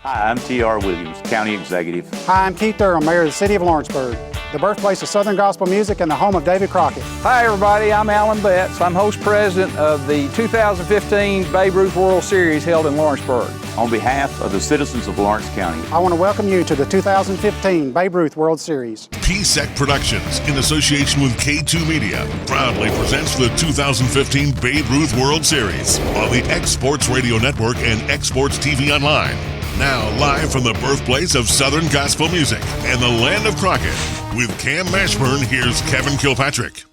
Hi, I'm T.R. Williams, County Executive. Hi, I'm Keith Durham, Mayor of the City of Lawrenceburg, the birthplace of Southern gospel music and the home of David Crockett. Hi everybody, I'm Alan Betts. I'm host president of the 2015 Babe Ruth World Series held in Lawrenceburg. On behalf of the citizens of Lawrence County, I want to welcome you to the 2015 Babe Ruth World Series. PSEC Productions, in association with K2 Media, proudly presents the 2015 Babe Ruth World Series on the X Sports Radio Network and X Sports TV Online. Now, live from the birthplace of Southern gospel music and the land of Crockett. With Cam Mashburn, here's Kevin Kilpatrick.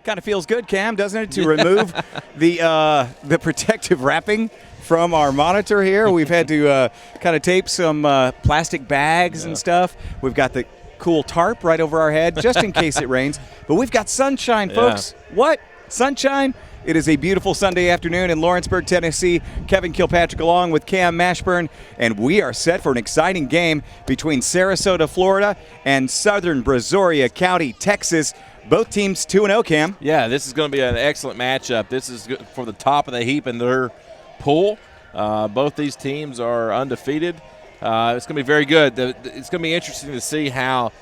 Kind of feels good, Cam, doesn't it, to remove the protective wrapping from our monitor here. We've had to kind of tape some plastic bags and stuff. We've got the cool tarp right over our head just in case it rains. But we've got sunshine, folks. What? Sunshine? It is a beautiful Sunday afternoon in Lawrenceburg, Tennessee. Kevin Kilpatrick along with Cam Mashburn, and we are set for an exciting game between Sarasota, Florida, and Southern Brazaria County, Texas. Both teams 2-0, Cam. Yeah, this is going to be an excellent matchup. This is for the top of the heap in their pool. Both these teams are undefeated. It's going to be very good. It's going to be interesting to see how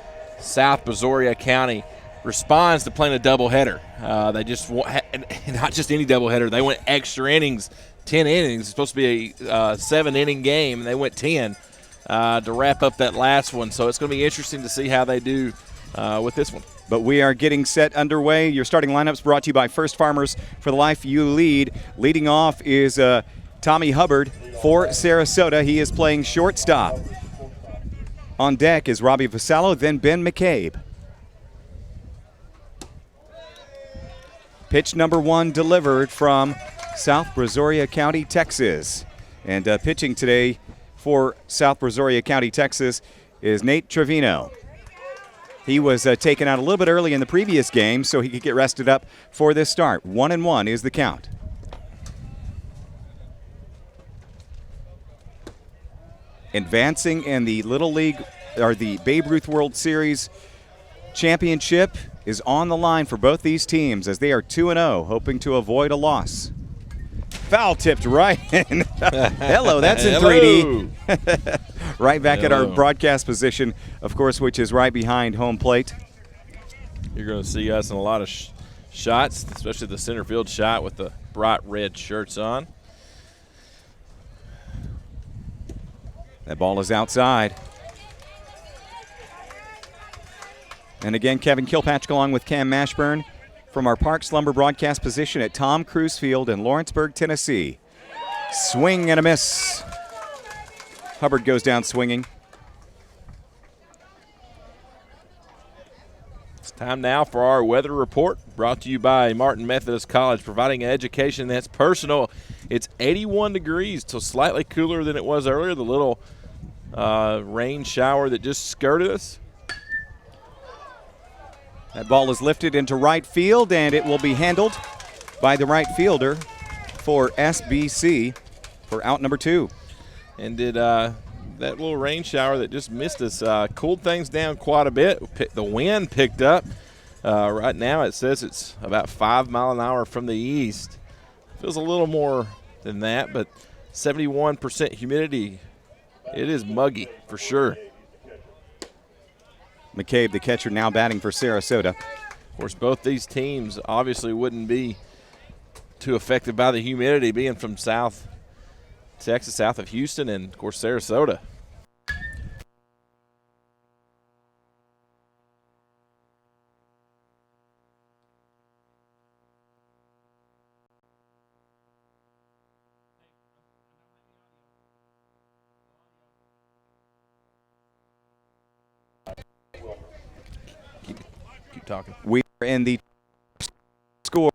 South Brazaria County responds to playing a doubleheader. They just not just any doubleheader. They went extra innings, 10 innings. It's supposed to be a 7-inning game, and they went 10 to wrap up that last one. So it's going to be interesting to see how they do with this one. But we are getting set underway. Your starting lineups brought to you by First Farmers for the Life You Lead. Leading off is Tommy Hubbard for Sarasota. He is playing shortstop. On deck is Robbie Vasallo, then Ben McCabe. Pitch number 1 delivered from South Brazaria County, Texas. And pitching today for South Brazaria County, Texas is Nate Trevino. He was taken out a little bit early in the previous game so he could get rested up for this start. 1-1 is the count. Advancing in the Little League, or the Babe Ruth World Series championship is on the line for both these teams as they are 2-0, hoping to avoid a loss. Foul tipped right in. Hello, that's in 3D. Right back at our broadcast position, of course, which is right behind home plate. You're going to see us in a lot of shots, especially the center field shot with the bright red shirts on. That ball is outside. And again, Kevin Kilpatrick along with Cam Mashburn from our Park Slumber broadcast position at Tom Cruise Field in Lawrenceburg, Tennessee. Swing and a miss. Hubbard goes down swinging. It's time now for our weather report, brought to you by Martin Methodist College, providing an education that's personal. It's 81 degrees, so slightly cooler than it was earlier. The little rain shower that just skirted us. That ball is lifted into right field, and it will be handled by the right fielder for SBC for out number 2. And did that little rain shower that just missed us cooled things down quite a bit. The wind picked up. Right now it says it's about 5 miles an hour from the east. Feels a little more than that, but 71% humidity. It is muggy for sure. McCabe, the catcher, now batting for Sarasota. Of course, both these teams obviously wouldn't be too affected by the humidity, being from South Texas, south of Houston, and, of course, Sarasota. Keep talking. We are in the score.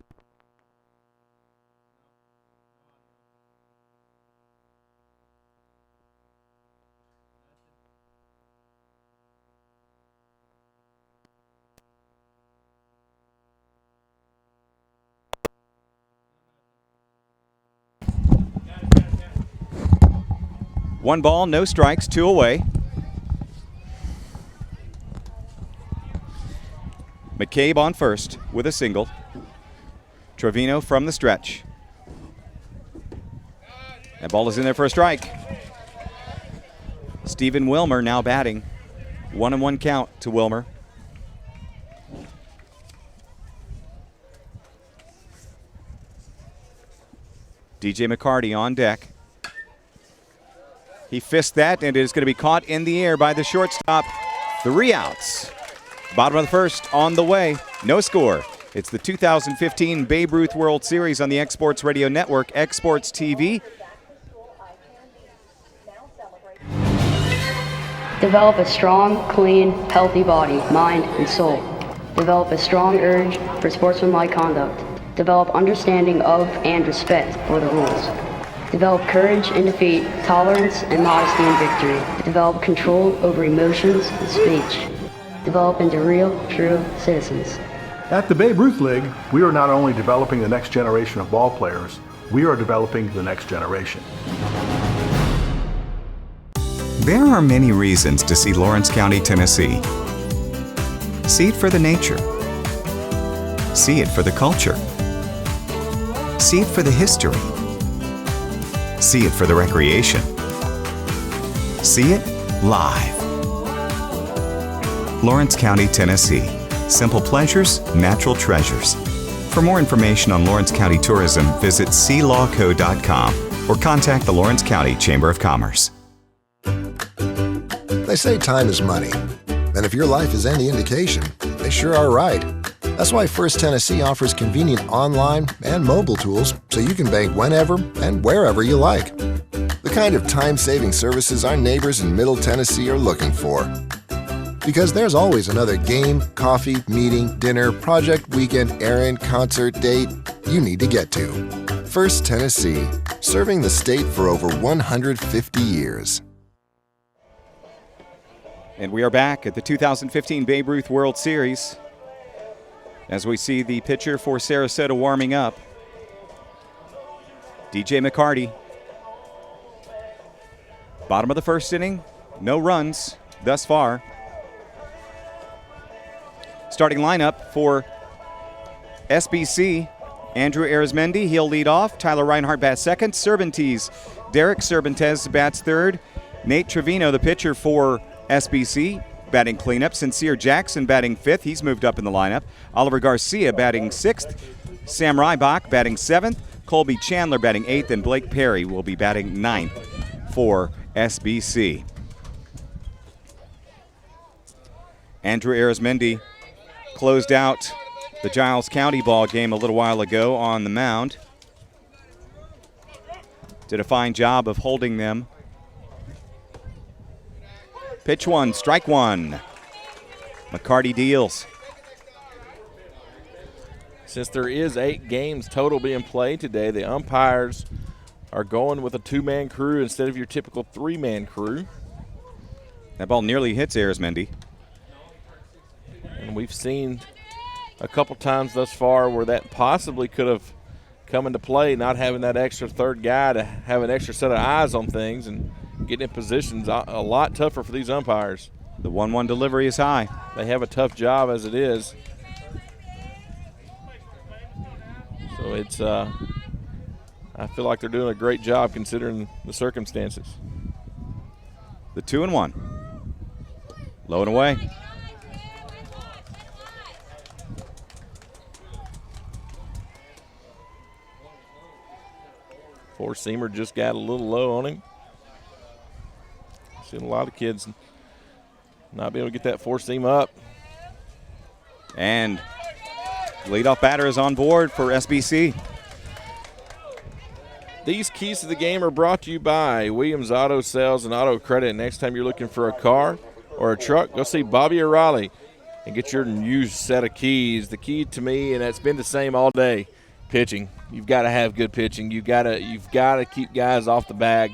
One ball, no strikes, 2 away. McCabe on first with a single. Trevino from the stretch. That ball is in there for a strike. Stephen Wilmer now batting. 1-1 count to Wilmer. DJ McCarty on deck. He fisted that, and it is going to be caught in the air by the shortstop. 3 outs. Bottom of the first on the way. No score. It's the 2015 Babe Ruth World Series on the Exports Radio Network, Exports TV. Develop a strong, clean, healthy body, mind, and soul. Develop a strong urge for sportsmanlike conduct. Develop understanding of and respect for the rules. Develop courage in defeat, tolerance and modesty in victory. Develop control over emotions and speech. Develop into real, true citizens. At the Babe Ruth League, we are not only developing the next generation of ball players, we are developing the next generation. There are many reasons to see Lawrence County, Tennessee. See it for the nature. See it for the culture. See it for the history. See it for the recreation. See it live. Lawrence County, Tennessee. Simple pleasures, natural treasures. For more information on Lawrence County tourism, visit sealawco.com or contact the Lawrence County Chamber of Commerce. They say time is money, and if your life is any indication, they sure are right. That's why First Tennessee offers convenient online and mobile tools so you can bank whenever and wherever you like. The kind of time-saving services our neighbors in Middle Tennessee are looking for. Because there's always another game, coffee, meeting, dinner, project, weekend, errand, concert, date you need to get to. First Tennessee, serving the state for over 150 years. And we are back at the 2015 Babe Ruth World Series as we see the pitcher for Sarasota warming up. DJ McCarty. Bottom of the first inning, no runs thus far. Starting lineup for SBC, Andrew Arizmendi, he'll lead off. Tyler Reinhardt bats second. Derek Cervantes bats third. Nate Trevino, the pitcher for SBC, batting cleanup. Sincere Jackson batting fifth. He's moved up in the lineup. Oliver Garcia batting sixth. Sam Rybach batting seventh. Colby Chandler batting eighth. And Blake Perry will be batting ninth for SBC. Andrew Arizmendi closed out the Giles County ball game a little while ago on the mound. Did a fine job of holding them. Pitch one, strike one. McCarty deals. Since there is 8 games total being played today, the umpires are going with a 2-man crew instead of your typical 3-man crew. That ball nearly hits Arizmendi. And we've seen a couple times thus far where that possibly could have come into play, not having that extra third guy to have an extra set of eyes on things and getting in positions a lot tougher for these umpires. The 1-1 delivery is high. They have a tough job as it is. So it's, I feel like they're doing a great job considering the circumstances. The 2-1. Low and away. Four-seamer just got a little low on him. Seen a lot of kids not be able to get that four-seam up. And leadoff batter is on board for SBC. These keys to the game are brought to you by Williams Auto Sales and Auto Credit. Next time you're looking for a car or a truck, go see Bobby O'Reilly and get your new set of keys. The key to me, and it's been the same all day, pitching. You've got to have good pitching. You've got to keep guys off the bag.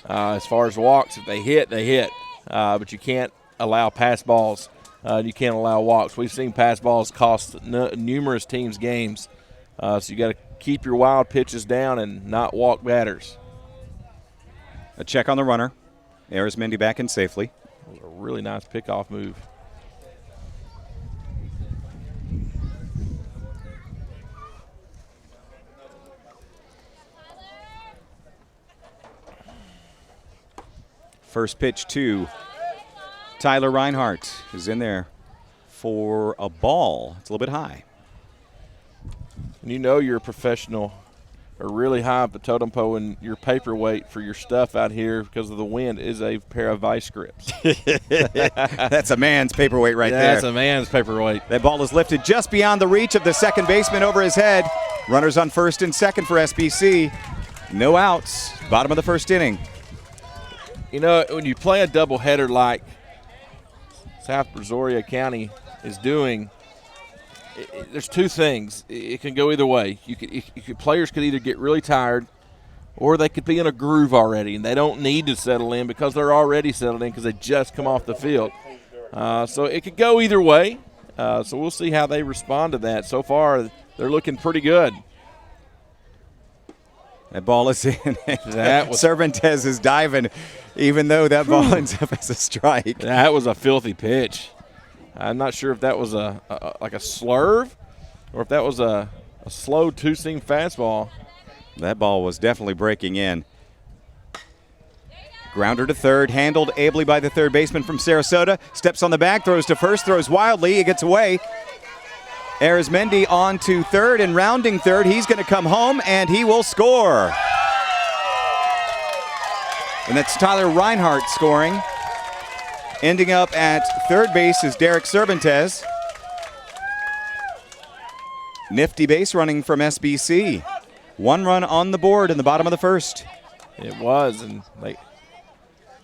As far as walks, if they hit, they hit. But you can't allow pass balls. You can't allow walks. We've seen pass balls cost numerous teams games. So you got to keep your wild pitches down and not walk batters. A check on the runner. Arizmendi back in safely. A really nice pickoff move. First pitch to Tyler Reinhardt is in there for a ball. It's a little bit high. And you know you're a professional or really high up the totem pole and your paperweight for your stuff out here because of the wind is a pair of vice grips. That's a man's paperweight right there. That's a man's paperweight. That ball is lifted just beyond the reach of the second baseman over his head. Runners on first and second for SBC. No outs. Bottom of the first inning. You know, when you play a doubleheader like South Brazaria County is doing, there's two things. It can go either way. Players could either get really tired or they could be in a groove already, and they don't need to settle in because they're already settled in because they just come off the field. So it could go either way. So we'll see how they respond to that. So far, they're looking pretty good. That ball is in. Cervantes is diving, even though that ball ends up as a strike. That was a filthy pitch. I'm not sure if that was like a slurve or if that was a slow two-seam fastball. That ball was definitely breaking in. Grounder to third, handled ably by the third baseman from Sarasota. Steps on the bag, throws to first, throws wildly. It gets away. Arizmendi on to third and rounding third. He's going to come home and he will score. And that's Tyler Reinhardt scoring. Ending up at third base is Derek Cervantes. Nifty base running from SBC. 1 run on the board in the bottom of the first. It was, and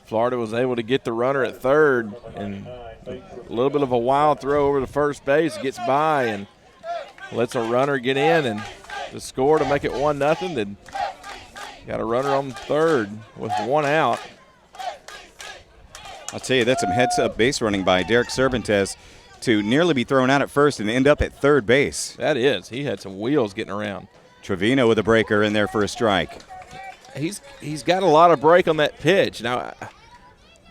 Florida was able to get the runner at third, and a little bit of a wild throw over to first base, gets by and lets a runner get in and to score to make it 1-0. Then got a runner on third with 1 out. I'll tell you, that's some heads-up base running by Derek Cervantes to nearly be thrown out at first and end up at third base. That is. He had some wheels getting around. Trevino with a breaker in there for a strike. He's got a lot of break on that pitch. Now,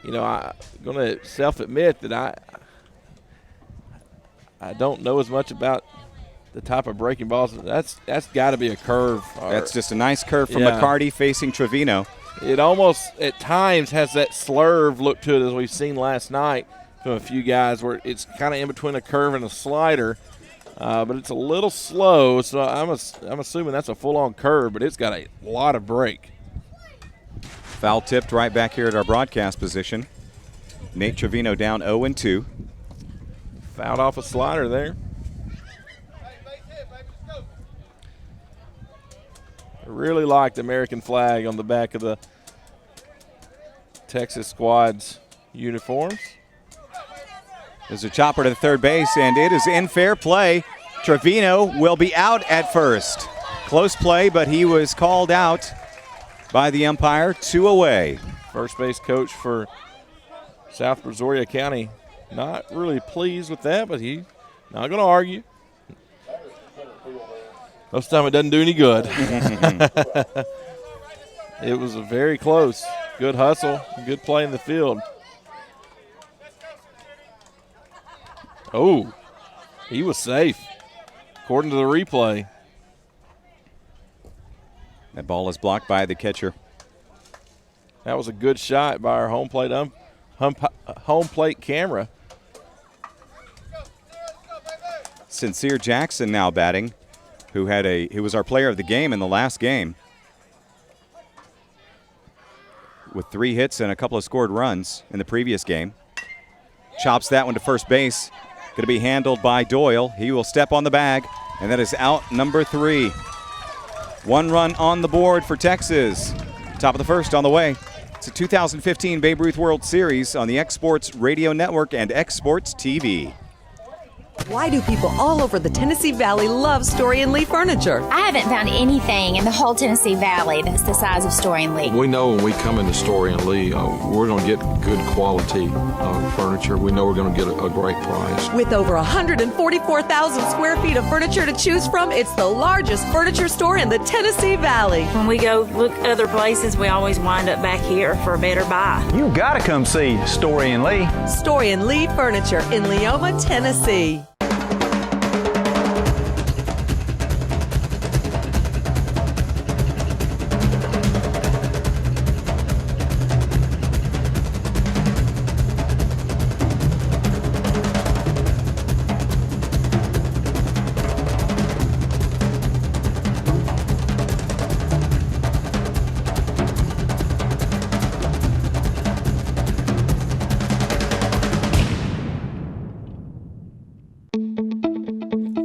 I'm going to self-admit that I don't know as much about the type of breaking balls. That's got to be a curve. That's just a nice curve from McCarty facing Trevino. It almost, at times, has that slurve look to it as we've seen last night from a few guys where it's kind of in between a curve and a slider, but it's a little slow, so I'm assuming that's a full-on curve, but it's got a lot of break. Foul tipped right back here at our broadcast position. Nate Trevino down 0-2. Fouled off a slider there. I really like the American flag on the back of the Texas squad's uniforms. There's a chopper to the third base, and it is in fair play. Trevino will be out at first. Close play, but he was called out by the umpire. 2 away. First base coach for South Brazaria County not really pleased with that, but he's not going to argue. Most of the time it doesn't do any good. It was a very close. Good hustle, good play in the field. Oh, he was safe, according to the replay. That ball is blocked by the catcher. That was a good shot by our home plate camera. Sincere Jackson now batting, who was our player of the game in the last game, with 3 hits and a couple of scored runs in the previous game. Chops that one to first base. Going to be handled by Doyle. He will step on the bag, and that is out number 3. 1 run on the board for Texas. Top of the first on the way. It's a 2015 Babe Ruth World Series on the X-Sports Radio Network and X-Sports TV. Why do people all over the Tennessee Valley love Story and Lee furniture? I haven't found anything in the whole Tennessee Valley that's the size of Story and Lee. We know when we come into Story and Lee, we're going to get good quality furniture. We know we're going to get a great price. With over 144,000 square feet of furniture to choose from, it's the largest furniture store in the Tennessee Valley. When we go look other places, we always wind up back here for a better buy. You got to come see Story and Lee. Story and Lee Furniture in Leoma, Tennessee.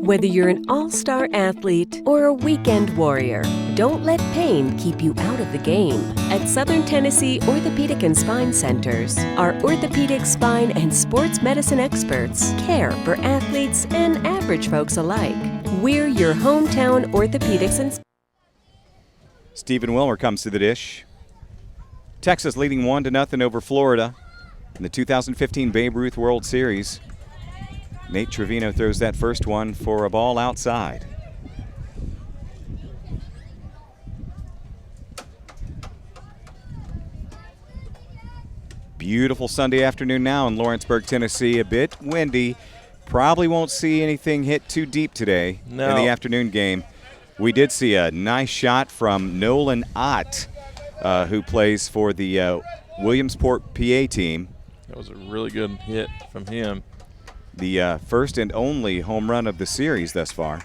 Whether you're an all-star athlete or a weekend warrior, don't let pain keep you out of the game. At Southern Tennessee Orthopedic and Spine Centers, our orthopedic, spine, and sports medicine experts care for athletes and average folks alike. We're your hometown orthopedics and Stephen Wilmer comes to the dish. Texas leading 1-0 over Florida in the 2015 Babe Ruth World Series. Nate Trevino throws that first one for a ball outside. Beautiful Sunday afternoon now in Lawrenceburg, Tennessee. A bit windy. Probably won't see anything hit too deep today in the afternoon game. We did see a nice shot from Nolan Ott, who plays for the Williamsport PA team. That was a really good hit from him. The first and only home run of the series thus far.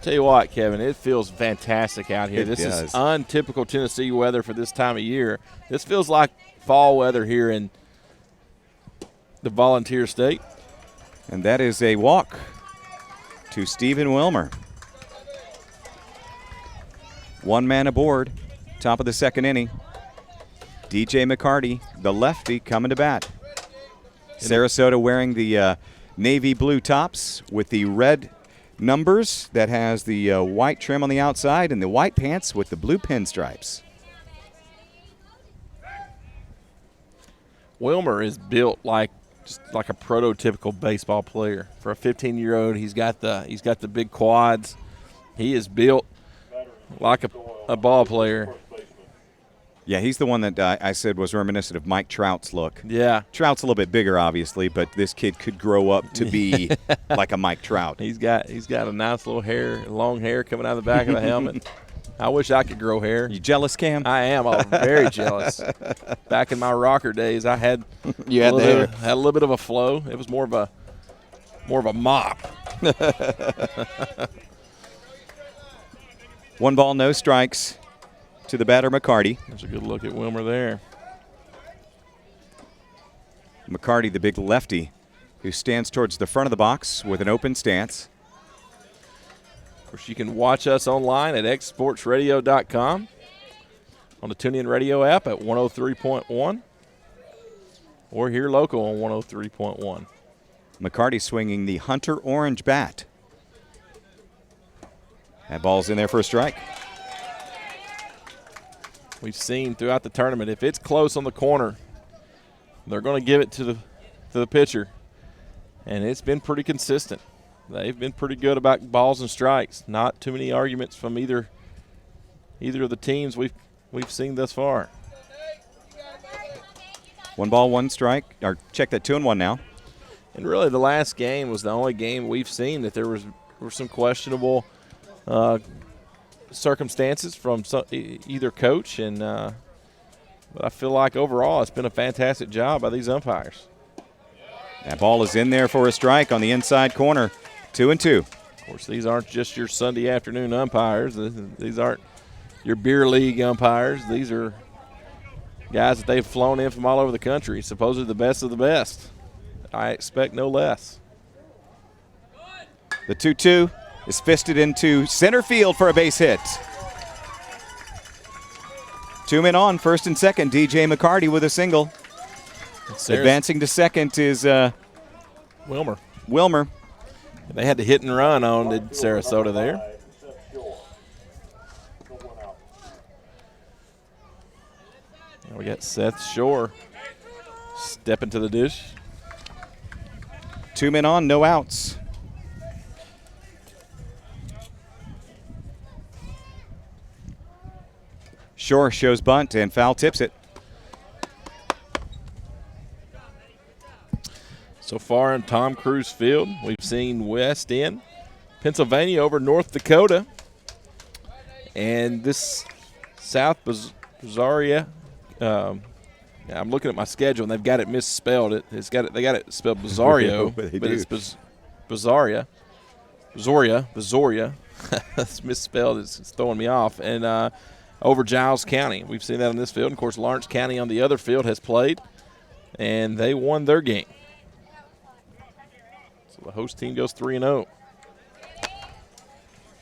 Tell you what, Kevin, it feels fantastic out here. This does. is untypical Tennessee weather for this time of year. This feels like fall weather here in the Volunteer State. And that is a walk to Stephen Wilmer. One man aboard, top of the second inning. DJ McCarty, the lefty, coming to bat. Sarasota wearing the navy blue tops with the red numbers that has the white trim on the outside and the white pants with the blue pinstripes. Wilmer is built just like a prototypical baseball player. For a 15-year-old, he's got the big quads. He is built like a ball player. Yeah, he's the one that I said was reminiscent of Mike Trout's look. Yeah. Trout's a little bit bigger, obviously, but this kid could grow up to be like a Mike Trout. He's got a nice little long hair coming out of the back of the helmet. I wish I could grow hair. You jealous, Cam? I am. I'm very jealous. Back in my rocker days, I had had a little bit of a flow. It was more of a mop. One ball, no strikes to the batter, McCarty. There's a good look at Wilmer there. McCarty, the big lefty, who stands towards the front of the box with an open stance. Of course, you can watch us online at xsportsradio.com, on the TuneIn Radio app at 103.1, or here local on 103.1. McCarty swinging the Hunter Orange bat. That ball's in there for a strike. We've seen throughout the tournament, if it's close on the corner, they're going to give it to the pitcher, and it's been pretty consistent. They've been pretty good about balls and strikes. Not too many arguments from either of the teams we've seen thus far. One ball, one strike. Or check that 2-1 now. And really, the last game was the only game we've seen that were some questionable circumstances from either coach, and but I feel like overall it's been a fantastic job by these umpires. That ball is in there for a strike on the inside corner. 2-2. Of course, these aren't just your Sunday afternoon umpires. These aren't your beer league umpires. These are guys that they've flown in from all over the country, supposedly the best of the best. I expect no less. The 2-2 is fisted into center field for a base hit. 2 men on, first and second. DJ McCarty with a single. Advancing to second is Wilmer. They had to hit and run on the Sarasota there. Now we got Seth Shore stepping to the dish. 2 men on, no outs. Shore shows bunt and foul tips it. So far in Tom Cruise Field, we've seen West End, Pennsylvania over North Dakota. And this South Brazaria, I'm looking at my schedule and they've got it misspelled. They got it spelled Brazario, but it's Brazaria. It's misspelled. It's throwing me off. And over Giles County, we've seen that in this field. And of course, Lawrence County on the other field has played, and they won their game. So the host team goes 3-0.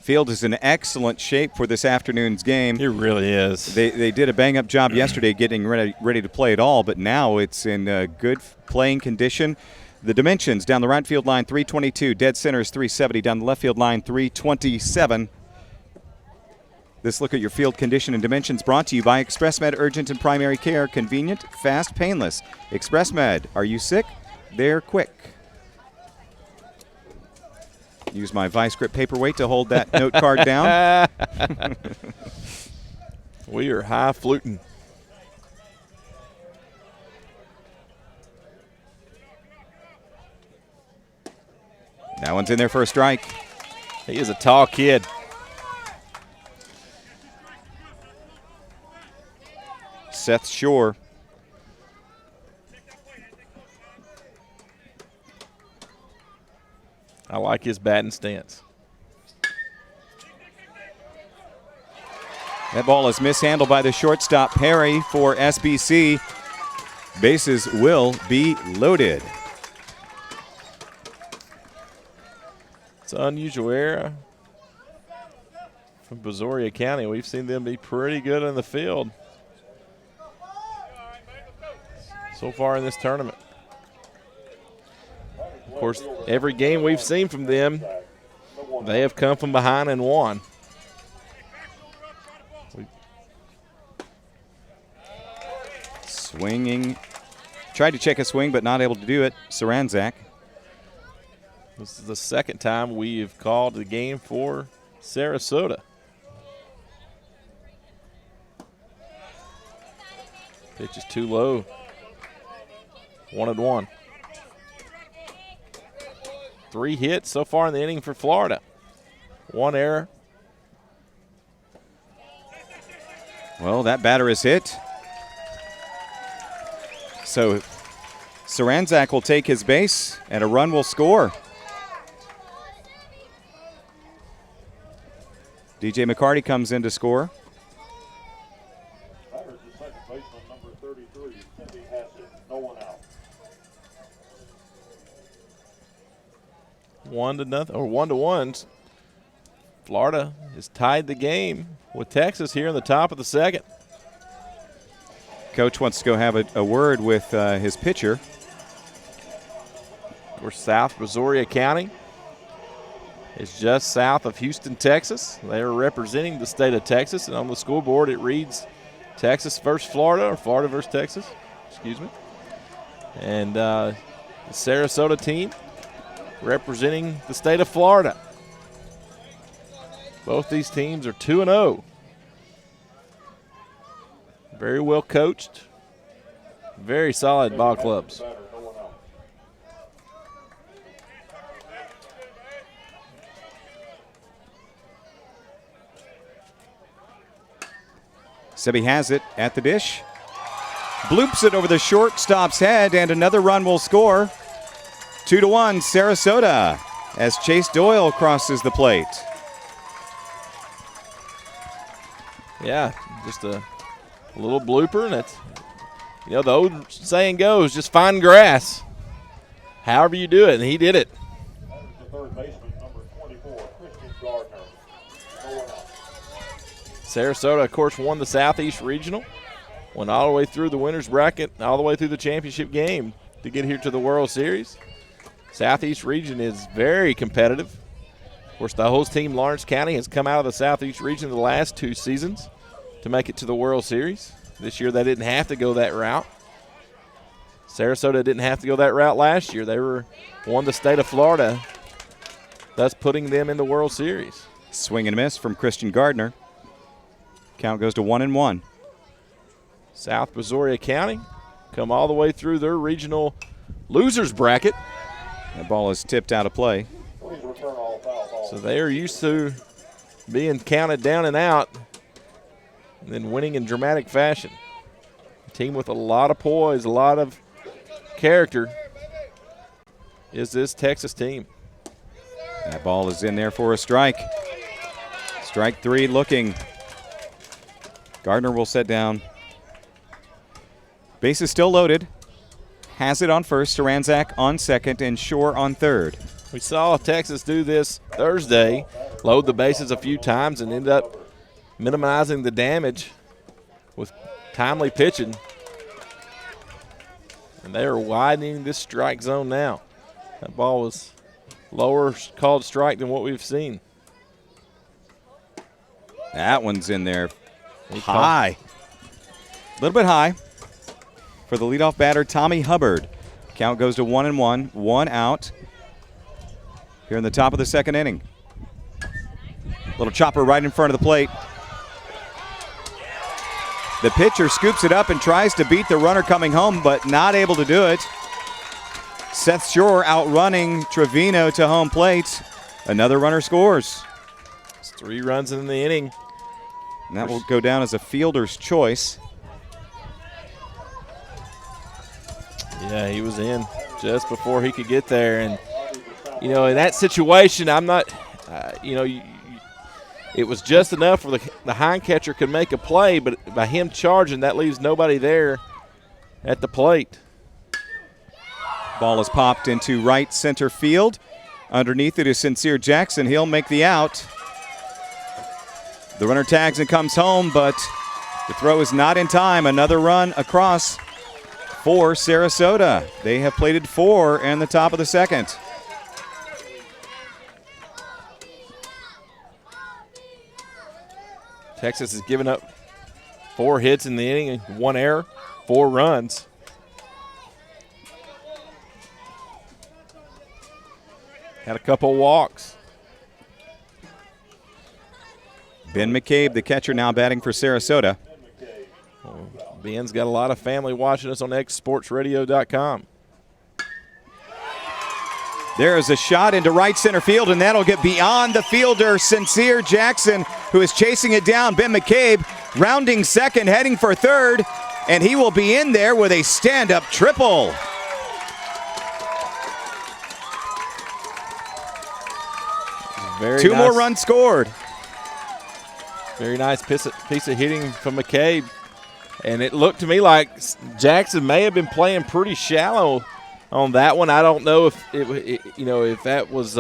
Field is in excellent shape for this afternoon's game. It really is. They did a bang-up job yesterday getting ready to play it all, but now it's in good playing condition. The dimensions down the right field line, 322. Dead center is 370. Down the left field line, 327. This look at your field condition and dimensions brought to you by ExpressMed Urgent and Primary Care. Convenient, fast, painless. ExpressMed. Are you sick? They're quick. Use my vice grip paperweight to hold that note card down. We are high-fluting. That one's in there for a strike. He is a tall kid. Seth Shore. I like his batting stance. That ball is mishandled by the shortstop, Perry, for SBC. Bases will be loaded. It's an unusual era from Brazaria County. We've seen them be pretty good in the field so far in this tournament. Of course, every game we've seen from them, they have come from behind and won. Swinging. Tried to check a swing, but not able to do it. Saranzak. This is the second time we've called the game for Sarasota. Pitch is too low. 1-1. 3 hits so far in the inning for Florida. 1 error. Well, that batter is hit. So Saranzak will take his base, and a run will score. DJ McCarty comes in to score. 1-0 or 1-1. Florida has tied the game with Texas here in the top of the second. Coach wants to go have a word with his pitcher. Of course, South Brazaria County is just south of Houston, Texas. They are representing the state of Texas, and on the scoreboard it reads Texas versus Florida, or Florida versus Texas, excuse me. And the Sarasota team representing the state of Florida. Both these teams are 2-0. Very well coached. Very solid ball clubs. Sebi has it at the dish. Bloops it over the shortstop's head, and another run will score. 2-1 Sarasota as Chase Doyle crosses the plate. Yeah, just a little blooper, and it's, you know, the old saying goes, just find grass. However you do it, and he did it. Sarasota, of course, won the Southeast Regional, went all the way through the winner's bracket, all the way through the championship game to get here to the World Series. Southeast Region is very competitive. Of course, the host team, Lawrence County, has come out of the Southeast Region the last 2 seasons to make it to the World Series. This year they didn't have to go that route. Sarasota didn't have to go that route last year. They won the state of Florida, thus putting them in the World Series. Swing and a miss from Christian Gardner. Count goes to 1-1. South Brazaria County come all the way through their regional losers bracket. That ball is tipped out of play. So they are used to being counted down and out and then winning in dramatic fashion. A team with a lot of poise, a lot of character is this Texas team. That ball is in there for a strike. Strike 3 looking. Gardner will set down. Base is still loaded. Has it on first, Saranzak on second, and Shore on third. We saw Texas do this Thursday load the bases a few times and end up minimizing the damage with timely pitching. And they are widening this strike zone now. That ball was lower called strike than what we've seen. That one's in there high. A little bit high for the leadoff batter, Tommy Hubbard. Count goes to 1-1, 1 out here in the top of the second inning. Little chopper right in front of the plate. The pitcher scoops it up and tries to beat the runner coming home, but not able to do it. Seth Shore outrunning Trevino to home plate. Another runner scores. It's 3 runs in the inning. And that will go down as a fielder's choice. Yeah, he was in just before he could get there. And, you know, in that situation, I'm not, you know, it was just enough where the hind catcher could make a play, but by him charging, that leaves nobody there at the plate. Ball is popped into right center field. Underneath it is Sincere Jackson. He'll make the out. The runner tags and comes home, but the throw is not in time. Another run across for Sarasota. They have plated 4 in the top of the second. Texas has given up 4 hits in the inning and 1 error, 4 runs. Had a couple walks. Ben McCabe, the catcher, now batting for Sarasota. Ben's got a lot of family watching us on xsportsradio.com. There is a shot into right center field, and that'll get beyond the fielder, Sincere Jackson, who is chasing it down. Ben McCabe rounding second, heading for third, and he will be in there with a stand-up triple. Two more runs scored. Very nice piece of hitting from McCabe. And it looked to me like Jackson may have been playing pretty shallow on that one. I don't know if if that was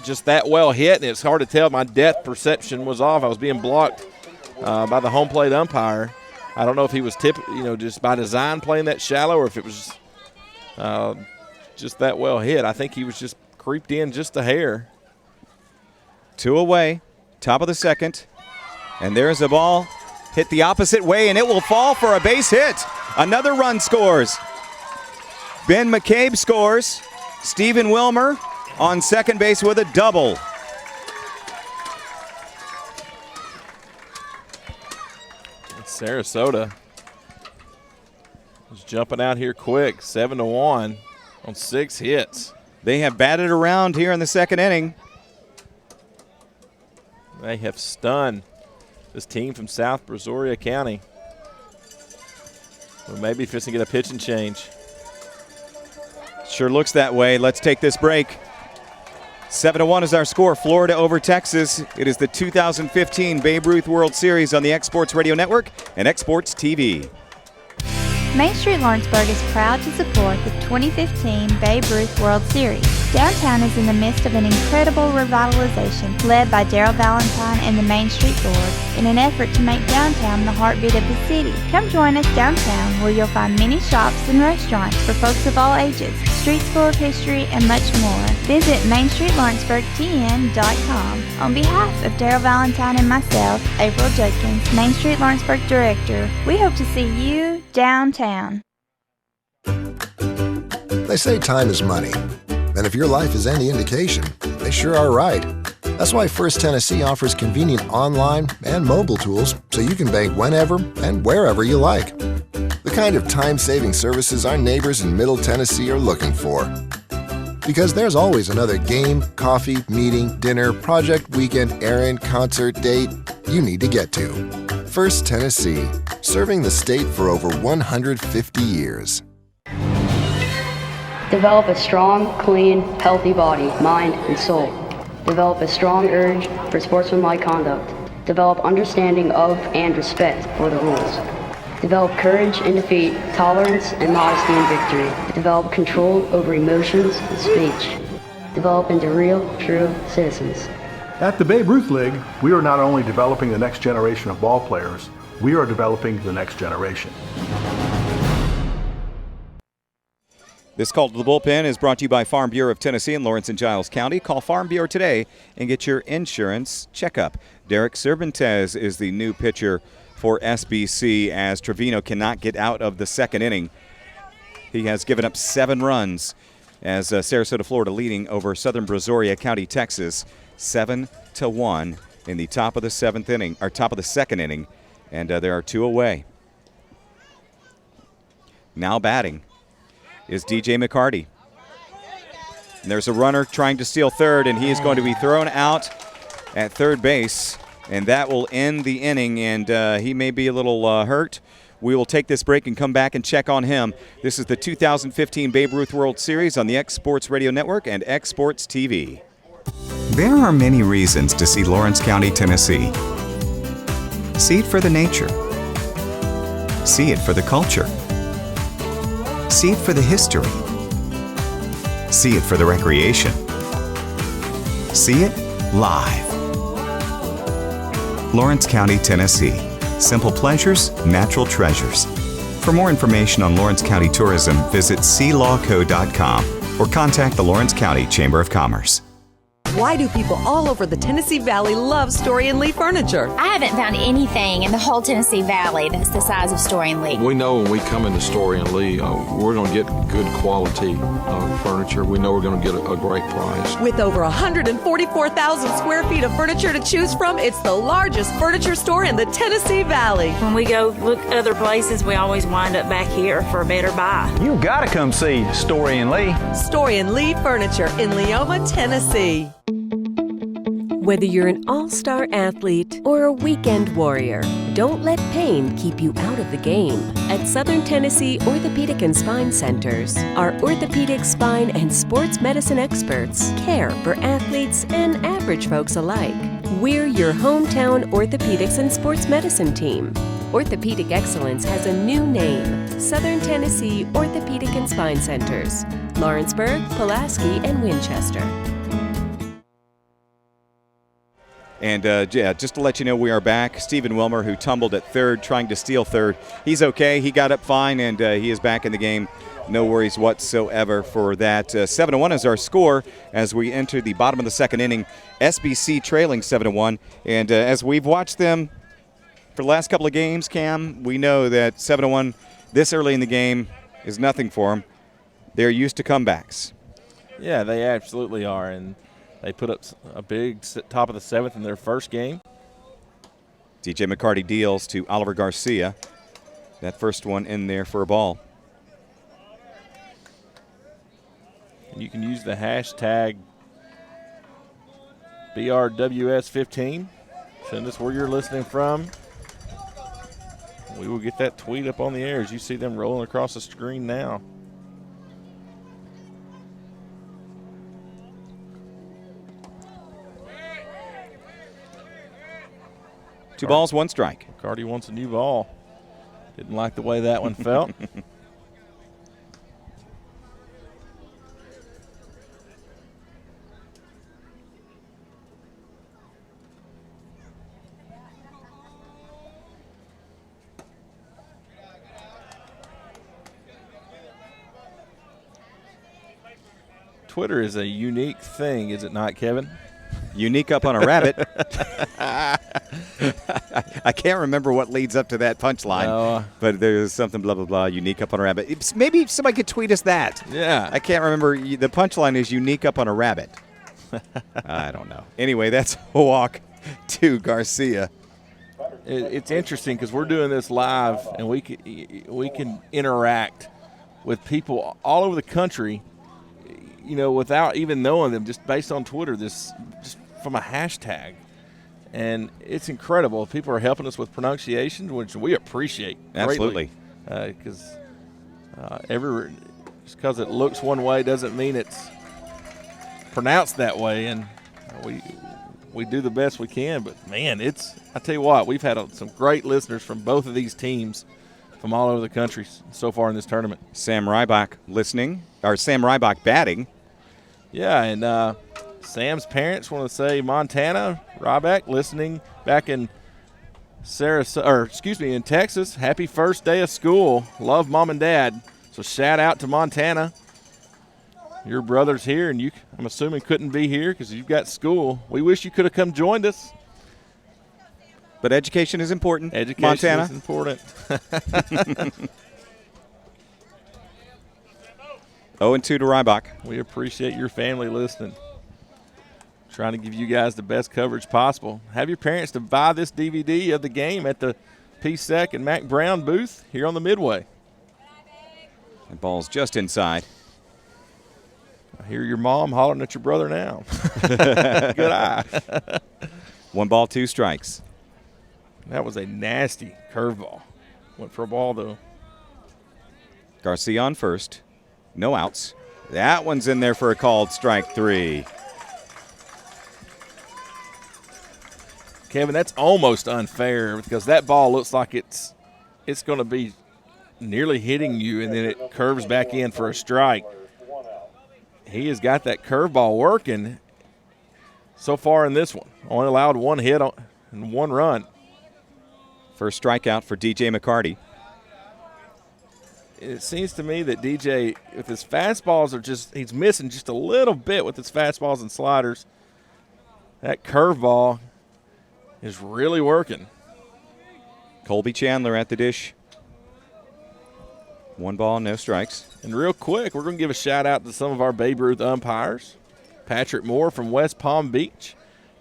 just that well hit, and it's hard to tell. My depth perception was off. I was being blocked by the home plate umpire. I don't know if he was just by design playing that shallow, or if it was just that well hit. I think he was just creeped in just a hair. 2 away, top of the second, and there's a ball hit the opposite way, and it will fall for a base hit. Another run scores. Ben McCabe scores. Stephen Wilmer on second base with a double. Sarasota is jumping out here quick, 7-1 on 6 hits. They have batted around here in the second inning. They have stunned this team from South Brazaria County. Well, maybe fixing to get a pitching change. Sure looks that way. Let's take this break. 7-1 is our score. Florida over Texas. It is the 2015 Babe Ruth World Series on the X Sports Radio Network and X Sports TV. Main Street Lawrenceburg is proud to support the 2015 Babe Ruth World Series. Downtown is in the midst of an incredible revitalization led by Daryl Valentine and the Main Street Board in an effort to make downtown the heartbeat of the city. Come join us downtown where you'll find many shops and restaurants for folks of all ages, streets full of history, and much more. Visit MainStreetLawrenceburgTN.com. On behalf of Daryl Valentine and myself, April Judkins, Main Street Lawrenceburg Director, we hope to see you downtown. They say time is money. And if your life is any indication, they sure are right. That's why First Tennessee offers convenient online and mobile tools so you can bank whenever and wherever you like. The kind of time-saving services our neighbors in Middle Tennessee are looking for. Because there's always another game, coffee, meeting, dinner, project, weekend, errand, concert, date you need to get to. First Tennessee, serving the state for over 150 years. Develop a strong, clean, healthy body, mind, and soul. Develop a strong urge for sportsmanlike conduct. Develop understanding of and respect for the rules. Develop courage in defeat, tolerance and modesty in victory. Develop control over emotions and speech. Develop into real, true citizens. At the Babe Ruth League, we are not only developing the next generation of ball players, we are developing the next generation. This call to the bullpen is brought to you by Farm Bureau of Tennessee in Lawrence and Giles County. Call Farm Bureau today and get your insurance checkup. Derek Cervantes is the new pitcher for SBC as Trevino cannot get out of the second inning. He has given up 7 runs as Sarasota, Florida leading over Southern Brazaria County, Texas, 7-1 in the top of the second inning, and there are 2 away. Now batting is DJ McCarty. And there's a runner trying to steal third, and he is going to be thrown out at third base, and that will end the inning, and he may be a little hurt. We will take this break and come back and check on him. This is the 2015 Babe Ruth World Series on the X Sports Radio Network and X Sports TV. There are many reasons to see Lawrence County, Tennessee. See it for the nature. See it for the culture. See it for the history. See it for the recreation. See it live. Lawrence County, Tennessee. Simple pleasures, natural treasures. For more information on Lawrence County tourism, visit sealawco.com or contact the Lawrence County Chamber of Commerce. Why do people all over the Tennessee Valley love Story & Lee furniture? I haven't found anything in the whole Tennessee Valley that's the size of Story & Lee. We know when we come into Story & Lee, we're going to get good quality furniture. We know we're going to get a great price. With over 144,000 square feet of furniture to choose from, it's the largest furniture store in the Tennessee Valley. When we go look other places, we always wind up back here for a better buy. You gotta come see Story & Lee. Story & Lee Furniture in Leoma, Tennessee. Whether you're an all-star athlete or a weekend warrior, don't let pain keep you out of the game. At Southern Tennessee Orthopedic and Spine Centers, our orthopedic, spine, and sports medicine experts care for athletes and average folks alike. We're your hometown orthopedics and sports medicine team. Orthopedic excellence has a new name: Southern Tennessee Orthopedic and Spine Centers, Lawrenceburg, Pulaski, and Winchester. And just to let you know, we are back. Stephen Wilmer, who tumbled at third, trying to steal third. He's okay. He got up fine, and he is back in the game. No worries whatsoever for that. 7-1 is our score as we enter the bottom of the second inning. SBC trailing 7-1. And as we've watched them for the last couple of games, Cam, we know that 7-1 this early in the game is nothing for them. They're used to comebacks. Yeah, they absolutely are. And they put up a big top of the 7th in their first game. DJ McCarty deals to Oliver Garcia. That first one in there for a ball. And you can use the hashtag BRWS15. Send us where you're listening from. We will get that tweet up on the air as you see them rolling across the screen now. Two balls, one strike. McCarty wants a new ball. Didn't like the way that one felt. Twitter is a unique thing, is it not, Kevin? Unique up on a rabbit. I can't remember what leads up to that punchline, but there's something blah, blah, blah, unique up on a rabbit. Maybe somebody could tweet us that. Yeah. I can't remember. The punchline is unique up on a rabbit. I don't know. Anyway, that's a walk to Garcia. It's interesting because we're doing this live, and we can interact with people all over the country, you know, without even knowing them, just based on Twitter, just from a hashtag. And it's incredible. People are helping us with pronunciation, which we appreciate Absolutely. Because just because it looks one way doesn't mean it's pronounced that way. And we do the best we can. But, man, I tell you what, we've had some great listeners from both of these teams from all over the country so far in this tournament. Sam Rybach batting. Yeah, and Sam's parents want to say Montana, Ryback, listening back in in Texas. Happy first day of school. Love Mom and Dad. So shout out to Montana. Your brother's here, and you, I'm assuming, couldn't be here because you've got school. We wish you could have come joined us. But education is important. Education Montana is important. 0-2 to Rybach. We appreciate your family listening. Trying to give you guys the best coverage possible. Have your parents to buy this DVD of the game at the PSEC and Mac Brown booth here on the Midway. The ball's just inside. I hear your mom hollering at your brother now. Good eye. 1 ball, 2 strikes. That was a nasty curveball. Went for a ball, though. Garcia on first. No outs. That one's in there for a called strike 3. Kevin, that's almost unfair because that ball looks like it's going to be nearly hitting you, and then it curves back in for a strike. He has got that curveball working so far in this one. Only allowed 1 hit and 1 run. First strikeout for DJ McCarty. It seems to me that DJ, with his fastballs, he's missing just a little bit with his fastballs and sliders. That curveball is really working. Colby Chandler at the dish. 1 ball, no strikes. And real quick, we're going to give a shout-out to some of our Babe Ruth umpires. Patrick Moore from West Palm Beach.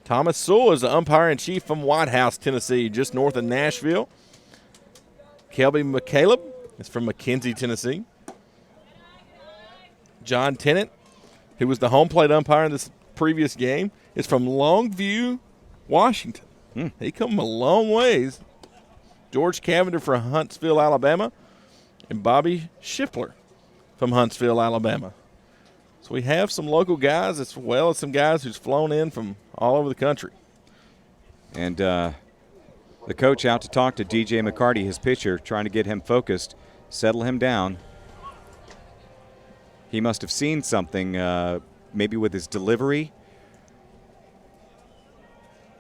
Thomas Sewell is the umpire-in-chief from White House, Tennessee, just north of Nashville. Kelby McCaleb is from McKenzie, Tennessee. John Tennant, who was the home plate umpire in this previous game, is from Longview, Washington. He come a long ways. George Cavender from Huntsville, Alabama, and Bobby Schiffler from Huntsville, Alabama. So we have some local guys as well as some guys who's flown in from all over the country. And the coach out to talk to DJ McCarty, his pitcher, trying to get him focused, settle him down. He must have seen something, maybe with his delivery.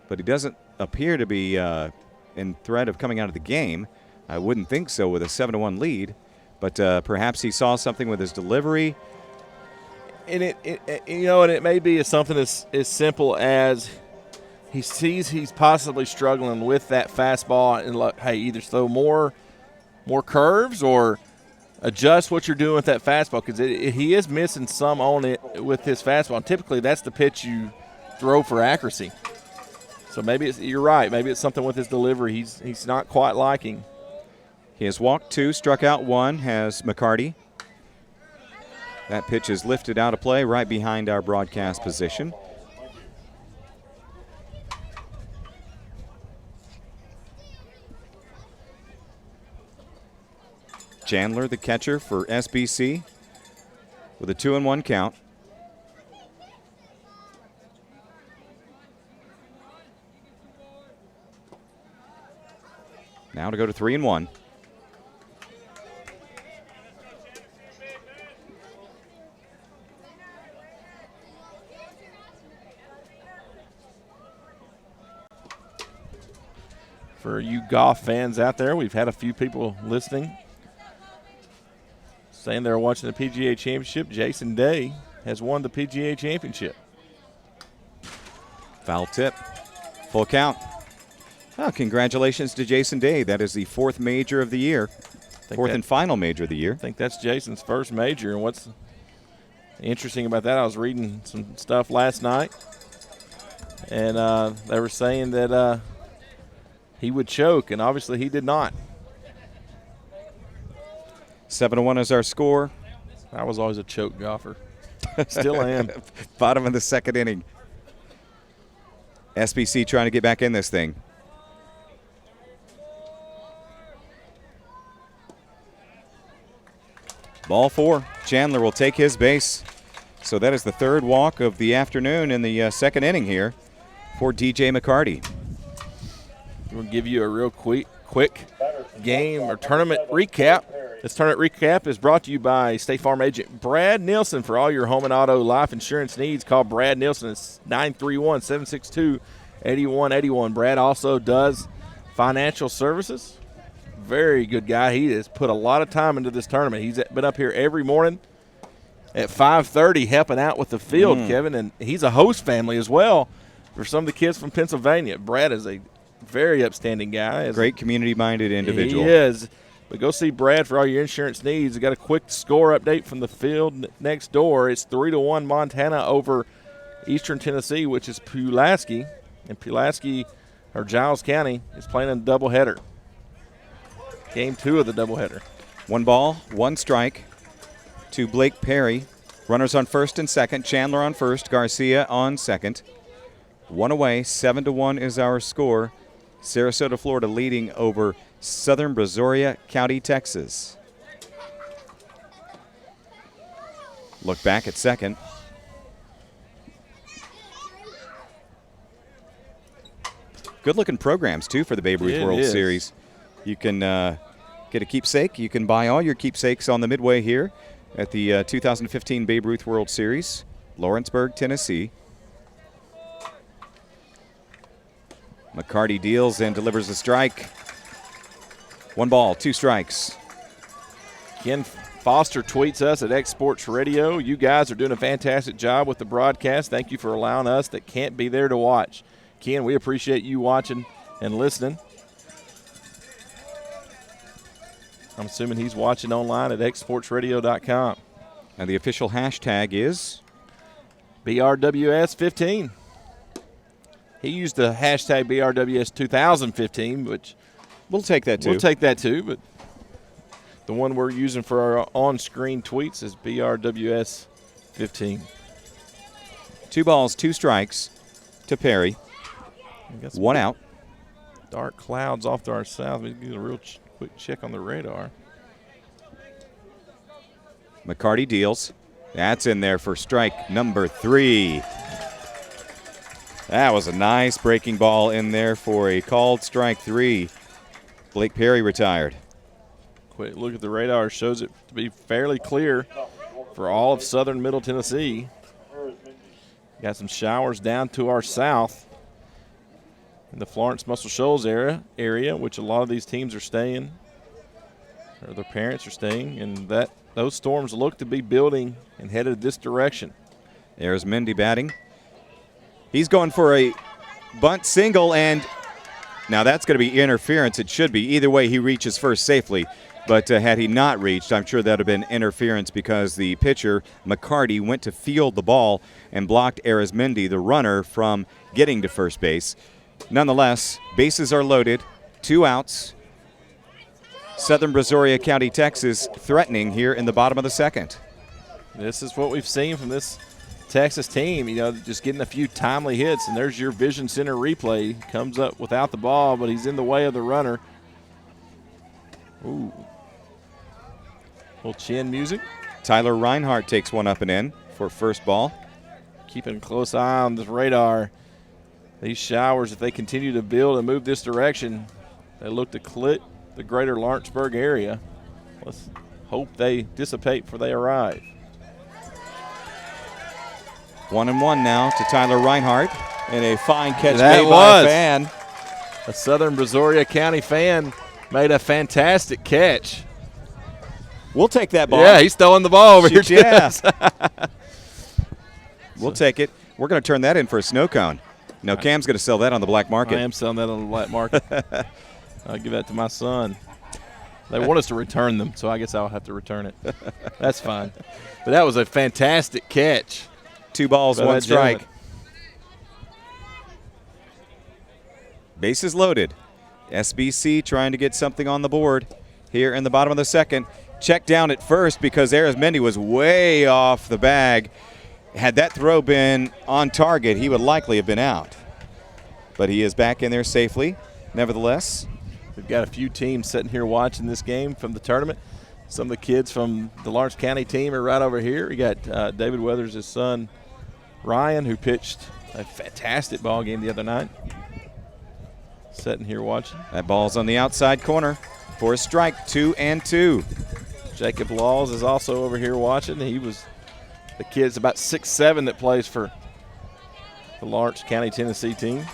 But he doesn't appear to be in threat of coming out of the game. I wouldn't think so with a 7-1 lead. But perhaps he saw something with his delivery. And it may be something as simple as he sees he's possibly struggling with that fastball and like, hey, either throw more curves or adjust what you're doing with that fastball because he is missing some on it with his fastball. And typically, that's the pitch you throw for accuracy. So maybe you're right. Maybe it's something with his delivery he's not quite liking. He has walked 2, struck out 1, has McCarty. That pitch is lifted out of play right behind our broadcast position. Chandler, the catcher for SBC, with a 2-1 count. Now to go to 3-1. For you golf fans out there, we've had a few people listening saying they're watching the PGA Championship. Jason Day has won the PGA Championship. Foul tip. Full count. Oh, congratulations to Jason Day. That is the 4th major of the year. 4th and final major of the year. I think that's Jason's first major. And what's interesting about that, I was reading some stuff last night, and they were saying that he would choke, and obviously he did not. 7-1 is our score. I was always a choke golfer. Still am. Bottom of the 2nd inning. SBC trying to get back in this thing. Ball 4. Chandler will take his base. So that is the 3rd walk of the afternoon in the 2nd inning here for DJ McCarty. We'll give you a real quick quick game or tournament recap. This tournament recap is brought to you by State Farm agent Brad Nielsen. For all your home and auto life insurance needs, call Brad Nielsen. It's 931-762-8181. Brad also does financial services. Very good guy. He has put a lot of time into this tournament. He's been up here every morning at 5:30 helping out with the field, Kevin, and he's a host family as well for some of the kids from Pennsylvania. Brad is a very upstanding guy. Great community-minded individual. He is. But go see Brad for all your insurance needs. We got a quick score update from the field next door. It's 3-1 Montana over Eastern Tennessee, which is Pulaski. And Pulaski, or Giles County, is playing a doubleheader. Game 2 of the doubleheader. 1 ball, 1 strike to Blake Perry. Runners on first and second. Chandler on first. Garcia on second. 1 away. 7-1 is our score. Sarasota, Florida leading over Southern Brazaria County, Texas. Look back at second. Good-looking programs, too, for the Babe Ruth World Series. You can get a keepsake. You can buy all your keepsakes on the midway here at the 2015 Babe Ruth World Series, Lawrenceburg, Tennessee. McCarty deals and delivers a strike. 1 ball, 2 strikes. Ken Foster tweets us at X Sports Radio. You guys are doing a fantastic job with the broadcast. Thank you for allowing us that can't be there to watch. Ken, we appreciate you watching and listening. I'm assuming he's watching online at xsportsradio.com. And the official hashtag is? BRWS15. He used the hashtag BRWS 2015, which we'll take that too. We'll take that too, but the one we're using for our on-screen tweets is BRWS15. 2 balls, 2 strikes to Perry. 1 out. Dark clouds off to our south. We get a real quick check on the radar. McCarty deals. That's in there for strike number 3. That was a nice breaking ball in there for a called strike 3. Blake Perry retired. Quick look at the radar shows it to be fairly clear for all of southern Middle Tennessee. Got some showers down to our south in the Florence Muscle Shoals area, which a lot of these teams are staying, or their parents are staying, and those storms look to be building and headed this direction. There's Mendy batting. He's going for a bunt single, and now that's going to be interference. It should be. Either way, he reaches first safely. But had he not reached, I'm sure that would have been interference because the pitcher, McCarty, went to field the ball and blocked Arizmendi, the runner, from getting to first base. Nonetheless, bases are loaded, 2 outs. Southern Brazaria County, Texas, threatening here in the bottom of the second. This is what we've seen from this Texas team, just getting a few timely hits, and there's your Vision Center replay. Comes up without the ball, but he's in the way of the runner. Ooh. Little chin music. Tyler Reinhardt takes one up and in for first ball. Keeping a close eye on this radar. These showers, if they continue to build and move this direction, they look to clip the greater Lawrenceburg area. Let's hope they dissipate before they arrive. 1-1 now to Tyler Reinhardt, and a fine catch that made by a fan. A Southern Brazaria County fan made a fantastic catch. We'll take that ball. Yeah, he's throwing the ball over here. Yes. We'll take it. We're going to turn that in for a snow cone. No, Cam's going to sell that on the black market. I am selling that on the black market. I'll give that to my son. They want us to return them, so I guess I'll have to return it. That's fine. But that was a fantastic catch. 2 balls, 1 strike. Bases loaded. SBC trying to get something on the board here in the bottom of the second. Check down at first because Arizmendi was way off the bag. Had that throw been on target, he would likely have been out. But he is back in there safely, nevertheless. We've got a few teams sitting here watching this game from the tournament. Some of the kids from the Lawrence County team are right over here. We got David Weathers' son, Ryan, who pitched a fantastic ball game the other night. sitting here watching. That ball's on the outside corner for a strike, 2-2. Jacob Laws is also over here watching. He was the kid's about 6'7" that plays for the Lawrence County, Tennessee team.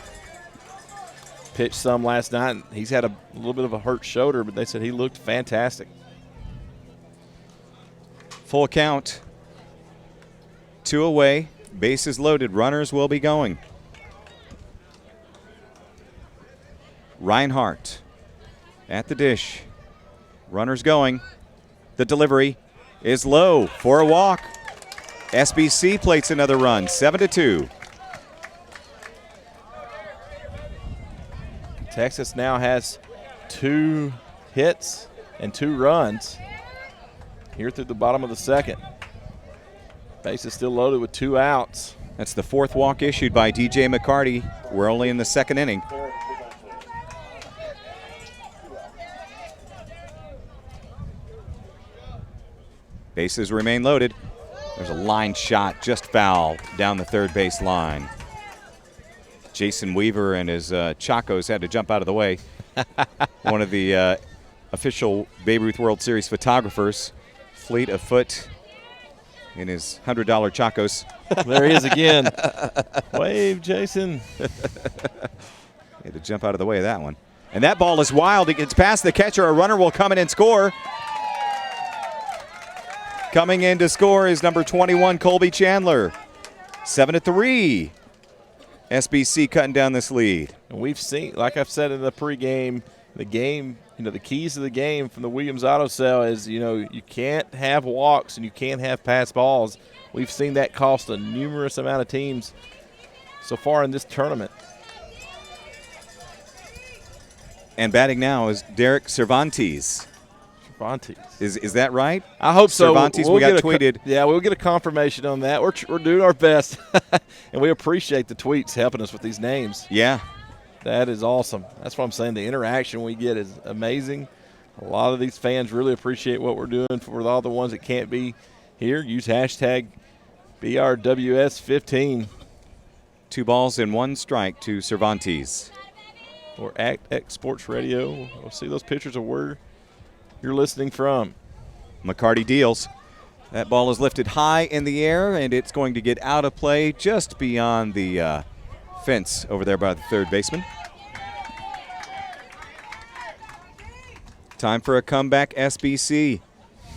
Pitched some last night. He's had a little bit of a hurt shoulder, but they said he looked fantastic. Full count. 2 away. Bases loaded. Runners will be going. Reinhardt at the dish. Runners going. The delivery is low for a walk. SBC plates another run, 7-2. Texas now has 2 hits and 2 runs here through the bottom of the second. Base is still loaded with 2 outs. That's the 4th walk issued by DJ McCarty. We're only in the 2nd inning. Bases remain loaded. There's a line shot, just foul down the third base line. Jason Weaver and his Chacos had to jump out of the way. One of the official Babe Ruth World Series photographers, fleet of foot in his $100 Chacos. There he is again. Wave, Jason. He had to jump out of the way of that one. And that ball is wild. It gets past the catcher. A runner will come in and score. Coming in to score is number 21, Colby Chandler. 7-3. SBC cutting down this lead. And we've seen, like I've said in the pregame, the game, the keys to the game from the Williams Auto Sale is, you can't have walks and you can't have pass balls. We've seen that cost a numerous amount of teams so far in this tournament. And batting now is Derek Cervantes. Cervantes. Is that right? I hope so. Cervantes, we got tweeted. Yeah, we'll get a confirmation on that. We're doing our best, and we appreciate the tweets helping us with these names. Yeah. That is awesome. That's what I'm saying. The interaction we get is amazing. A lot of these fans really appreciate what we're doing. For all the ones that can't be here, use hashtag BRWS15. 2 balls and 1 strike to Cervantes. Or X Sports Radio. We'll see those pictures of where you're listening from. McCarty deals. That ball is lifted high in the air, and it's going to get out of play just beyond the fence over there by the third baseman. Time for a comeback, SBC.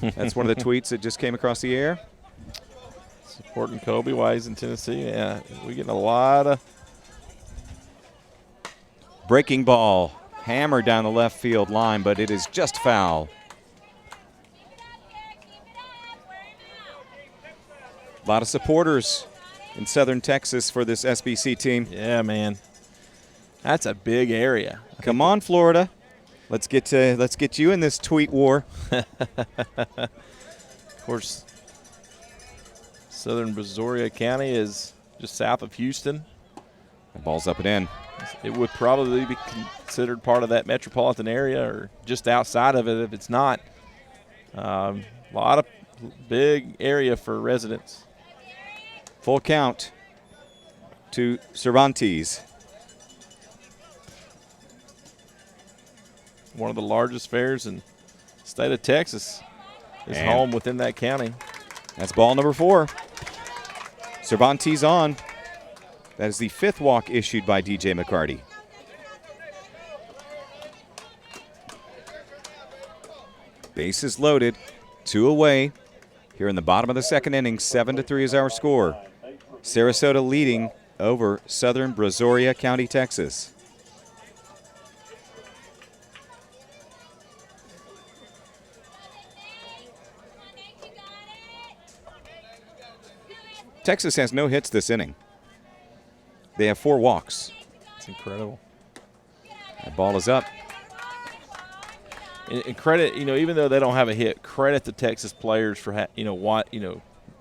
That's one of the tweets that just came across the air. Supporting Kobe while he's in Tennessee. Yeah, we're getting a lot of. Breaking ball, hammered down the left field line, but it is just foul. A lot of supporters in southern Texas for this SBC team. Yeah, man. That's a big area. Come on, Florida. Let's get you in this tweet war. Of course, southern Brazaria County is just south of Houston. The ball's up and in. It would probably be considered part of that metropolitan area or just outside of it if it's not. A lot of big area for residents. Full count to Cervantes. One of the largest fairs in the state of Texas is And home within that county. That's ball number 4. Cervantes on. That is the 5th walk issued by DJ McCarty. Bases loaded, 2 away. Here in the bottom of the second inning, 7-3 is our score. Sarasota leading over southern Brazaria County, Texas. Texas has no hits this inning. They have 4 walks. It's incredible. That ball is up. And credit, even though they don't have a hit, credit the Texas players for,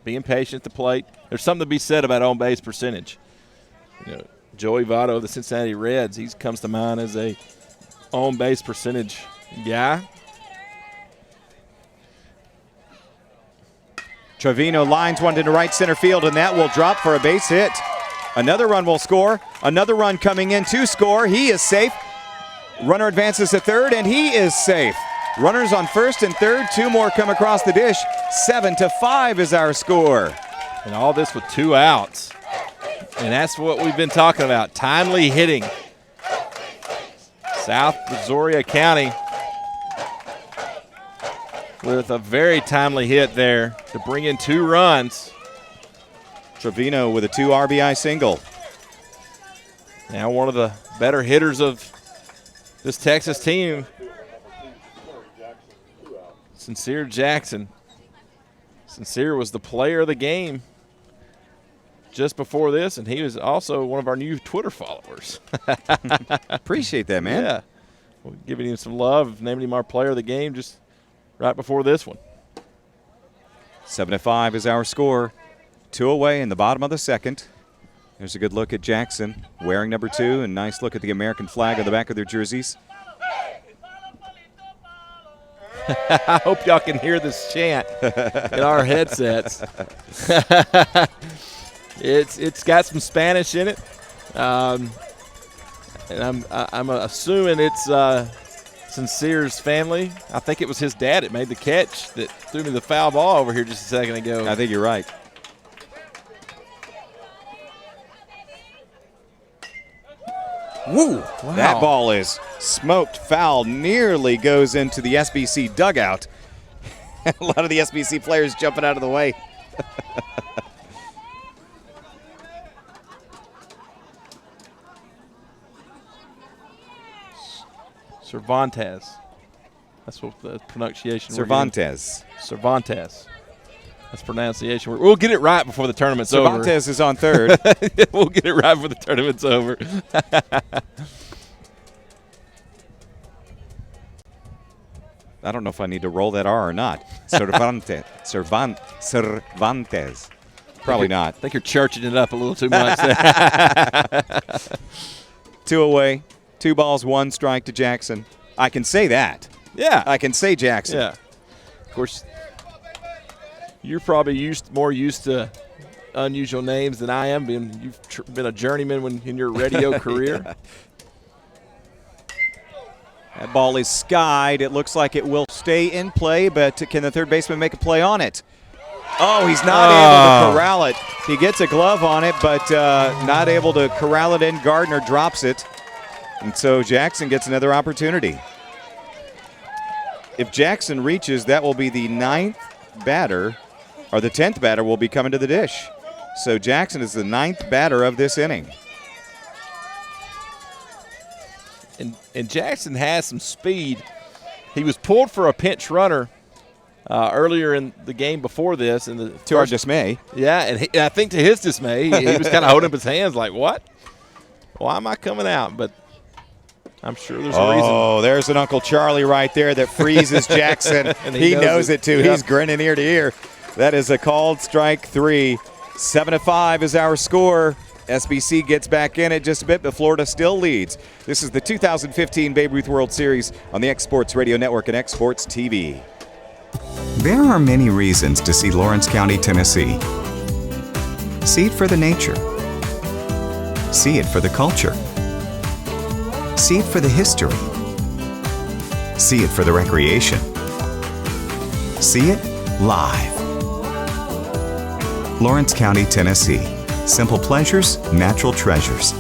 being patient at the plate. There's something to be said about on base percentage. Joey Votto of the Cincinnati Reds, he comes to mind as a on base percentage guy. Trevino lines one into right center field, and that will drop for a base hit. Another run will score. Another run coming in to score. He is safe. Runner advances to third, and he is safe. Runners on first and third. 2 more come across the dish. 7-5 is our score. And all this with 2 outs. And that's what we've been talking about, timely hitting. South Brazaria County with a very timely hit there to bring in 2 runs. Trevino with a 2 RBI single. Now one of the better hitters of this Texas team, Sincere Jackson. Sincere was the player of the game just before this, and he was also one of our new Twitter followers. Appreciate that, man. Yeah. We're giving him some love, naming him our player of the game just right before this one. 7-5 is our score. 2 away in the bottom of the second. There's a good look at Jackson wearing number 2, and nice look at the American flag on the back of their jerseys. I hope y'all can hear this chant in our headsets. It's got some Spanish in it, and I'm assuming it's Sincere's family. I think it was his dad that made the catch that threw me the foul ball over here just a second ago. I think you're right. Woo! Wow. That ball is smoked foul, nearly goes into the SBC dugout. A lot of the SBC players jumping out of the way. Cervantes. That's what the pronunciation. Cervantes. Cervantes. That's pronunciation. We'll get it right before the tournament's over. Cervantes is on third. We'll get it right before the tournament's over. I don't know if I need to roll that R or not. Cervantes. Cervantes. Probably not. I think you're churching it up a little too much there. 2 away. 2 balls, 1 strike to Jackson. I can say that. Yeah. I can say Jackson. Yeah. Of course, you're probably more used to unusual names than I am. You've been a journeyman in your radio career. Yeah. That ball is skied. It looks like it will stay in play, but can the third baseman make a play on it? Oh, he's not able to corral it. He gets a glove on it, but not able to corral it in. Gardner drops it. And so Jackson gets another opportunity. If Jackson reaches, that will be the 9th batter, or the 10th batter will be coming to the dish. So Jackson is the 9th batter of this inning. And Jackson has some speed. He was pulled for a pinch runner earlier in the game before this. To our dismay. Yeah, and I think to his dismay, he was kind of holding up his hands like, what? Why am I coming out? But I'm sure there's a reason. Oh, there's an Uncle Charlie right there that freezes Jackson. And he knows it too. Yep. He's grinning ear to ear. That is a called strike 3. 7-5 is our score. SBC gets back in it just a bit, but Florida still leads. This is the 2015 Babe Ruth World Series on the X-Sports Radio Network and X-Sports TV. There are many reasons to see Lawrence County, Tennessee. See it for the nature. See it for the culture. See it for the history. See it for the recreation. See it live. Lawrence County, Tennessee. Simple pleasures, natural treasures.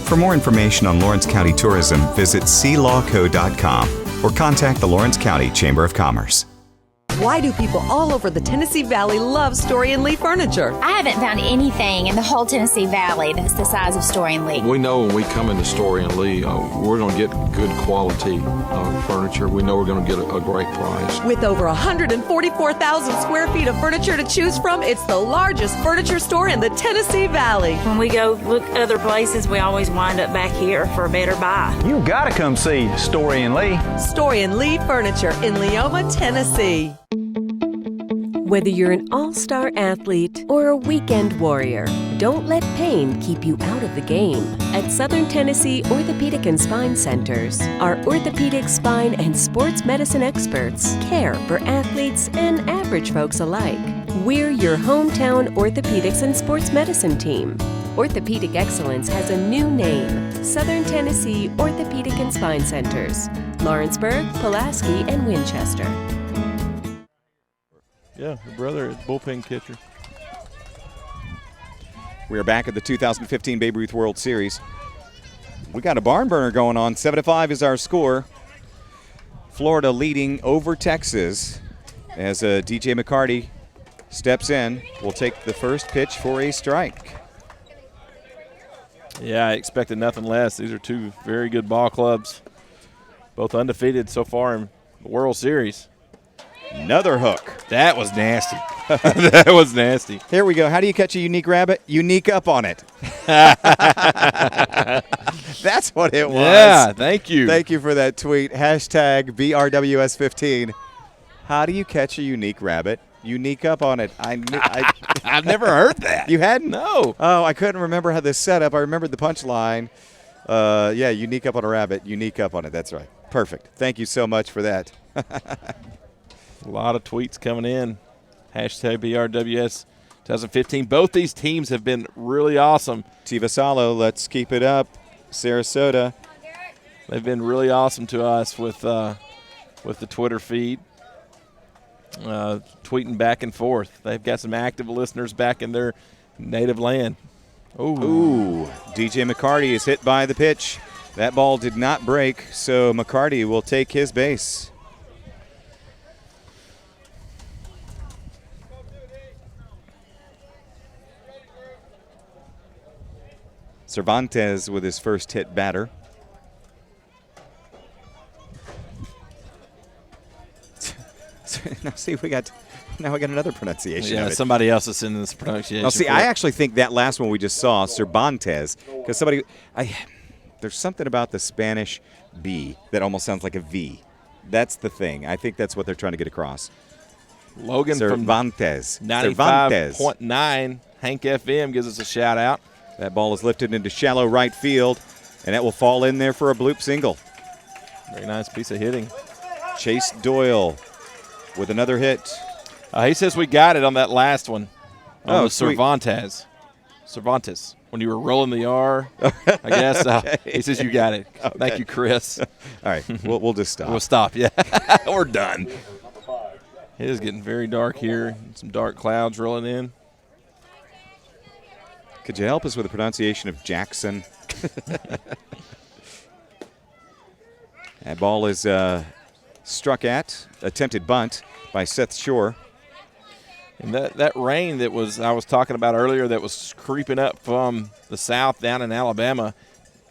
For more information on Lawrence County tourism, visit sealawco.com or contact the Lawrence County Chamber of Commerce. Why do people all over the Tennessee Valley love Story & Lee furniture? I haven't found anything in the whole Tennessee Valley that's the size of Story & Lee. We know when we come into Story & Lee, we're going to get good quality furniture. We know we're going to get a great price. With over 144,000 square feet of furniture to choose from, it's the largest furniture store in the Tennessee Valley. When we go look other places, we always wind up back here for a better buy. You got to come see Story & Lee. Story & Lee Furniture in Leoma, Tennessee. Whether you're an all-star athlete or a weekend warrior, don't let pain keep you out of the game. At Southern Tennessee Orthopedic and Spine Centers, our orthopedic, spine, and sports medicine experts care for athletes and average folks alike. We're your hometown orthopedics and sports medicine team. Orthopedic excellence has a new name, Southern Tennessee Orthopedic and Spine Centers. Lawrenceburg, Pulaski, and Winchester. Yeah, your brother is bullpen catcher. We are back at the 2015 Babe Ruth World Series. We got a barn burner going on. 7-5 is our score. Florida leading over Texas as DJ McCarty steps in. Will take the first pitch for a strike. Yeah, I expected nothing less. These are two very good ball clubs, both undefeated so far in the World Series. Another hook. That was nasty. That was nasty. Here we go. How do you catch a unique rabbit? Unique up on it. That's what it was. Yeah, thank you. Thank you for that tweet. Hashtag BRWS15. How do you catch a unique rabbit? Unique up on it. I've never heard that. You hadn't? No. Oh, I couldn't remember how this set up. I remembered the punchline. Yeah, unique up on a rabbit. Unique up on it. That's right. Perfect. Thank you so much for that. A lot of tweets coming in. Hashtag BRWS 2015. Both these teams have been really awesome. Tivasalo, let's keep it up. Sarasota. They've been really awesome to us with the Twitter feed. Tweeting back and forth. They've got some active listeners back in their native land. Ooh. DJ McCarty is hit by the pitch. That ball did not break, so McCarty will take his base. Cervantes with his first hit batter. Now see, we got another pronunciation. Yeah, of it. somebody else is in this pronunciation. Now see, I actually think that last one we just saw, Cervantes, because there's something about the Spanish B that almost sounds like a V. That's the thing. I think that's what they're trying to get across. Logan Cervantes. from 95.9 Hank FM gives us a shout out. That ball is lifted into shallow right field, and that will fall in there for a bloop single. Very nice piece of hitting. Chase Doyle with another hit. He says we got it on that last one. Oh, Cervantes. Cervantes. When you were rolling the R, I guess. Okay. He says you got it. Okay. Thank you, Chris. All right, we'll just stop. We'll stop, yeah. We're done. It is getting very dark here. Some dark clouds rolling in. Could you help us with the pronunciation of Jackson? That ball is struck at, attempted bunt by Seth Shore. And that rain that I was talking about earlier that was creeping up from the south down in Alabama,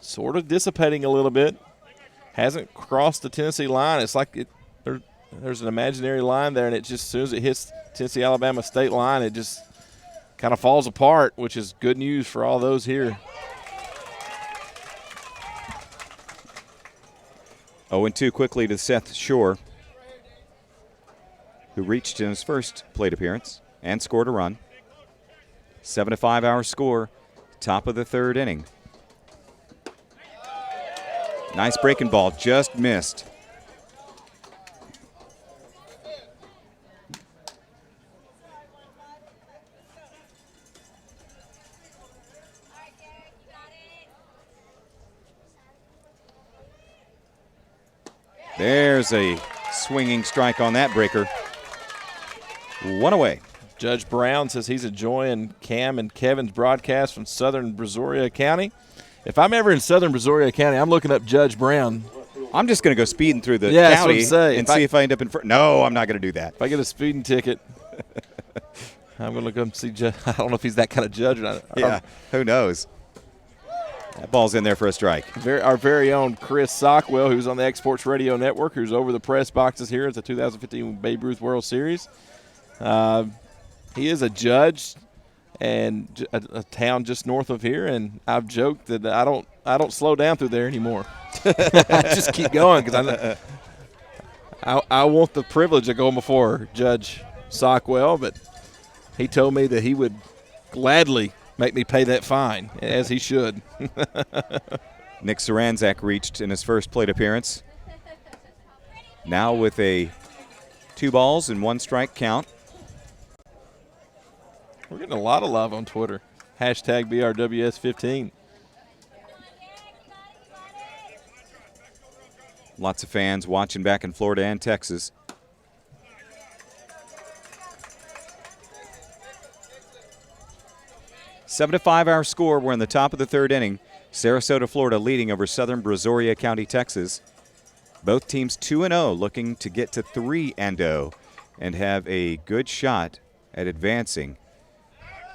sort of dissipating a little bit. Hasn't crossed the Tennessee line. It's like there's an imaginary line there, and it just, as soon as it hits Tennessee-Alabama state line, it just kind of falls apart, which is good news for all those here. 0-2 quickly to Seth Shore, who reached in his first plate appearance and scored a run. 7-5 our score, top of the third inning. Nice breaking ball, just missed. There's a swinging strike on that breaker. One away. Judge Brown says he's enjoying Cam and Kevin's broadcast from southern Brazaria County. If I'm ever in southern Brazaria County, I'm looking up Judge Brown. I'm just going to go speeding through the county and see if I end up in front. No, I'm not going to do that. If I get a speeding ticket, I'm going to go and see Judge. I don't know if he's that kind of judge or not. Yeah, who knows? That ball's in there for a strike. Our very own Chris Sockwell, who's on the Exports Radio Network, who's over the press boxes here at the 2015 Babe Ruth World Series. He is a judge and a town just north of here, and I've joked that I don't slow down through there anymore. I just keep going because I want the privilege of going before Judge Sockwell, but he told me that he would gladly make me pay that fine, as he should. Nick Saranzak reached in his first plate appearance. Now with a 2-1 strike count. We're getting a lot of love on Twitter. Hashtag BRWS15. Lots of fans watching back in Florida and Texas. Seven to 5 our score. We're in the top of the third inning. Sarasota, Florida leading over Southern Brazaria County, Texas. Both teams 2-0, looking to get to 3-0 and have a good shot at advancing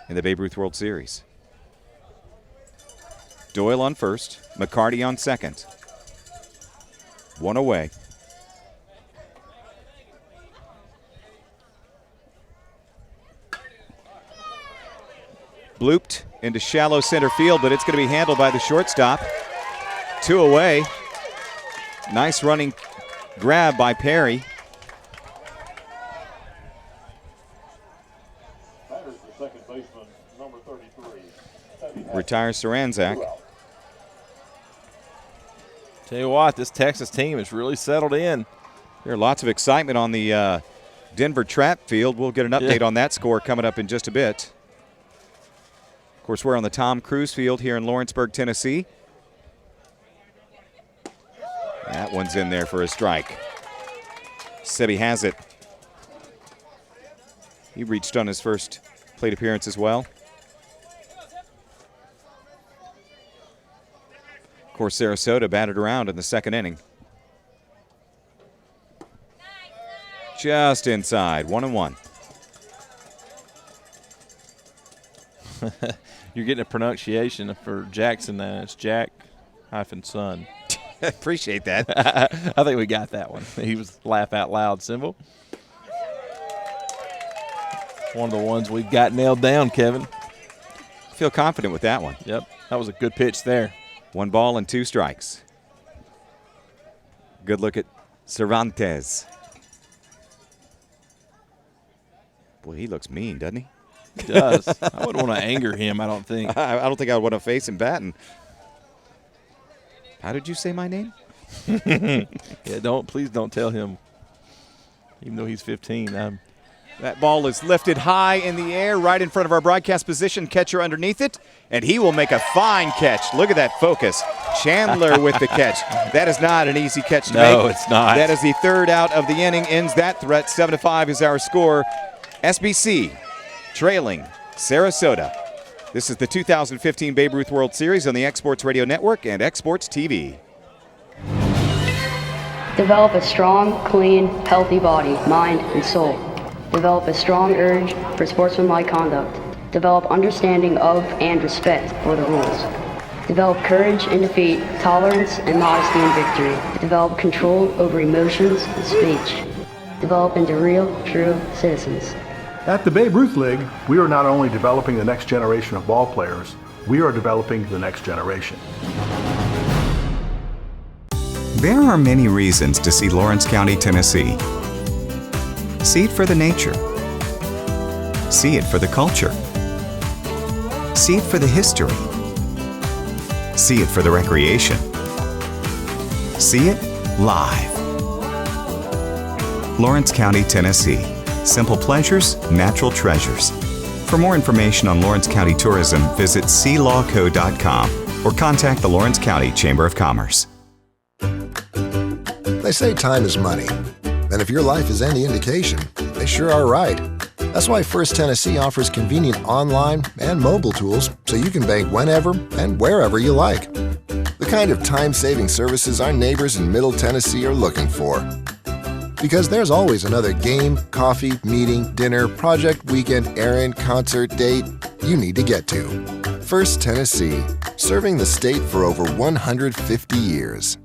in the Babe Ruth World Series. Doyle on first, McCarty on second. One away. Blooped into shallow center field, but it's going to be handled by the shortstop. 2 away. Nice running grab by Perry. Retires Saranzak. Tell you what, this Texas team has really settled in. There's lots of excitement on the Denver Trap Field. We'll get an update on that score coming up in just a bit. Of course, we're on the Tom Cruise Field here in Lawrenceburg, Tennessee. That one's in there for a strike. Sebi has it. He reached on his first plate appearance as well. Of course, Sarasota batted around in the second inning. Just inside, 1-1. You're getting a pronunciation for Jackson now. It's Jack-son. Appreciate that. I think we got that one. He was laugh out loud symbol. One of the ones we've got nailed down, Kevin. Feel confident with that one. Yep, that was a good pitch there. 1 ball and 2 strikes. Good look at Cervantes. Boy, he looks mean, doesn't he? He does. I wouldn't want to anger him, I don't think. I don't think I would want to face him batting. How did you say my name? Yeah, please don't tell him. Even though he's 15, that ball is lifted high in the air right in front of our broadcast position. Catcher underneath it, and he will make a fine catch. Look at that focus. Chandler with the catch. That is not an easy catch to make. No, it's not. That is the third out of the inning. Ends that threat. 7-5 is our score. SBC trailing Sarasota. This is the 2015 Babe Ruth World Series on the Exports Radio Network and Exports TV. Develop a strong, clean, healthy body, mind, and soul. Develop a strong urge for sportsmanlike conduct. Develop understanding of and respect for the rules. Develop courage in defeat, tolerance and modesty in victory. Develop control over emotions and speech. Develop into real, true citizens. At the Babe Ruth League, we are not only developing the next generation of ball players, we are developing the next generation. There are many reasons to see Lawrence County, Tennessee. See it for the nature. See it for the culture. See it for the history. See it for the recreation. See it live. Lawrence County, Tennessee. Simple pleasures, natural treasures. For more information on Lawrence County tourism, visit sealawco.com or contact the Lawrence County Chamber of Commerce. They say time is money. And if your life is any indication, they sure are right. That's why First Tennessee offers convenient online and mobile tools so you can bank whenever and wherever you like. The kind of time-saving services our neighbors in Middle Tennessee are looking for. Because there's always another game, coffee, meeting, dinner, project, weekend, errand, concert, date you need to get to. First Tennessee, serving the state for over 150 years.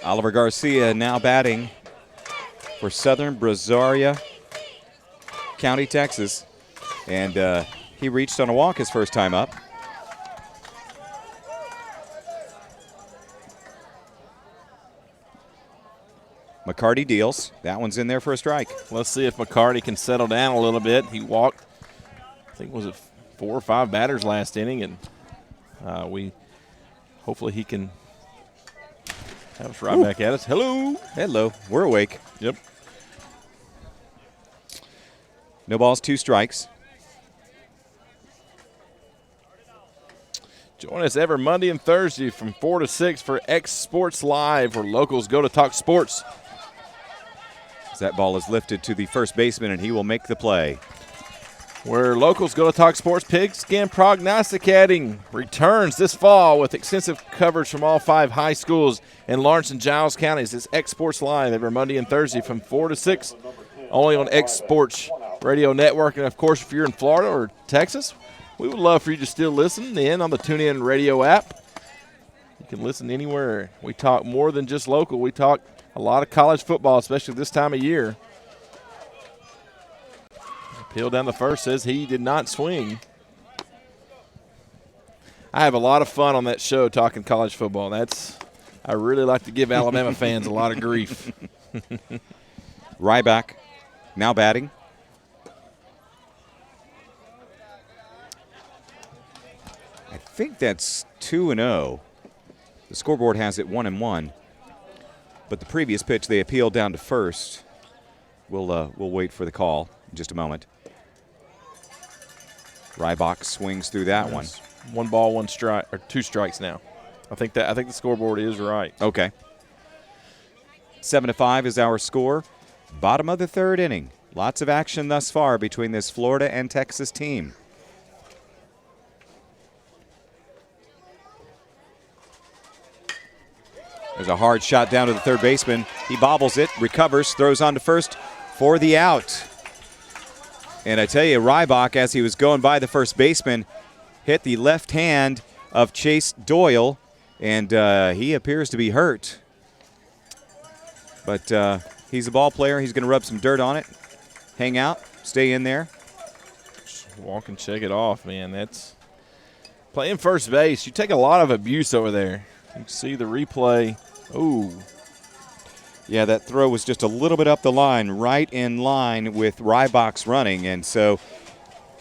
Oliver Garcia now batting for Southern Brazaria County, Texas. And he reached on a walk his first time up. McCarty deals. That one's in there for a strike. Let's see if McCarty can settle down a little bit. He walked, I think, was it 4 or 5 batters last inning, and hopefully he can have us right back at us. Hello. Hello. We're awake. Yep. No balls, 2 strikes. Join us every Monday and Thursday from 4 to 6 for X Sports Live, where locals go to talk sports. As that ball is lifted to the first baseman, and he will make the play. Where locals go to talk sports, Pigskin Prognosticating returns this fall with extensive coverage from all 5 high schools in Lawrence and Giles counties. It's X Sports Live every Monday and Thursday from 4 to 6, only on X Sports Radio Network. And, of course, if you're in Florida or Texas, we would love for you to still listen in on the TuneIn Radio app. You can listen anywhere. We talk more than just local. We talk a lot of college football, especially this time of year. Appeal down the first says he did not swing. I have a lot of fun on that show talking college football. I really like to give Alabama fans a lot of grief. Ryback now batting. I think that's 2-0. The scoreboard has it 1-1. But the previous pitch, they appealed down to first. We'll wait for the call in just a moment. Ryback swings through that one. 1 ball, 1 strike, or 2 strikes now. I think the scoreboard is right. Okay. 7-5 is our score. Bottom of the 3rd inning. Lots of action thus far between this Florida and Texas team. There's a hard shot down to the third baseman. He bobbles it, recovers, throws on to first for the out. And I tell you, Ryback, as he was going by the first baseman, hit the left hand of Chase Doyle, and he appears to be hurt. But he's a ball player. He's going to rub some dirt on it, hang out, stay in there. Just walk and check it off, man. That's playing first base. You take a lot of abuse over there. You can see the replay. Ooh. Yeah, that throw was just a little bit up the line, right in line with Ryback's running, and so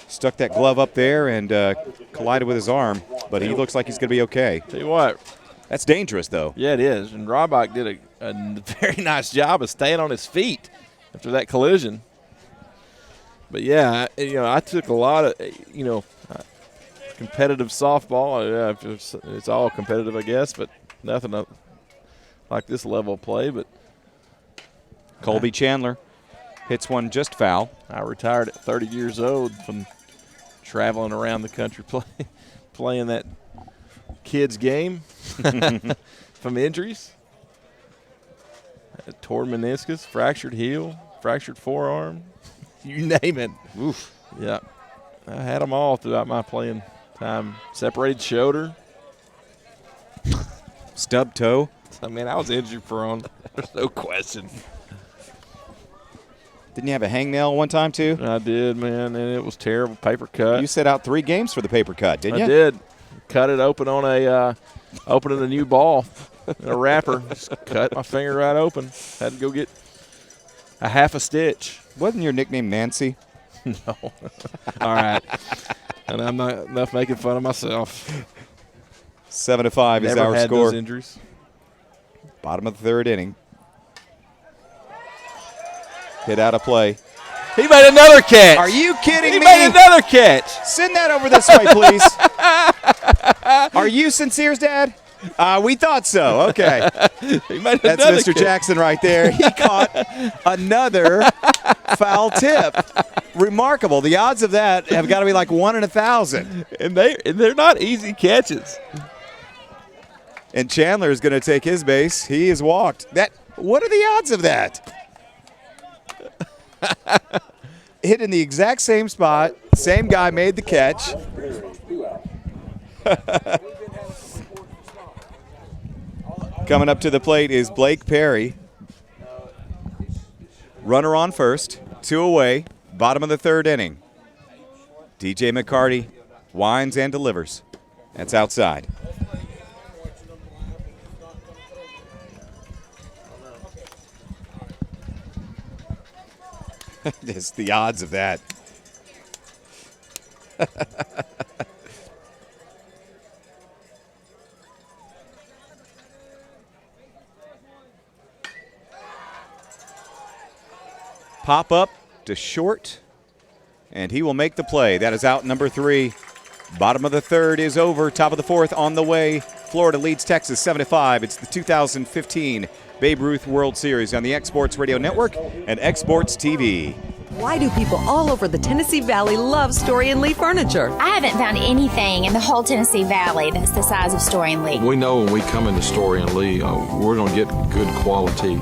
stuck that glove up there and collided with his arm, but he looks like he's going to be okay. Tell you what. That's dangerous, though. Yeah, it is, and Ryback did a very nice job of staying on his feet after that collision. But, yeah, I took a lot of, competitive softball. Yeah, it's all competitive, I guess, but nothing like this level of play. But Colby Chandler hits one just foul. I retired at 30 years old from traveling around the country playing that kids game from injuries. Torn meniscus, fractured heel, fractured forearm, you name it. Oof. Yeah, I had them all throughout my playing time. Separated shoulder. Stub toe. I mean, I was injury prone. There's no question. Didn't you have a hangnail one time, too? I did, man, and it was terrible. Paper cut. You set out 3 games for the paper cut, didn't you? I did. Cut it open on opening a new ball in a wrapper. Just cut my finger right open. Had to go get a half a stitch. Wasn't your nickname Nancy? No. All right. And I'm not enough making fun of myself. 7-5 is Never our had score. Those injuries. Bottom of the 3rd inning. Hit out of play. He made another catch. Are you kidding me? He made another catch. Send that over this way, please. Are you Sincere's dad? We thought so. Okay. He made That's another Mr. catch. Jackson right there. He caught another foul tip. Remarkable. The odds of that have got to be like 1 in 1,000. And they're not easy catches. And Chandler is going to take his base. He has walked. What are the odds of that? Hit in the exact same spot. Same guy made the catch. Coming up to the plate is Blake Perry. Runner on first, 2 away, bottom of the 3rd inning. DJ McCarty winds and delivers. That's outside. Just the odds of that. Pop up to short, and he will make the play. That is out number 3 Bottom of the third is over. Top of the fourth on the way. Florida leads Texas 7-5. It's the 2015 Babe Ruth World Series on the Exports Radio Network and Exports TV. Why do people all over the Tennessee Valley love Story and Lee furniture? I haven't found anything in the whole Tennessee Valley that's the size of Story and Lee. We know when we come into Story and Lee, we're going to get good quality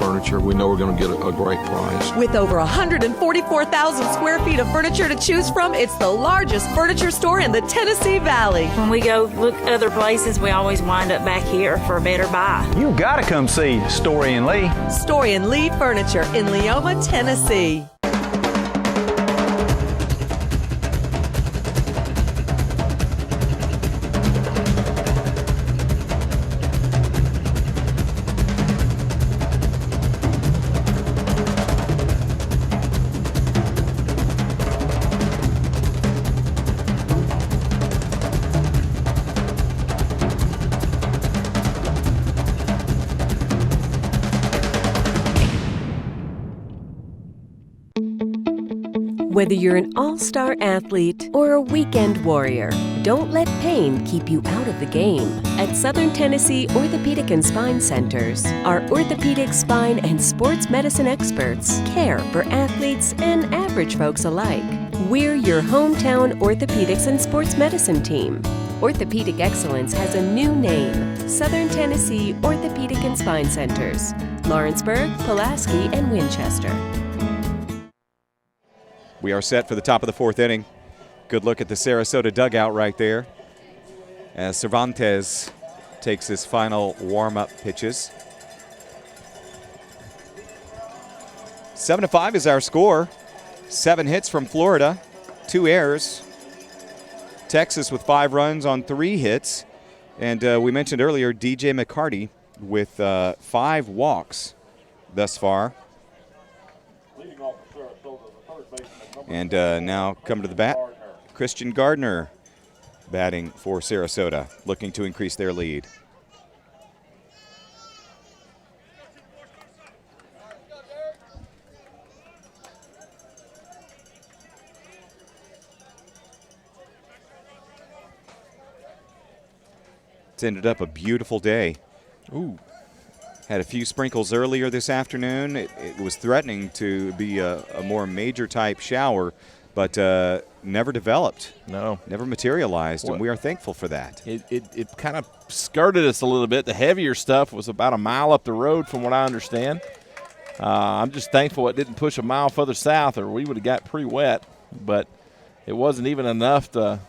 furniture. We know we're going to get a great price. With over 144,000 square feet of furniture to choose from, it's the largest furniture store in the Tennessee Valley. When we go look other places, we always wind up back here for a better buy. You got to come see Story and Lee. Story and Lee Furniture in Leoma, Tennessee. Whether you're an all-star athlete or a weekend warrior, don't let pain keep you out of the game. At Southern Tennessee Orthopedic and Spine Centers, our orthopedic, spine, and sports medicine experts care for athletes and average folks alike. We're your hometown orthopedics and sports medicine team. Orthopedic excellence has a new name, Southern Tennessee Orthopedic and Spine Centers, Lawrenceburg, Pulaski, and Winchester. We are set for the top of the fourth inning. Good look at the Sarasota dugout right there as Cervantes takes his final warm-up pitches. 7-5 is our score. 7 hits from Florida, 2 errors. Texas with 5 runs on 3 hits. And we mentioned earlier DJ McCarty with 5 walks thus far. And now come to the bat, Christian Gardner batting for Sarasota, looking to increase their lead. It's ended up a beautiful day. Ooh. Had a few sprinkles earlier this afternoon. It was threatening to be a more major type shower, but never developed. No. Never materialized, and we are thankful for that. It kind of skirted us a little bit. The heavier stuff was about a mile up the road from what I understand. I'm just thankful it didn't push a mile further south or we would have got pretty wet, but it wasn't even enough to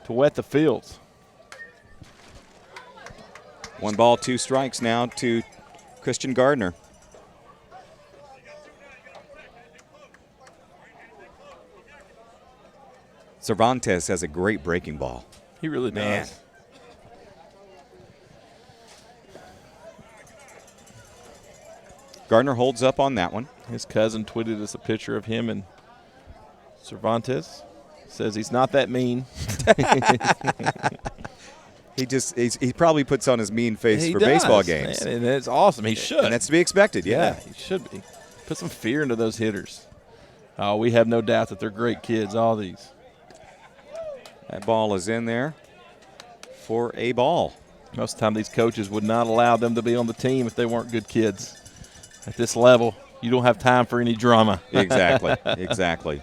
wet the fields. 1 ball, 2 strikes now to Christian Gardner. Cervantes has a great breaking ball. He really does. Man. Gardner holds up on that one. His cousin tweeted us a picture of him and Cervantes. Says he's not that mean. He probably puts on his mean face for baseball games. Man, and that's awesome. He should. And that's to be expected, yeah. He should be. Put some fear into those hitters. We have no doubt that they're great kids, all these. That ball is in there for a ball. Most of the time these coaches would not allow them to be on the team if they weren't good kids. At this level, you don't have time for any drama. Exactly, exactly.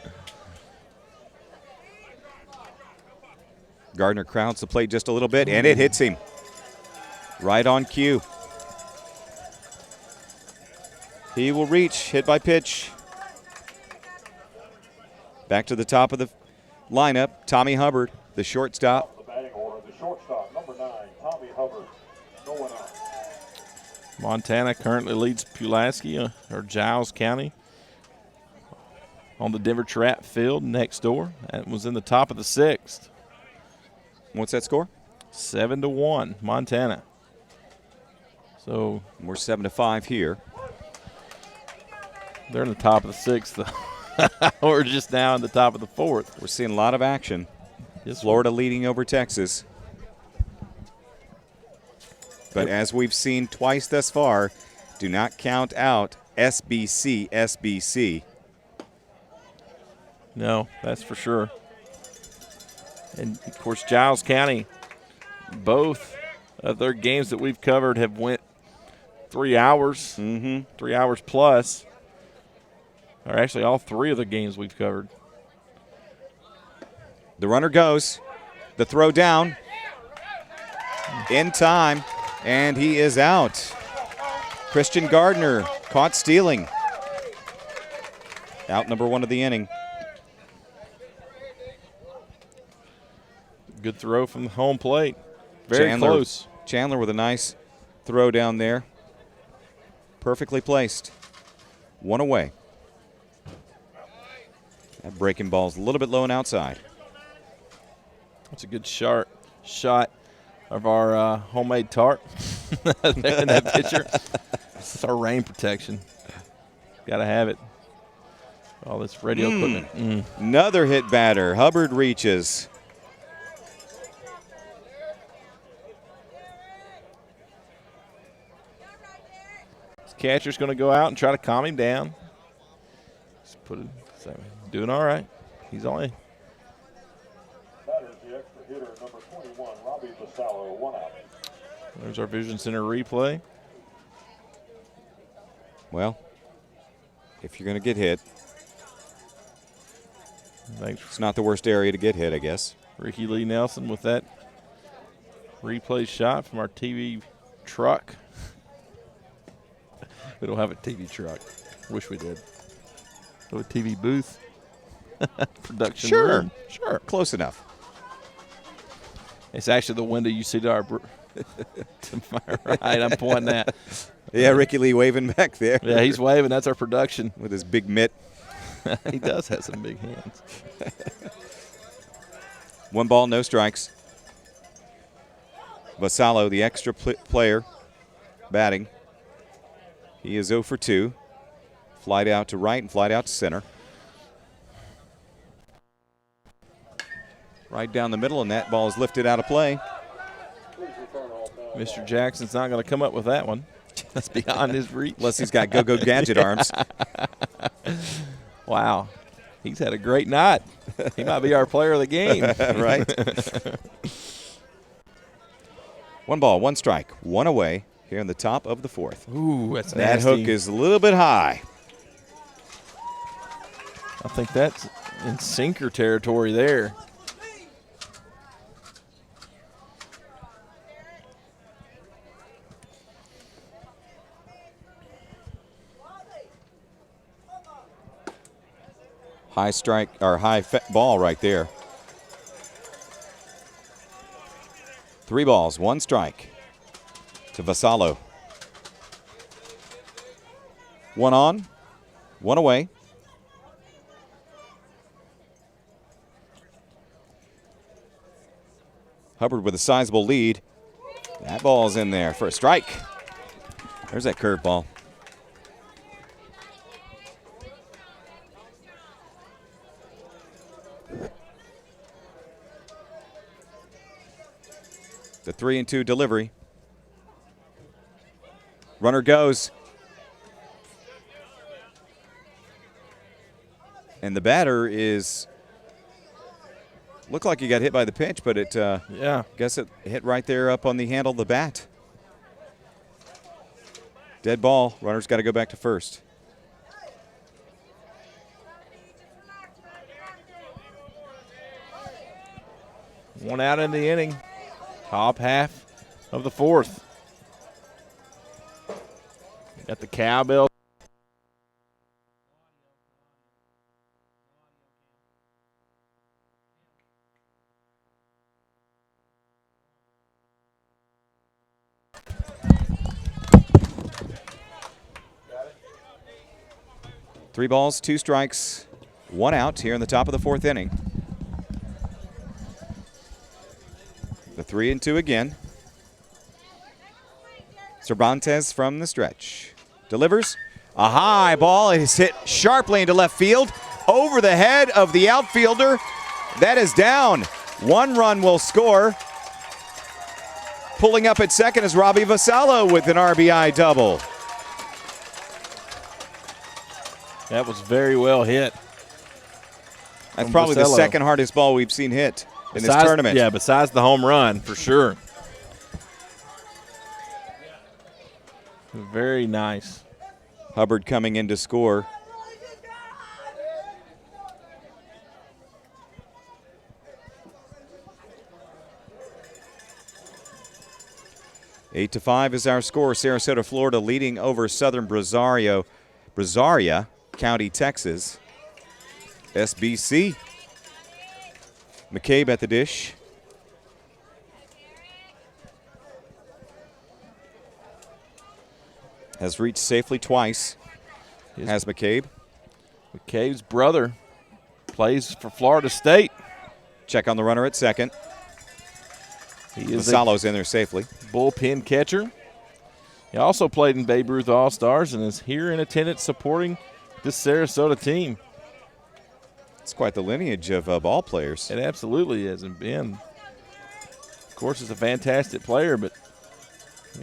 Gardner crowds the plate just a little bit, and it hits him. Right on cue. He will reach, hit by pitch. Back to the top of the lineup, Tommy Hubbard, the shortstop. The batting order, the shortstop, number 9, Tommy Hubbard, going up. Montana currently leads Pulaski or Giles County on the Denver Trap field next door. That was in the top of the 6th. What's that score? 7-1, Montana. So we're 7-5 here. They're in the top of the 6th. We're just now in the top of the 4th. We're seeing a lot of action. Yes, Florida leading over Texas. But as we've seen twice thus far, do not count out SBC. No, that's for sure. And, of course, Giles County, both of their games that we've covered have went 3 hours, 3 hours plus. Or actually all 3 of the games we've covered. The runner goes. The throw down. In time. And he is out. Christian Gardner caught stealing. Out number 1 of the inning. Good throw from the home plate. Very close. Chandler with a nice throw down there. Perfectly placed. 1 away. That breaking ball's a little bit low and outside. That's a good shot of our homemade tarp there in that picture. It's our rain protection. Got to have it. All this radio equipment. Another hit batter. Hubbard reaches. This catcher's going to go out and try to calm him down. Just doing all right. He's only. Batter's the extra hitter, number 21, Robbie Vasallo, 1 out. There's our Vision Center replay. Well, if you're going to get hit, it's not the worst area to get hit, I guess. Ricky Lee Nelson with that replay shot from our TV truck. We don't have a TV truck. Wish we did. So a TV booth. Production room. Sure. Close enough. It's actually the window you see to our to my right. I'm pointing at. Yeah, Ricky Lee waving back there. Yeah, he's waving. That's our production. With his big mitt. He does have some big hands. 1 ball, no strikes. Vasallo, the extra player, batting. He is 0 for 2. Flied out to right and flied out to center. Right down the middle, and that ball is lifted out of play. Mr. Jackson's not going to come up with that one. That's beyond his reach. Unless he's got go-go gadget arms. Wow. He's had a great night. He might be our player of the game. Right. 1 ball, 1 strike, 1 away here in the top of the 4th. Ooh, that's that nasty. hook is a little bit high. I think that's in sinker territory there. High strike or high ball right there. 3 balls, 1 strike to Vasallo. 1 on, 1 away. Hubbard with a sizable lead. That ball's in there for a strike. There's that curveball. The 3-2 delivery. Runner goes. And the batter is, looked like he got hit by the pitch, but it, guess it hit right there up on the handle of the bat. Dead ball. Runner's got to go back to first. One out in the inning. Top half of the 4th. Got the cowbell. Three balls, 2 strikes, 1 out here in the top of the 4th inning. The 3-2 again. Cervantes from the stretch. Delivers a high ball. It is hit sharply into left field. Over the head of the outfielder. That is down. 1 run will score. Pulling up at second is Robbie Vasallo with an RBI double. That was very well hit. That's probably the second hardest ball we've seen hit. in this tournament. Yeah, besides the home run, for sure. Very nice. Hubbard coming in to score. Eight to 5 is our score. Sarasota, Florida leading over Southern Brazaria, County, Texas. SBC. McCabe at the dish. Has reached safely twice. Has McCabe. McCabe's brother plays for Florida State. Check on the runner at second. He is Vassallo's in there safely. Bullpen catcher. He also played in Babe Ruth All-Stars and is here in attendance supporting this Sarasota team. It's quite the lineage of ball players. It absolutely is. And Ben, of course, is a fantastic player, but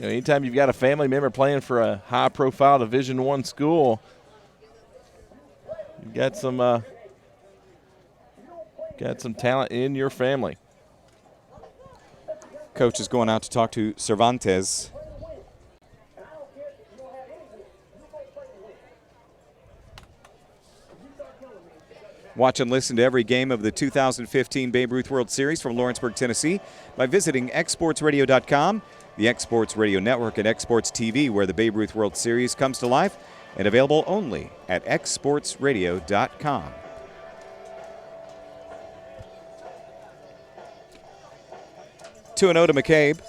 anytime you've got a family member playing for a high-profile Division I school, you've got some talent in your family. Coach is going out to talk to Cervantes. Watch and listen to every game of the 2015 Babe Ruth World Series from Lawrenceburg, Tennessee by visiting xsportsradio.com, the X Sports Radio Network, and X Sports TV, where the Babe Ruth World Series comes to life, and available only at xsportsradio.com. Two 2-0 to McCabe.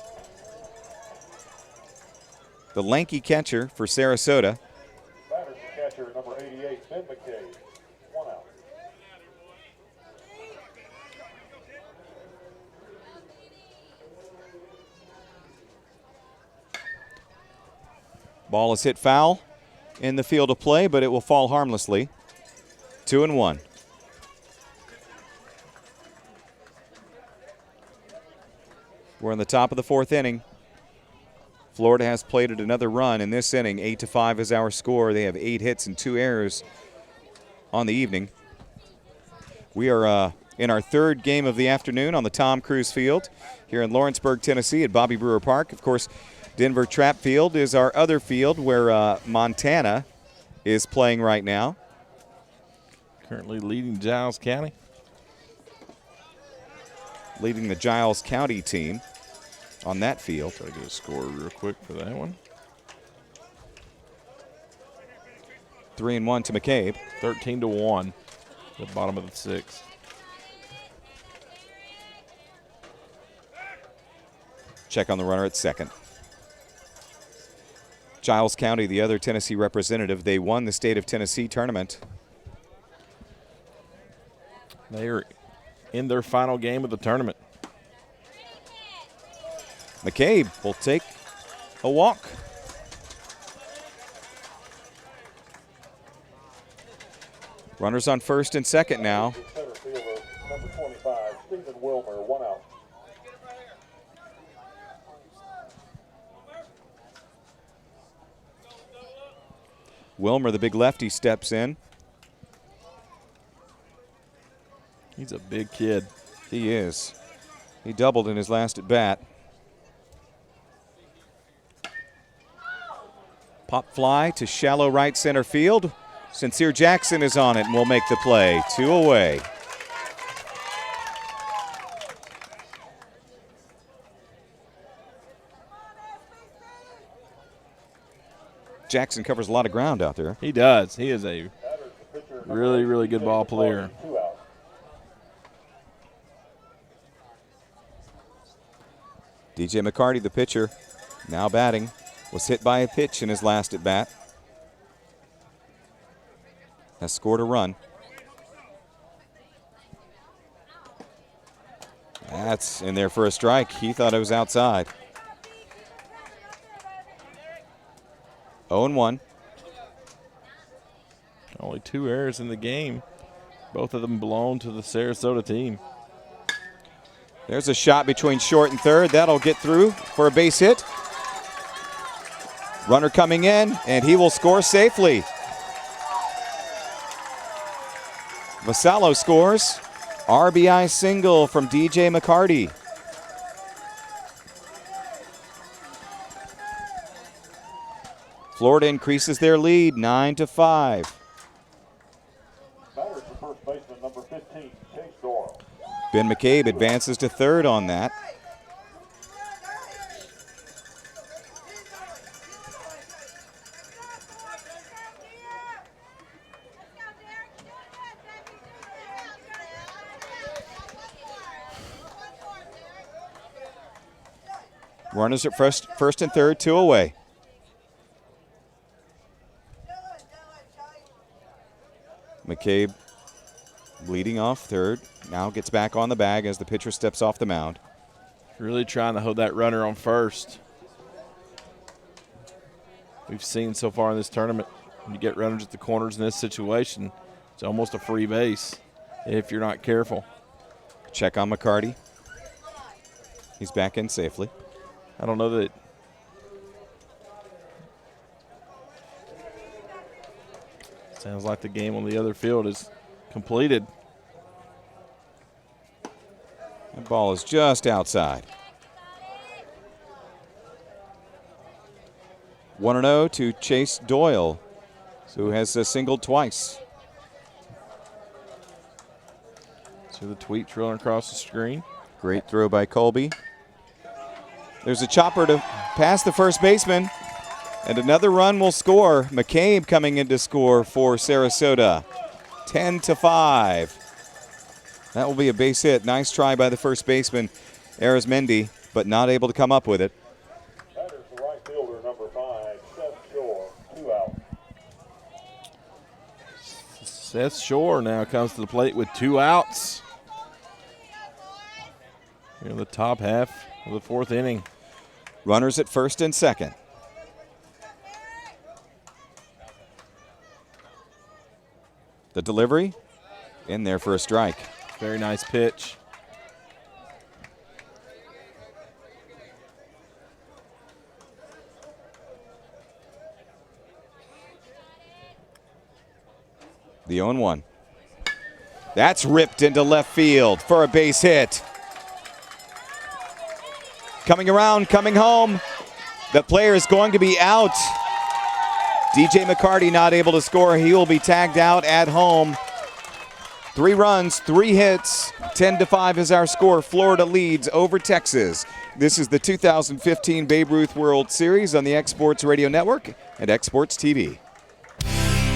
The lanky catcher for Sarasota. Batters the catcher, number 88, Ben McCabe. 1 out. Ball is hit foul in the field of play, but it will fall harmlessly. 2-1. We're in the top of the fourth inning. Florida has plated another run in this inning. 8-5 is our score. They have 8 hits and 2 errors on the evening. We are in our third game of the afternoon on the Tom Cruise Field here in Lawrenceburg, Tennessee at Bobby Brewer Park. Of course, Denver Trap Field is our other field where Montana is playing right now. Currently leading Giles County. Leading the Giles County team on that field. Try to get a score real quick for that one. 3-1 to McCabe. 13-1, the bottom of the 6th. Check on the runner at second. Giles County, the other Tennessee representative, they won the State of Tennessee tournament. They are in their final game of the tournament. McCabe will take a walk. Runners on first and second now. Center fielder, number 25, Stephen Wilmer, 1 out. Wilmer, the big lefty, steps in. He's a big kid. He is. He doubled in his last at bat. Pop fly to shallow right center field. Sincere Jackson is on it and will make the play. 2 away. Jackson covers a lot of ground out there. He does. He is a really, really good ball player. 2 out. DJ McCarty, the pitcher, now batting, was hit by a pitch in his last at bat. Has scored a run. That's in there for a strike. He thought it was outside. 0-1. Only 2 errors in the game. Both of them belong to the Sarasota team. There's a shot between short and third. That'll get through for a base hit. Runner coming in, and he will score safely. Vassallo scores RBI single from DJ McCarty. Florida increases their lead 9-5. Batters for first baseman number 15, Chase Doyle. Ben McCabe advances to third on that. Runners at first and third, 2 away. McCabe leading off third. Now gets back on the bag as the pitcher steps off the mound. Really trying to hold that runner on first. We've seen so far in this tournament, when you get runners at the corners in this situation, it's almost a free base if you're not careful. Check on McCarty. He's back in safely. I don't know that. Sounds like the game on the other field is completed. That ball is just outside. 1-0 to Chase Doyle, who has singled twice. See the tweet trailing across the screen. Great throw by Colby. There's a chopper to pass the first baseman, and another run will score. McCabe coming in to score for Sarasota. 10-5. That will be a base hit. Nice try by the first baseman, Arizmendi, but not able to come up with it. Batters the right fielder number 5, Seth Shore, 2 out. Seth Shore now comes to the plate with 2 outs. Here in the top half of the 4th inning. Runners at first and second. The delivery in there for a strike. Very nice pitch. The 0-1. That's ripped into left field for a base hit. Coming around, coming home. The player is going to be out. DJ McCarty not able to score. He will be tagged out at home. 3 runs, 3 hits. 10-5 is our score. Florida leads over Texas. This is the 2015 Babe Ruth World Series on the Exports Radio Network and Exports TV.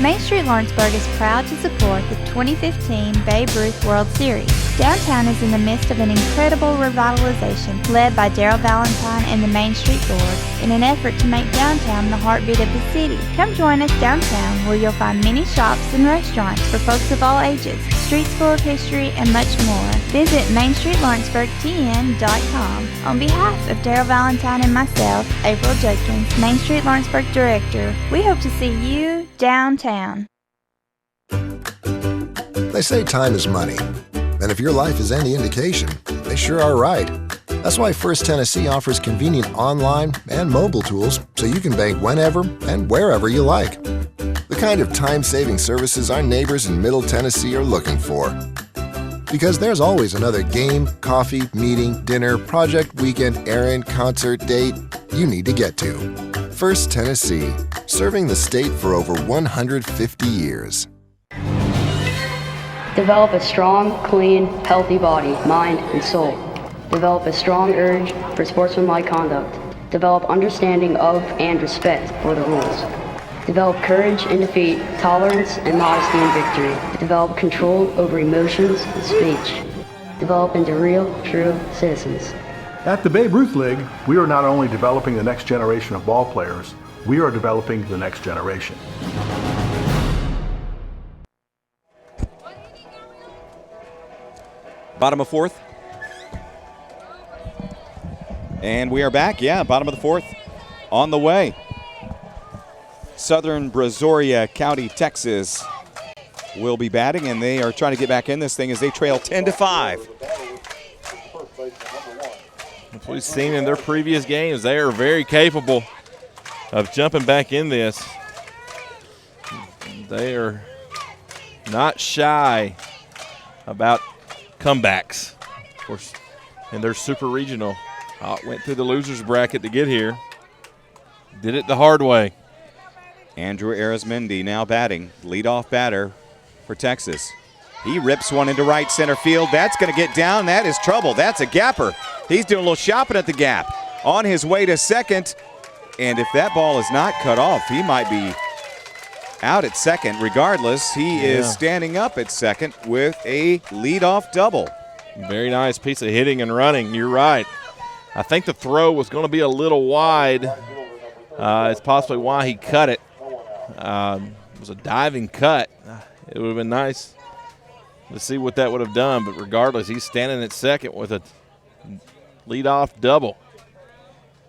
Main Street Lawrenceburg is proud to support the 2015 Babe Ruth World Series. Downtown is in the midst of an incredible revitalization led by Daryl Valentine and the Main Street Board in an effort to make downtown the heartbeat of the city. Come join us downtown where you'll find many shops and restaurants for folks of all ages, streets full of history, and much more. Visit MainStreetLawrenceburgTN.com. On behalf of Daryl Valentine and myself, April Judkins, Main Street Lawrenceburg Director, we hope to see you downtown. They say time is money. And if your life is any indication, they sure are right. That's why First Tennessee offers convenient online and mobile tools so you can bank whenever and wherever you like. The kind of time-saving services our neighbors in Middle Tennessee are looking for. Because there's always another game, coffee, meeting, dinner, project, weekend, errand, concert, date you need to get to. First Tennessee, serving the state for over 150 years. Develop a strong, clean, healthy body, mind, and soul. Develop a strong urge for sportsmanlike conduct. Develop understanding of and respect for the rules. Develop courage in defeat, tolerance and modesty in victory. Develop control over emotions and speech. Develop into real, true citizens. At the Babe Ruth League, we are not only developing the next generation of ball players, we are developing the next generation. Bottom of 4th. And we are back. Yeah, bottom of the 4th on the way. Southern Brazaria County, Texas will be batting, and they are trying to get back in this thing as they trail 10-5. As we've seen in their previous games, they are very capable of jumping back in this. They are not shy about comebacks. Of course, and they're super regional. Went through the losers bracket to get here. Did it the hard way. Andrew Arizmendi now batting, leadoff batter for Texas. He rips one into right center field. That's going to get down. That is trouble. That's a gapper. He's doing a little shopping at the gap. On his way to second. And if that ball is not cut off, he might be out at second. Regardless, he is standing up at second with a leadoff double. Very nice piece of hitting and running. You're right. I think the throw was going to be a little wide. It's possibly why he cut it. It was a diving cut. It would have been nice to see what that would have done, but regardless, he's standing at second with a leadoff double.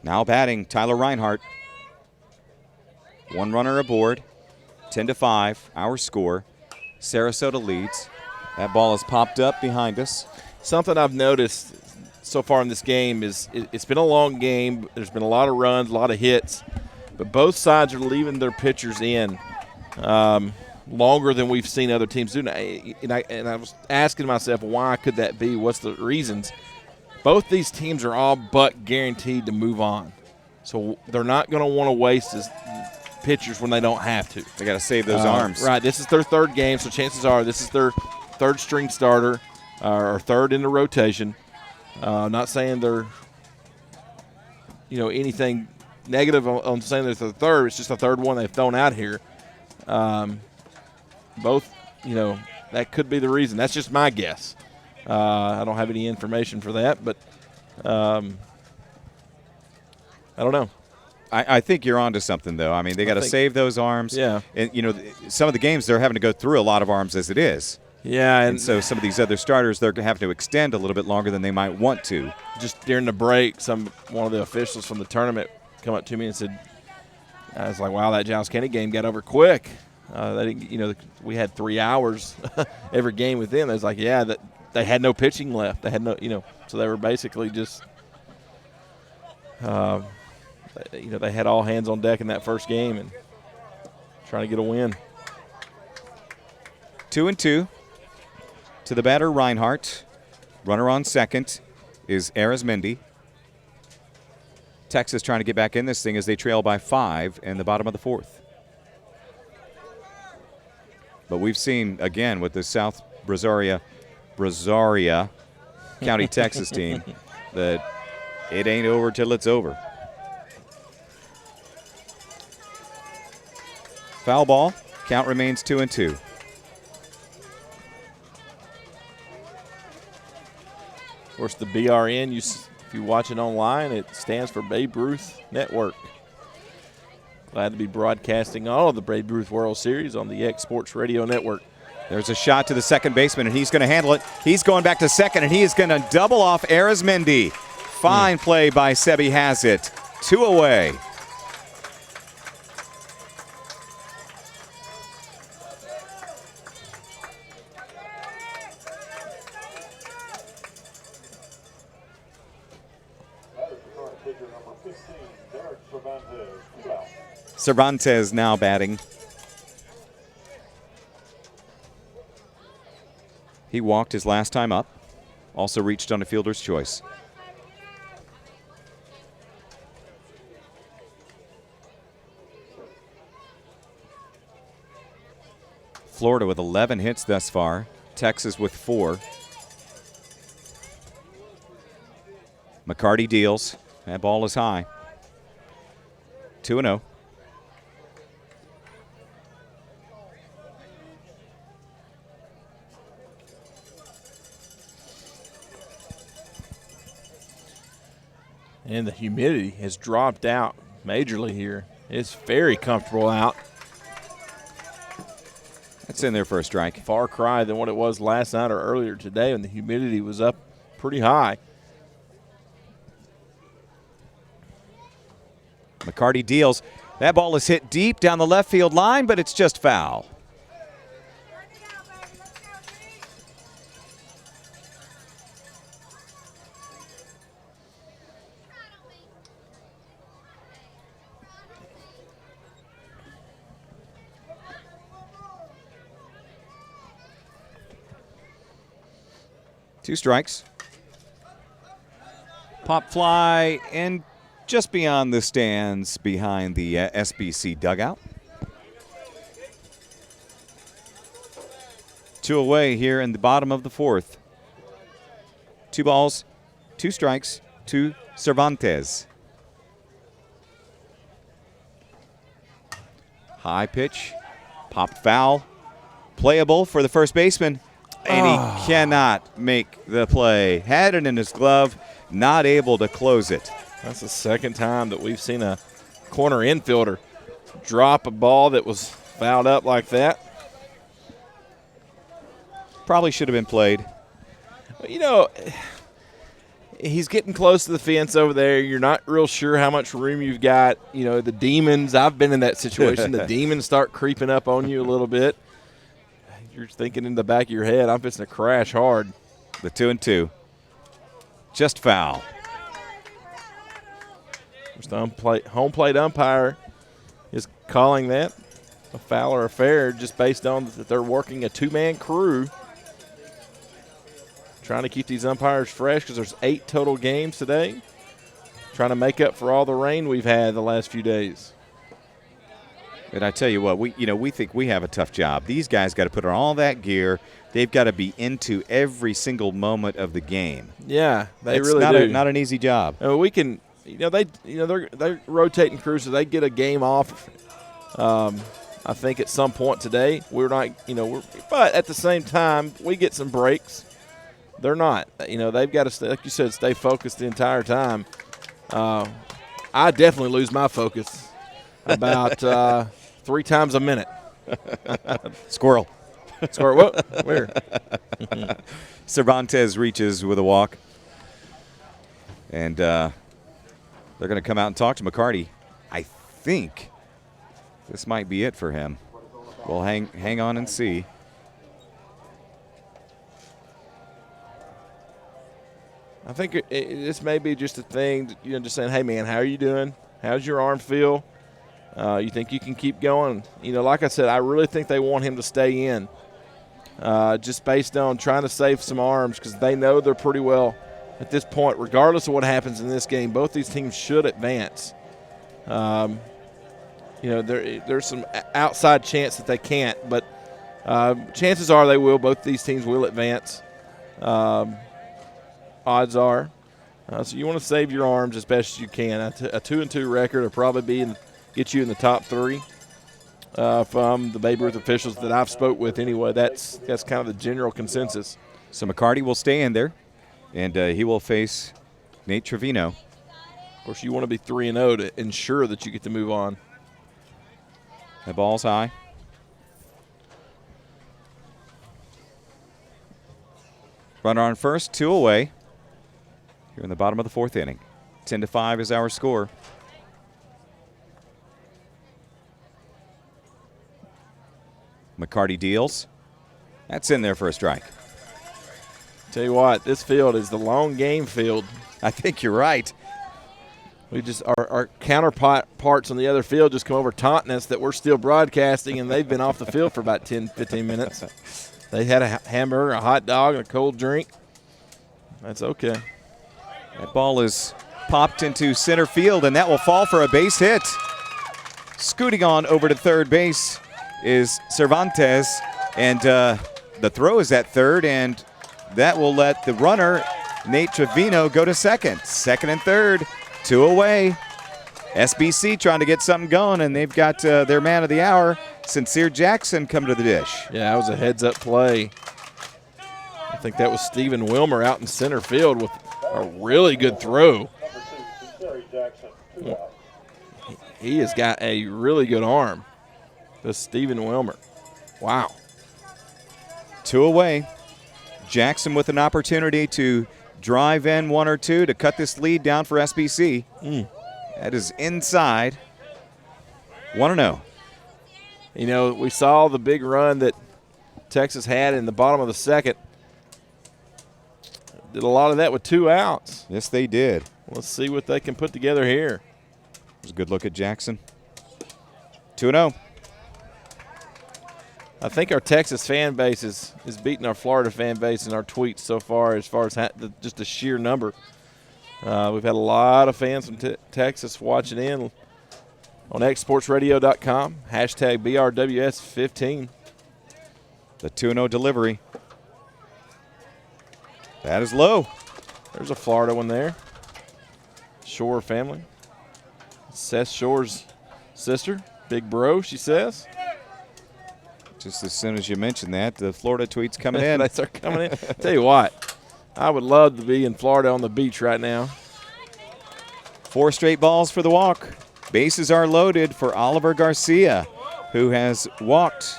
Now batting, Tyler Reinhardt. One runner aboard, 10-5, our score. Sarasota leads. That ball has popped up behind us. Something I've noticed so far in this game is it's been a long game. There's been a lot of runs, a lot of hits, but both sides are leaving their pitchers in longer than we've seen other teams do. And I was asking myself, why could that be? What's the reasons? Both these teams are all but guaranteed to move on. So they're not going to want to waste his pitchers when they don't have to. They got to save those arms. Right. This is their third game, so chances are this is their third string starter or third in the rotation. Not saying they're, anything negative on saying they're the third. It's just the third one they've thrown out here. Both, that could be the reason. That's just my guess. I don't have any information for that, but I don't know. I think you're onto something, though. I mean, they got to save those arms. Yeah. And, some of the games they're having to go through a lot of arms as it is. Yeah. And so some of these other starters, they're going to have to extend a little bit longer than they might want to. Just during the break, one of the officials from the tournament come up to me and said, I was like, wow, that Giles County game got over quick. We had 3 hours every game with them. It was like, that they had no pitching left. They had no, so they were basically just, they had all hands on deck in that first game and trying to get a win. 2-2 to the batter, Reinhardt. Runner on second is Arizmendi. Texas trying to get back in this thing as they trail by 5 in the bottom of the fourth. But we've seen, again, with the South Brazaria County, Texas team, that it ain't over till it's over. Foul ball. Count remains 2-2. Of course, the BRN, if you watch it online, it stands for Babe Ruth Network. Glad to be broadcasting all of the Babe Ruth World Series on the X Sports Radio Network. There's a shot to the second baseman, and he's going to handle it. He's going back to second, and he is going to double off Arizmendi. Fine play by Sebi has it. 2 away. Cervantes now batting. He walked his last time up. Also reached on a fielder's choice. Florida with 11 hits thus far. Texas with 4. McCarty deals. That ball is high. 2-0. And the humidity has dropped out majorly here. It's very comfortable out. That's in there for a strike. Far cry than what it was last night or earlier today when the humidity was up pretty high. McCarty deals. That ball is hit deep down the left field line, but it's just foul. 2 strikes. Pop fly and just beyond the stands behind the SBC dugout. 2 away here in the bottom of the 4th. 2 balls, 2 strikes to Cervantes. High pitch, popped foul, playable for the first baseman, and he cannot make the play. Had it in his glove, not able to close it. That's the second time that we've seen a corner infielder drop a ball that was fouled up like that. Probably should have been played. You know, he's getting close to the fence over there. You're not real sure how much room you've got. You know, the demons, I've been in that situation. The demons start creeping up on you a little bit. You're thinking in the back of your head, I'm fixing to crash hard. The 2-2. Just foul. The home plate umpire is calling that a foul or a fair just based on that they're working a 2-man crew. Trying to keep these umpires fresh because there's 8 total games today. Trying to make up for all the rain we've had the last few days. And I tell you what, we think we have a tough job. These guys got to put on all that gear. They've got to be into every single moment of the game. Yeah, they it's really do. Not an easy job. We can, they're rotating crews, so they get a game off. I think at some point today we're not, but at the same time we get some breaks. They're not. They've got to stay, like you said, stay focused the entire time. I definitely lose my focus about 3 times a minute. Squirrel. What? Where? Cervantes reaches with a walk. And they're going to come out and talk to McCarty. I think this might be it for him. We'll hang on and see. I think this may be just a thing, just saying, hey, man, how are you doing? How's your arm feel? You think you can keep going? Like I said, I really think they want him to stay in just based on trying to save some arms because they know they're pretty well at this point. Regardless of what happens in this game, both these teams should advance. There's some outside chance that they can't, but chances are they will. Both these teams will advance. Odds are. So you want to save your arms as best as you can. A 2-2 record will probably get you in the top 3 from the Babe Ruth officials that I've spoke with anyway. That's kind of the general consensus. So McCarty will stay in there, and he will face Nate Trevino. Of course, you want to be 3-0 to ensure that you get to move on. The ball's high. Runner on first, 2 away. Here in the bottom of the 4th inning. 10-5 is our score. McCarty deals. That's in there for a strike. Tell you what, this field is the long game field. I think you're right. We just our counterparts on the other field just come over taunting us that we're still broadcasting, and they've been off the field for about 10, 15 minutes. They had a hamburger, a hot dog, and a cold drink. That's okay. That ball is popped into center field, and that will fall for a base hit. Scooting on over to third base is Cervantes, and the throw is at third, and that will let the runner, Nate Trevino, go to second. Second and third, 2 away. SBC trying to get something going, and they've got their man of the hour, Sincere Jackson, come to the dish. Yeah, that was a heads-up play. I think that was Stephen Wilmer out in center field with a really good throw. He has got a really good arm. This Stephen Wilmer. Wow. 2 away. Jackson with an opportunity to drive in 1 or 2 to cut this lead down for SBC. That is inside. 1-0. We saw the big run that Texas had in the bottom of the 2nd. Did a lot of that with 2 outs. Yes, they did. Let's see what they can put together here. There's a good look at Jackson. 2-0. I think our Texas fan base is beating our Florida fan base in our tweets so far as just the sheer number. We've had a lot of fans from Texas watching in on xsportsradio.com, hashtag BRWS15. The 2-0 delivery. That is low. There's a Florida one there. Shore family. Seth Shore's sister, big bro, she says. Just as soon as you mentioned that, the Florida tweets coming in. They start coming in. Tell you what, I would love to be in Florida on the beach right now. 4 straight balls for the walk. Bases are loaded for Oliver Garcia, who has walked.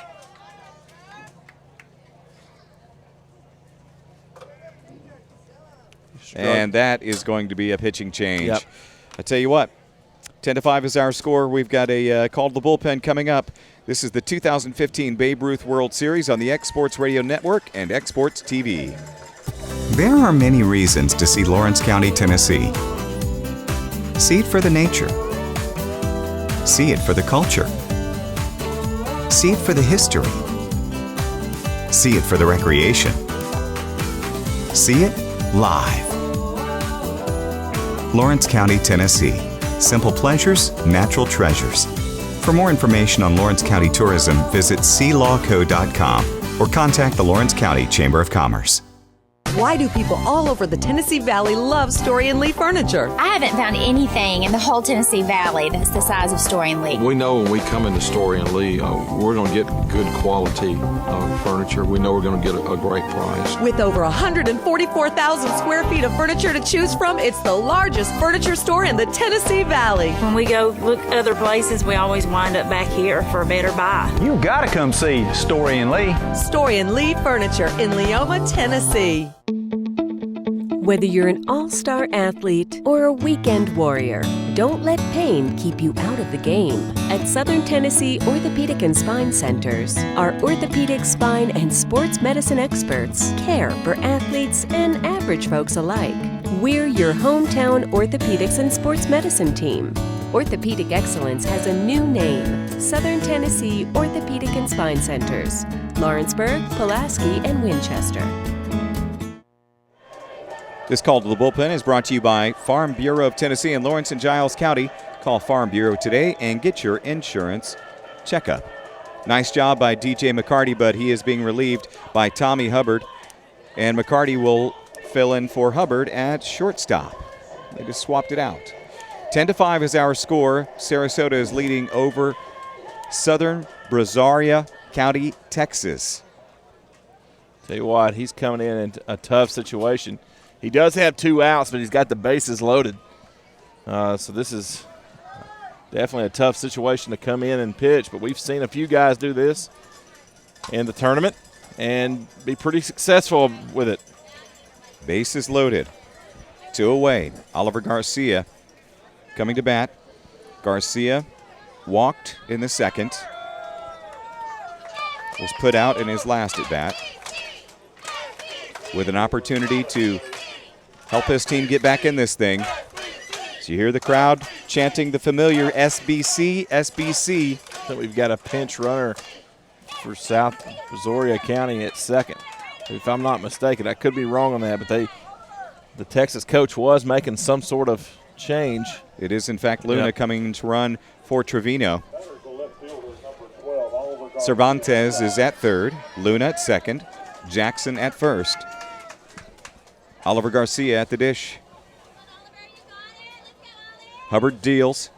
And that is going to be a pitching change. Yep. I tell you what, 10-5 is our score. We've got a call to the bullpen coming up. This is the 2015 Babe Ruth World Series on the X Sports Radio Network and X Sports TV. There are many reasons to see Lawrence County, Tennessee. See it for the nature. See it for the culture. See it for the history. See it for the recreation. See it live. Lawrence County, Tennessee. Simple pleasures, natural treasures. For more information on Lawrence County tourism, visit clawco.com or contact the Lawrence County Chamber of Commerce. Why do people all over the Tennessee Valley love Story & Lee furniture? I haven't found anything in the whole Tennessee Valley that's the size of Story & Lee. We know when we come into Story & Lee, we're going to get good quality furniture. We know we're going to get a great price. With over 144,000 square feet of furniture to choose from, it's the largest furniture store in the Tennessee Valley. When we go look other places, we always wind up back here for a better buy. You gotta come see Story & Lee. Story & Lee Furniture in Leoma, Tennessee. Whether you're an all-star athlete or a weekend warrior, don't let pain keep you out of the game. At Southern Tennessee Orthopedic and Spine Centers, our orthopedic, spine, and sports medicine experts care for athletes and average folks alike. We're your hometown orthopedics and sports medicine team. Orthopedic excellence has a new name, Southern Tennessee Orthopedic and Spine Centers, Lawrenceburg, Pulaski, and Winchester. This call to the bullpen is brought to you by Farm Bureau of Tennessee in Lawrence and Giles County. Call Farm Bureau today and get your insurance checkup. Nice job by DJ McCarty, but he is being relieved by Tommy Hubbard. And McCarty will fill in for Hubbard at shortstop. They just swapped it out. 10-5 is our score. Sarasota is leading over Southern Brazaria County, Texas. Tell you what, he's coming in a tough situation. He does have 2 outs, but he's got the bases loaded. So this is definitely a tough situation to come in and pitch, but we've seen a few guys do this in the tournament and be pretty successful with it. Bases loaded. 2 away. Oliver Garcia coming to bat. Garcia walked in the second. Was put out in his last at bat. With an opportunity to help his team get back in this thing. So you hear the crowd chanting the familiar SBC, SBC. I think we've got a pinch runner for South Brazoria County at second. If I'm not mistaken, I could be wrong on that, but the Texas coach was making some sort of change. It is, in fact, Luna coming to run for Trevino. Cervantes is at third, Luna at second, Jackson at first. Oliver Garcia at the dish. Hubbard deals.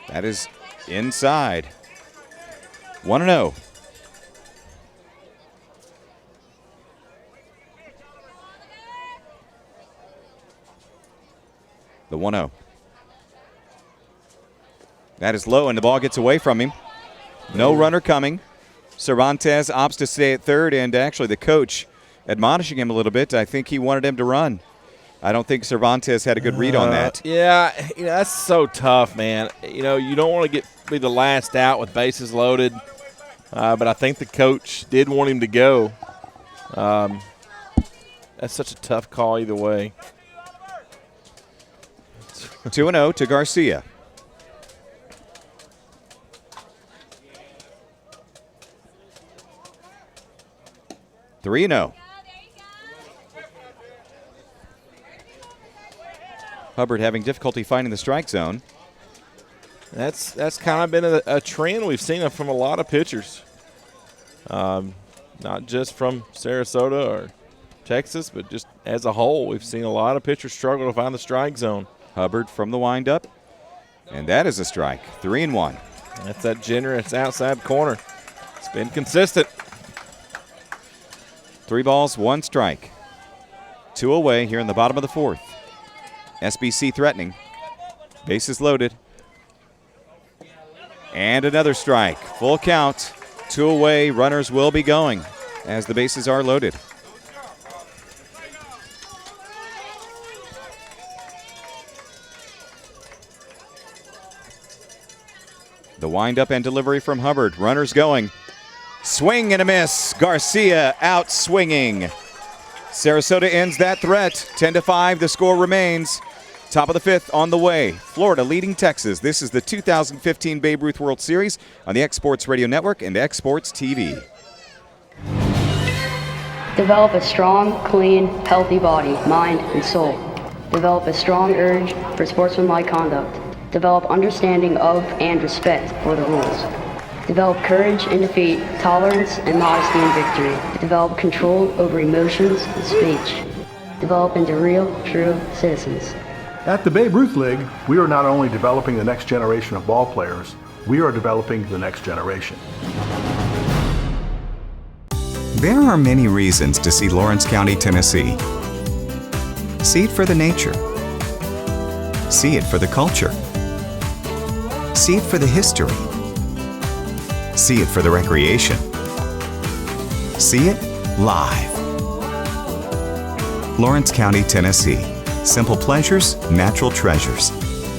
That is inside. 1-0. The 1-0. That is low, and the ball gets away from him. No runner coming. Cervantes opts to stay at third, and actually the coach admonishing him a little bit. I think he wanted him to run. I don't think Cervantes had a good read on that. Yeah, that's so tough, man. You don't want to be the last out with bases loaded, but I think the coach did want him to go. That's such a tough call either way. 2-0 to Garcia. 3-0. Hubbard having difficulty finding the strike zone. That's kind of been a trend we've seen from a lot of pitchers, not just from Sarasota or Texas, but just as a whole. We've seen a lot of pitchers struggle to find the strike zone. Hubbard from the windup, and that is a strike. 3-1. That's that generous outside corner. It's been consistent. 3 balls, 1 strike. 2 away here in the bottom of the 4th. SBC threatening. Bases loaded. And another strike. Full count. 2 away. Runners will be going as the bases are loaded. The windup and delivery from Hubbard. Runners going. Swing and a miss. Garcia out swinging. Sarasota ends that threat. 10-5, the score remains. Top of the 5th on the way. Florida leading Texas. This is the 2015 Babe Ruth World Series on the X-Sports Radio Network and X-Sports TV. Develop a strong, clean, healthy body, mind, and soul. Develop a strong urge for sportsmanlike conduct. Develop understanding of and respect for the rules. Develop courage in defeat, tolerance and modesty in victory. Develop control over emotions and speech. Develop into real, true citizens. At the Babe Ruth League, we are not only developing the next generation of ball players, we are developing the next generation. There are many reasons to see Lawrence County, Tennessee. See it for the nature. See it for the culture. See it for the history. See it for the recreation. See it live. Lawrence County, Tennessee. Simple pleasures, natural treasures.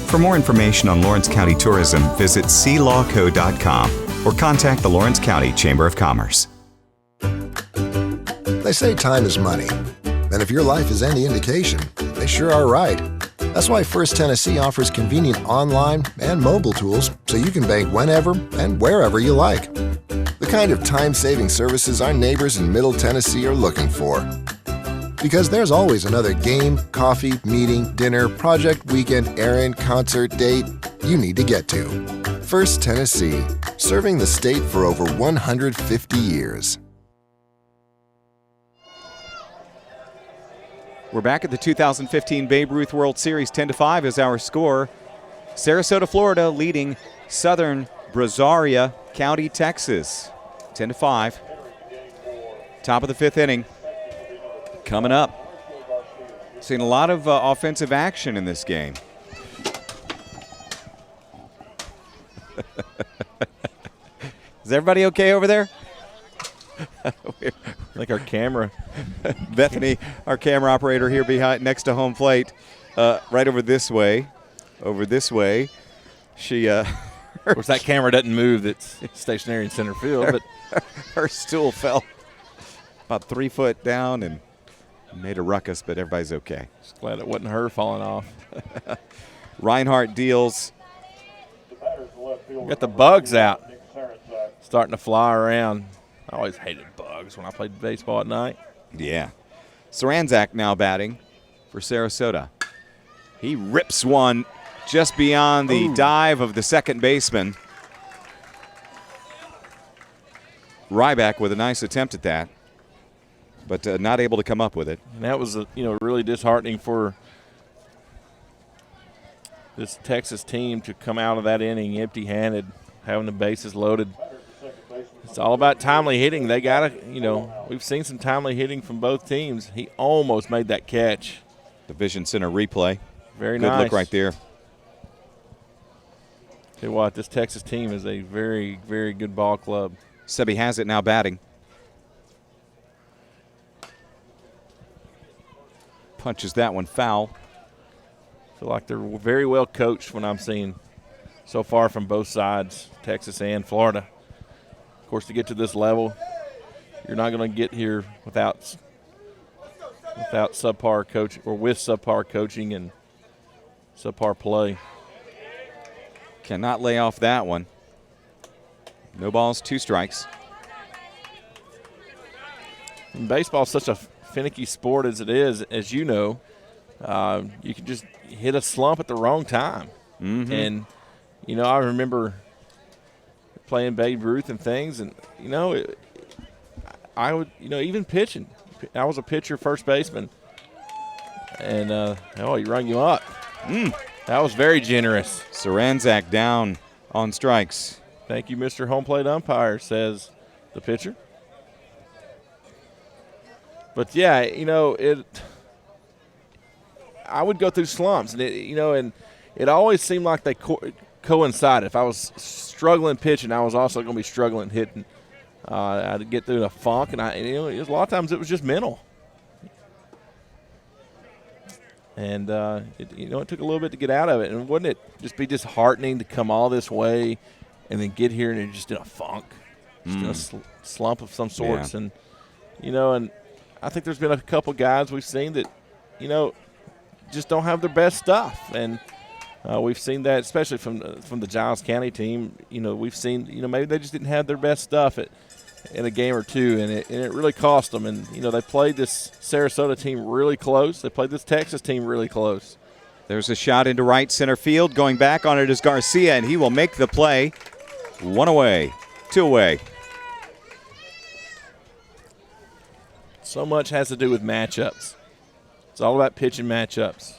For more information on Lawrence County tourism, visit clawco.com or contact the Lawrence County Chamber of Commerce. They say time is money. And if your life is any indication, they sure are right. That's why First Tennessee offers convenient online and mobile tools so you can bank whenever and wherever you like. The kind of time-saving services our neighbors in Middle Tennessee are looking for. Because there's always another game, coffee, meeting, dinner, project, weekend, errand, concert, date you need to get to. First Tennessee, serving the state for over 150 years. We're back at the 2015 Babe Ruth World Series. 10-5 is our score. Sarasota, Florida leading Southern Brazaria County, Texas. 10-5. Top of the 5th inning. Coming up. Seeing a lot of offensive action in this game. Is everybody okay over there? Like our camera. Bethany, our camera operator here behind, next to home plate, right over this way. She, of course, that camera doesn't move. It's stationary in center field. But her stool fell about 3 foot down and made a ruckus, but everybody's okay. Just glad it wasn't her falling off. Reinhardt deals. Got the bugs out, starting to fly around. I always hated bugs when I played baseball at night. Yeah. Saranzak now batting for Sarasota. He rips one just beyond the dive of the second baseman. Ryback with a nice attempt at that, but not able to come up with it. And that was, really disheartening for this Texas team to come out of that inning empty-handed, having the bases loaded. It's all about timely hitting. They got to, we've seen some timely hitting from both teams. He almost made that catch. The Vision Center replay. Very nice. Good look right there. Tell you what, this Texas team is a very, very good ball club. Sebi has it now batting. Punches that one foul. I feel like they're very well coached when I'm seeing so far from both sides, Texas and Florida. Of course, to get to this level, you're not going to get here without subpar coaching, or with subpar coaching and subpar play. Cannot lay off that one. No balls, 2 strikes. Baseball is such a finicky sport as it is, as you know. You can just hit a slump at the wrong time. Mm-hmm. And, I remember playing Babe Ruth and things, and, I would, even pitching. I was a pitcher, first baseman. And, he rung you up. That was very generous. Saranzak down on strikes. Thank you, Mr. Home Plate Umpire, says the pitcher. But, yeah, I would go through slumps, and and it always seemed like they coincided. If I was struggling pitching, I was also going to be struggling hitting. I'd get through a funk, and a lot of times it was just mental. And it took a little bit to get out of it, and wouldn't it just be disheartening to come all this way, and then get here and you're just in a funk, just in a slump of some sorts, and and I think there's been a couple guys we've seen that, just don't have their best stuff, and we've seen that especially from the Giles County team. We've seen maybe they just didn't have their best stuff in a game or two, and it really cost them. And they played this Sarasota team really close. They played this Texas team really close. There's a shot into right center field. Going back on it is Garcia, and he will make the play. 1 away, 2 away. So much has to do with matchups. It's all about pitching matchups.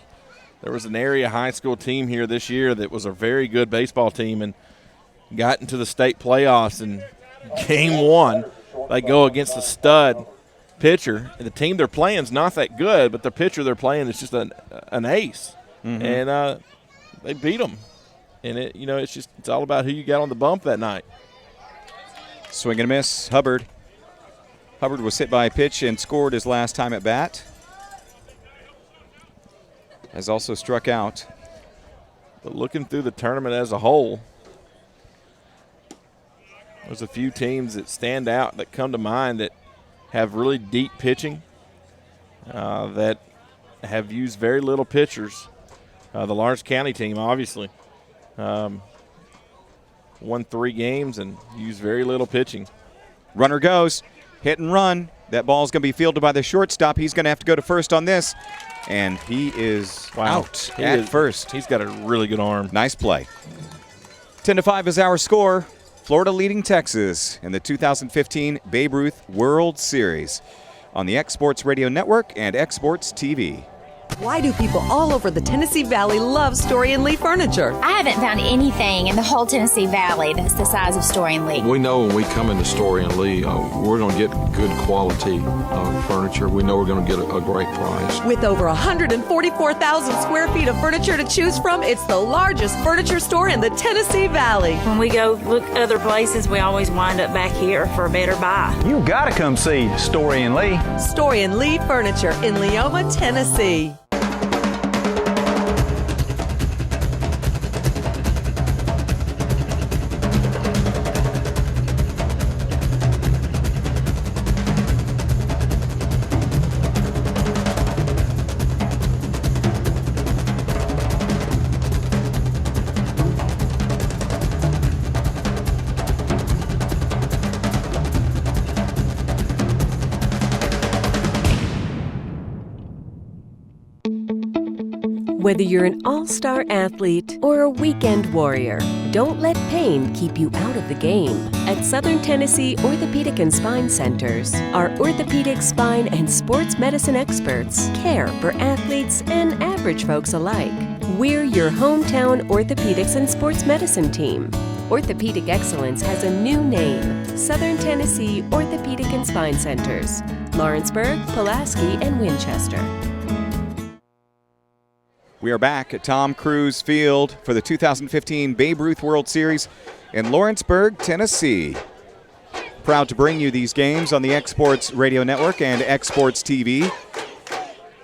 There was an area high school team here this year that was a very good baseball team and got into the state playoffs. And game 1, they go against a stud pitcher. And the team they're playing is not that good, but the pitcher they're playing is just an ace. Mm-hmm. And they beat them. And it's all about who you got on the bump that night. Swing and a miss. Hubbard was hit by a pitch and scored his last time at bat. Has also struck out. But looking through the tournament as a whole, there's a few teams that stand out that come to mind that have really deep pitching, that have used very little pitchers. The Lawrence County team, obviously, won 3 games and used very little pitching. Runner goes. Hit and run. That ball's going to be fielded by the shortstop. He's going to have to go to first on this. And he is out at first. He's got a really good arm. Nice play. 10-5 is our score. Florida leading Texas in the 2015 Babe Ruth World Series on the X Sports Radio Network and X Sports TV. Why do people all over the Tennessee Valley love Story & Lee furniture? I haven't found anything in the whole Tennessee Valley that's the size of Story & Lee. We know when we come into Story & Lee, we're going to get good quality furniture. We know we're going to get a great price. With over 144,000 square feet of furniture to choose from, it's the largest furniture store in the Tennessee Valley. When we go look other places, we always wind up back here for a better buy. You got to come see Story & Lee. Story & Lee Furniture in Leoma, Tennessee. Whether you're an all-star athlete or a weekend warrior, don't let pain keep you out of the game. At Southern Tennessee Orthopedic and Spine Centers, our orthopedic, spine, and sports medicine experts care for athletes and average folks alike. We're your hometown orthopedics and sports medicine team. Orthopedic excellence has a new name: Southern Tennessee Orthopedic and Spine Centers, Lawrenceburg, Pulaski, and Winchester. We are back at Tom Cruise Field for the 2015 Babe Ruth World Series in Lawrenceburg, Tennessee. Proud to bring you these games on the X Sports Radio Network and X Sports TV.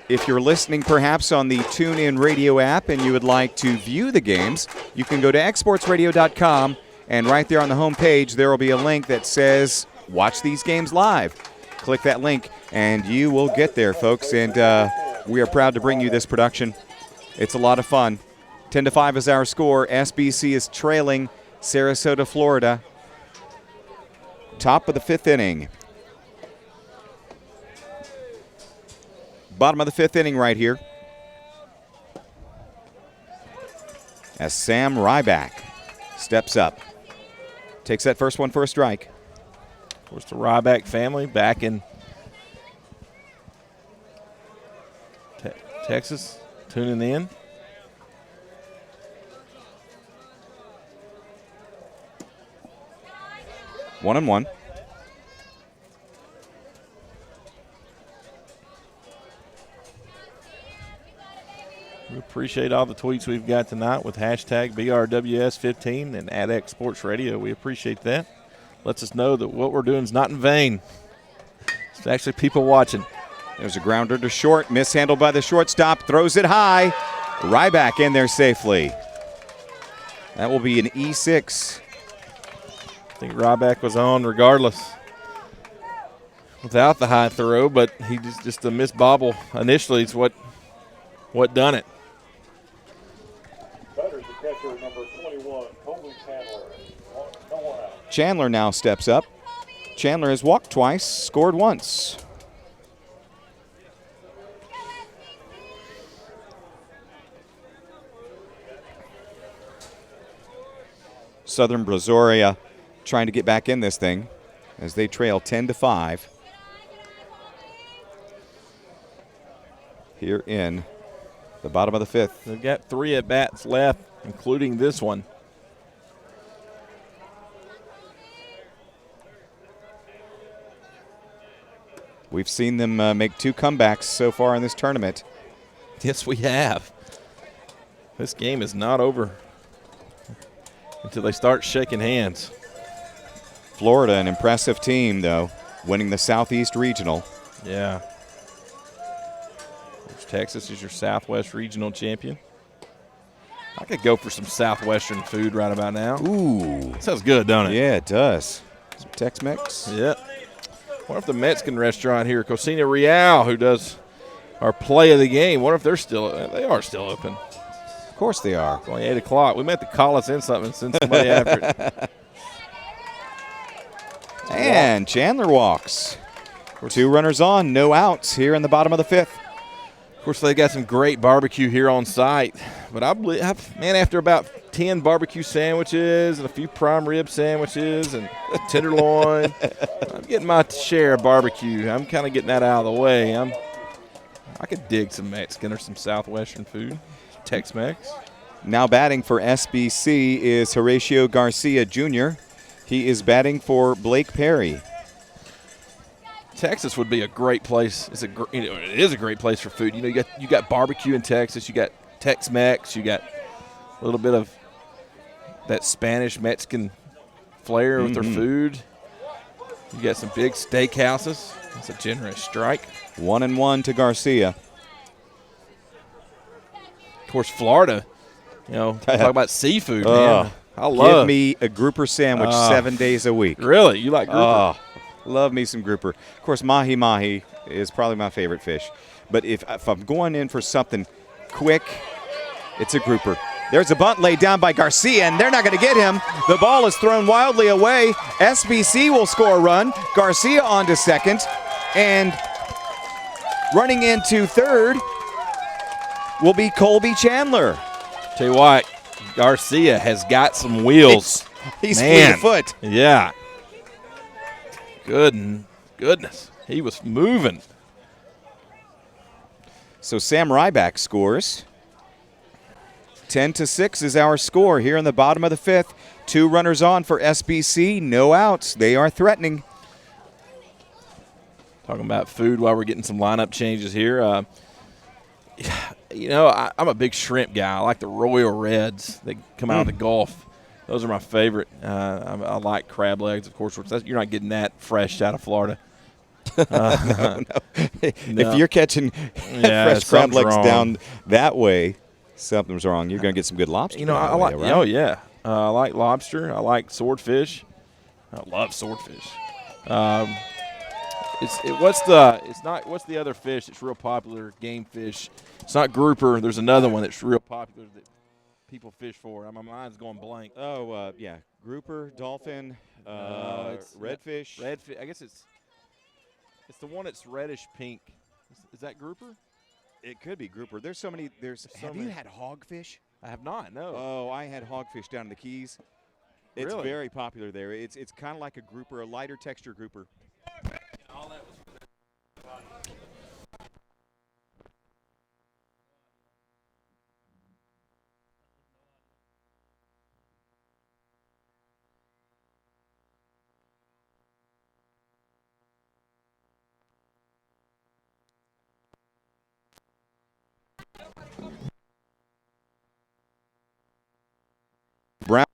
If you're listening perhaps on the TuneIn Radio app and you would like to view the games, you can go to xsportsradio.com, and right there on the home page there will be a link that says watch these games live. Click that link and you will get there, folks, and we are proud to bring you this production. It's a lot of fun. 10-5 is our score. SBC is trailing Sarasota, Florida. Top of the 5th inning. Bottom of the 5th inning right here. As Sam Ryback steps up. Takes that first one for a strike. Of course, the Ryback family back in Texas, tuning in. One and one. We appreciate all the tweets we've got tonight with hashtag BRWS15 and AdX Sports Radio. We appreciate that. Lets us know that what we're doing is not in vain. It's actually people watching. There's a grounder to short, mishandled by the shortstop, throws it high. Ryback in there safely. That will be an E6. I think Ryback was on regardless without the high throw, but he just a missed bobble initially is what done it. Batters the catcher, number 21, Colby Chandler. No one out. Chandler now steps up. Chandler has walked twice, scored once. Southern Brazaria trying to get back in this thing as they trail 10-5 here in the bottom of the 5th. They've got 3 at-bats left, including this one. We've seen them make 2 comebacks so far in this tournament. Yes, we have. This game is not over until they start shaking hands. Florida, an impressive team, though, winning the Southeast Regional. Yeah. Texas is your Southwest Regional champion. I could go for some Southwestern food right about now. Ooh. Sounds good, don't it? Yeah, it does. Some Tex-Mex. Yeah. What if the Mexican restaurant here, Cocina Real, who does our play of the game, what if they are still open? Of course they are. It's only 8 o'clock. We might have to call us in something and send somebody after it. And Chandler walks. 2 runners on, no outs here in the bottom of the 5th. Of course, they got some great barbecue here on site. But I believe, man, after about 10 barbecue sandwiches and a few prime rib sandwiches and a tenderloin, I'm getting my share of barbecue. I'm kind of getting that out of the way. I could dig some Mexican or some Southwestern food, Tex-Mex. Now batting for SBC is Horatio Garcia Jr. He is batting for Blake Perry. Texas would be a great place. It is a great place for food. You know, you got barbecue in Texas. You got Tex-Mex. You got a little bit of that Spanish Mexican flair with their food. You got some big steakhouses. That's a generous strike. 1-1 to Garcia. Of course, Florida. You know, talk about seafood, man. Give me a grouper sandwich 7 days a week. Really? You like grouper? Love me some grouper. Of course, mahi-mahi is probably my favorite fish. But if I'm going in for something quick, it's a grouper. There's a bunt laid down by Garcia, and they're not going to get him. The ball is thrown wildly away. SBC will score a run. Garcia on to second. And running into third will be Colby Chandler. Tell you what, Garcia has got some wheels. He's fleet of foot. Yeah. Goodness. He was moving. So Sam Ryback scores. 10-6 is our score here in the bottom of the 5th. 2 runners on for SBC, no outs. They are threatening. Talking about food while we're getting some lineup changes here. You know, I'm a big shrimp guy. I like the Royal Reds. They come out of the Gulf. Those are my favorite. I like crab legs, of course. You're not getting that fresh out of Florida. No. If you're catching fresh crab legs down that way, something's wrong. You're going to get some good lobster. You know, I like. Right? Oh yeah, I like lobster. I like swordfish. I love swordfish. What's the other fish that's real popular? Game fish. It's not grouper. There's another one that's real popular that people fish for. My mind's going blank. Oh yeah, grouper, dolphin, redfish. Redfish. I guess it's the one that's reddish pink. Is that grouper? It could be grouper. There's so many. Have you had hogfish? I have not, no. Oh, I had hogfish down in the Keys. It's Really? very popular there. It's kind of like a grouper, a lighter texture grouper. Brown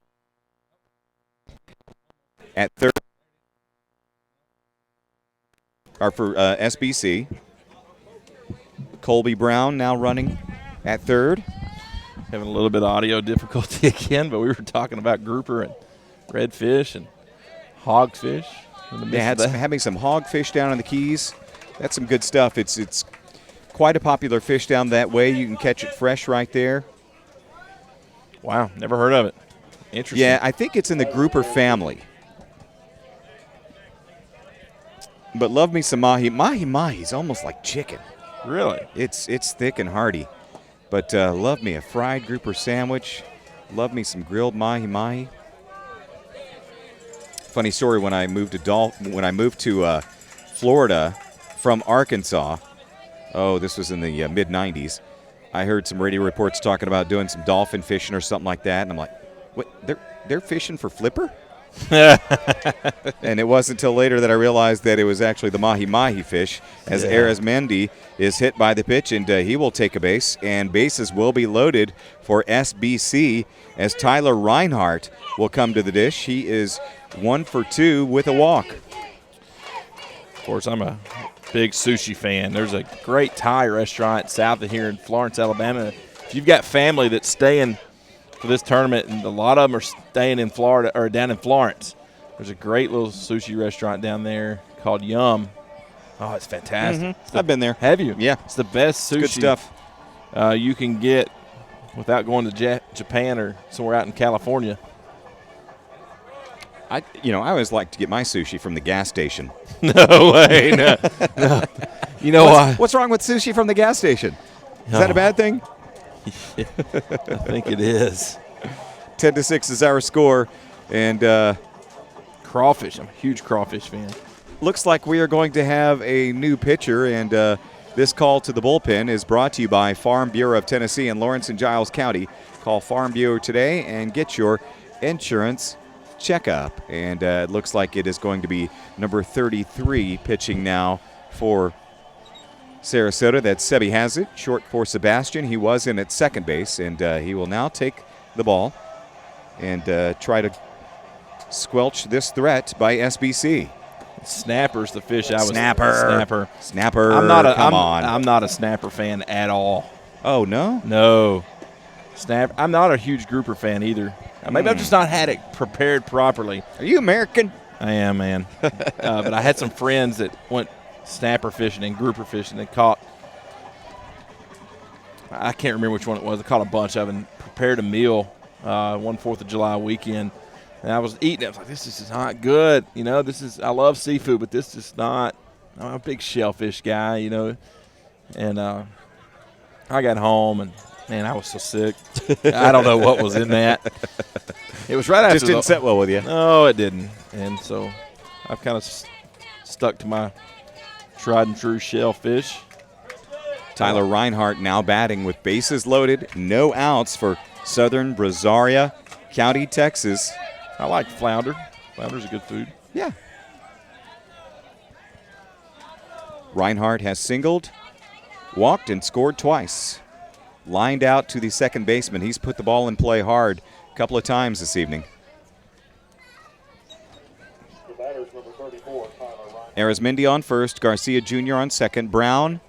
at third are for SBC. Colby Brown now running at third. Having a little bit of audio difficulty again, but we were talking about grouper and redfish and hogfish. They had having some hogfish down in the Keys. That's some good stuff. It's quite a popular fish down that way. You can catch it fresh right there. Wow, never heard of it. Interesting. Yeah, I think it's in the grouper family. But love me some mahi. Mahi's almost like chicken. Really? It's thick and hearty. But love me a fried grouper sandwich. Love me some grilled mahi. Funny story, when I moved to Florida from Arkansas, this was in the mid-'90s, I heard some radio reports talking about doing some dolphin fishing or something like that, and I'm like, what, they're fishing for flipper? And it wasn't until later that I realized that it was actually the mahi fish, as Arizmendi is hit by the pitch, and he will take a base, and bases will be loaded for SBC as Tyler Reinhardt will come to the dish. He is 1 for 2 with a walk. Of course, I'm a big sushi fan. There's a great Thai restaurant south of here in Florence, Alabama. If you've got family that's staying for this tournament, and a lot of them are staying in Florida or down in Florence, there's a great little sushi restaurant down there called Yum. Oh, it's fantastic. Mm-hmm. I've been there. Have you? Yeah. It's the best sushi Good stuff. You can get without going to Japan or somewhere out in California. I always like to get my sushi from the gas station. No way. No. You know why? What's wrong with sushi from the gas station? Is that a bad thing? I think it is. 10-6 is our score. And crawfish. I'm a huge crawfish fan. Looks like we are going to have a new pitcher, and this call to the bullpen is brought to you by Farm Bureau of Tennessee in Lawrence and Giles County. Call Farm Bureau today and get your insurance checkup. And it looks like it is going to be number 33 pitching now for Sarasota. That's Sebi has it. Short for Sebastian. He was in at second base, and he will now take the ball and try to squelch this threat by SBC. Snapper's the fish I was. Snapper. I'm not a snapper fan at all. Oh, no? No. I'm not a huge grouper fan either. Maybe I've just not had it prepared properly. Are you American? I am, man. But I had some friends that went snapper fishing and grouper fishing. They caught, I can't remember which one it was. They caught a bunch of them, prepared a meal one 4th of July weekend. And I was eating it. I was like, this is not good. I love seafood, but this is not. I'm a big shellfish guy, And I got home, and, man, I was so sick. I don't know what was in that. It was right after. Just didn't sit well with you. No, it didn't. And so I've kind of stuck to my tried and true shellfish. Tyler Reinhardt now batting with bases loaded, no outs for Southern Brazaria County, Texas. I like flounder. Flounder's a good food. Yeah. Reinhardt has singled, walked, and scored twice. Lined out to the second baseman. He's put the ball in play hard a couple of times this evening. The batter's number 34, Tyler Reinhardt. Arizmendi on first, Garcia Jr. on second, Brown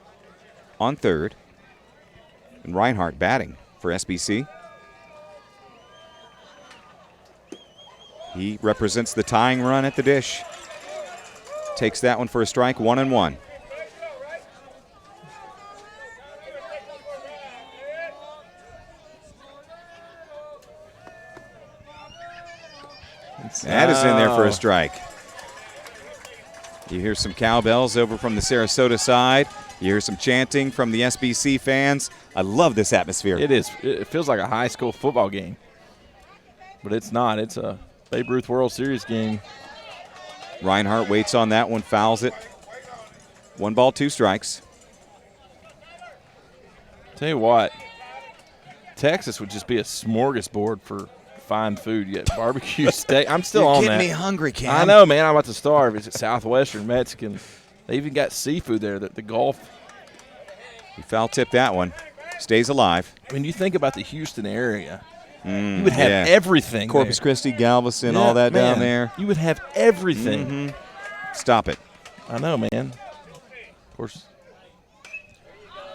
on third, and Reinhardt batting for SBC. He represents the tying run at the dish. Takes that one for a strike, 1-1. That is in there for a strike. You hear some cowbells over from the Sarasota side. You hear some chanting from the SBC fans. I love this atmosphere. It is. It feels like a high school football game. But it's not. It's a Babe Ruth World Series game. Reinhardt waits on that one, fouls it. 1 ball, 2 strikes. Tell you what, Texas would just be a smorgasbord for fine food. You get barbecue steak. I'm still on that. You're getting me hungry, Cam. I know, man. I'm about to starve. It's Southwestern Mexican. They even got seafood there. The Gulf. He foul tipped that one. Stays alive. When you think about the Houston area, you would have everything. Corpus there. Christi, Galveston, all that down there. You would have everything. Stop it. I know, man. Of course.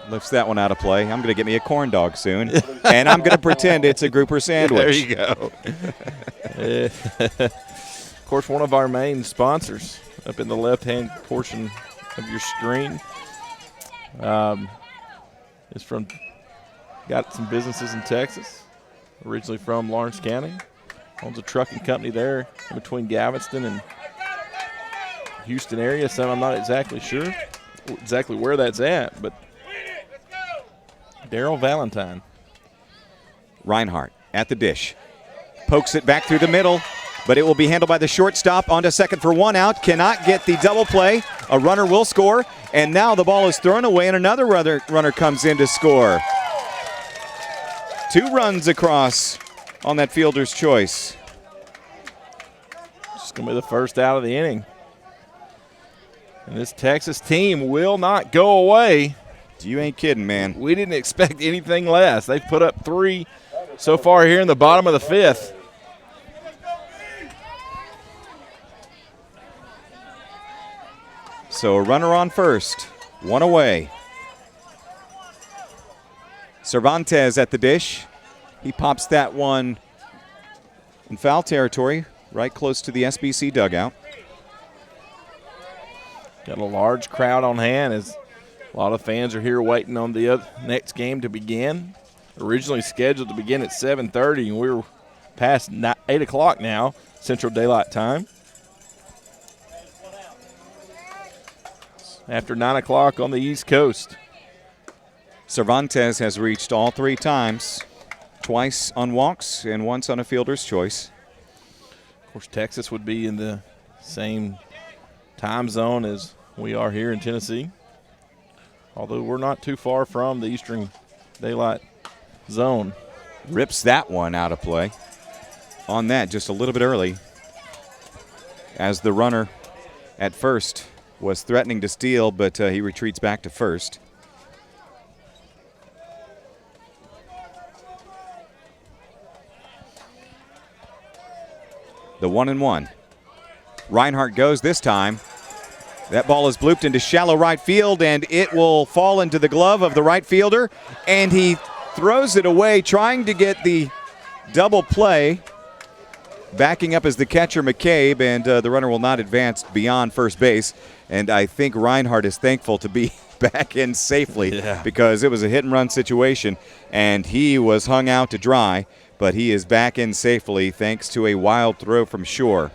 Lifts that one out of play. I'm going to get me a corn dog soon, and I'm going to pretend it's a grouper sandwich. There you go. Of course, one of our main sponsors up in the left-hand portion of your screen is got some businesses in Texas, originally from Lawrence County. Owns a trucking company there in between Galveston and Houston area. So I'm not exactly sure exactly where that's at, but Daryl Valentine. Reinhardt at the dish. Pokes it back through the middle, but it will be handled by the shortstop. Onto second for 1 out. Cannot get the double play. A runner will score, and now the ball is thrown away, and another runner comes in to score. 2 runs across on that fielder's choice. It's going to be the first out of the inning. And this Texas team will not go away. You ain't kidding, man. We didn't expect anything less. They've put up 3 so far here in the bottom of the 5th. So a runner on first, 1 away. Cervantes at the dish. He pops that one in foul territory, right close to the SBC dugout. Got a large crowd on hand as a lot of fans are here waiting on the next game to begin. Originally scheduled to begin at 7:30, and we're past 8 o'clock now, Central Daylight Time. After 9 o'clock on the East Coast. Cervantes has reached all 3 times, twice on walks and once on a fielder's choice. Of course, Texas would be in the same time zone as we are here in Tennessee, although we're not too far from the Eastern Daylight Zone. Rips that one out of play. On that, just a little bit early, as the runner at first was threatening to steal, but he retreats back to first. The 1-1. Reinhardt goes this time. That ball is blooped into shallow right field, and it will fall into the glove of the right fielder, and he throws it away, trying to get the double play. Backing up as the catcher, McCabe, and the runner will not advance beyond first base. And I think Reinhardt is thankful to be back in safely because it was a hit-and-run situation, and he was hung out to dry, but he is back in safely thanks to a wild throw from Shore.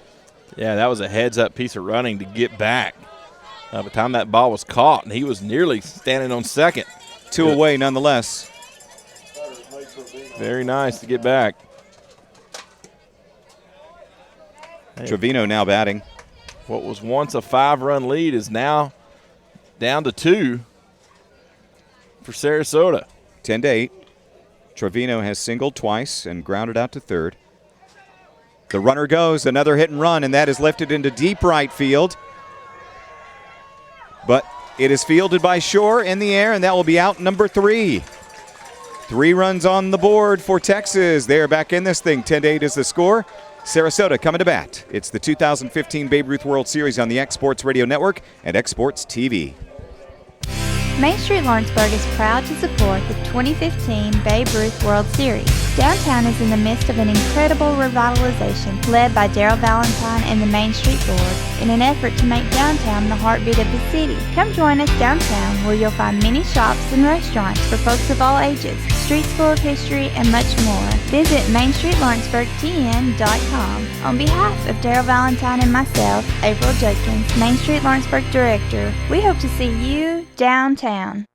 Yeah, that was a heads-up piece of running to get back. By the time that ball was caught, and he was nearly standing on second. 2 away nonetheless. Very nice to get back. Trevino now batting. What was once a 5-run lead is now down to 2 for Sarasota. 10-8. Trevino has singled twice and grounded out to third. The runner goes, another hit and run, and that is lifted into deep right field. But it is fielded by Shore in the air, and that will be out number 3. 3 runs on the board for Texas. They are back in this thing. 10-8 is the score. Sarasota coming to bat. It's the 2015 Babe Ruth World Series on the X-Sports Radio Network and X-Sports TV. Main Street Lawrenceburg is proud to support the 2015 Babe Ruth World Series. Downtown is in the midst of an incredible revitalization led by Daryl Valentine and the Main Street Board in an effort to make downtown the heartbeat of the city. Come join us downtown where you'll find many shops and restaurants for folks of all ages. streets full of history, and much more. Visit MainStreetLawrenceburgTN.com. On behalf of Daryl Valentine and myself, April Judkins, Main Street Lawrenceburg Director, we hope to see you downtown.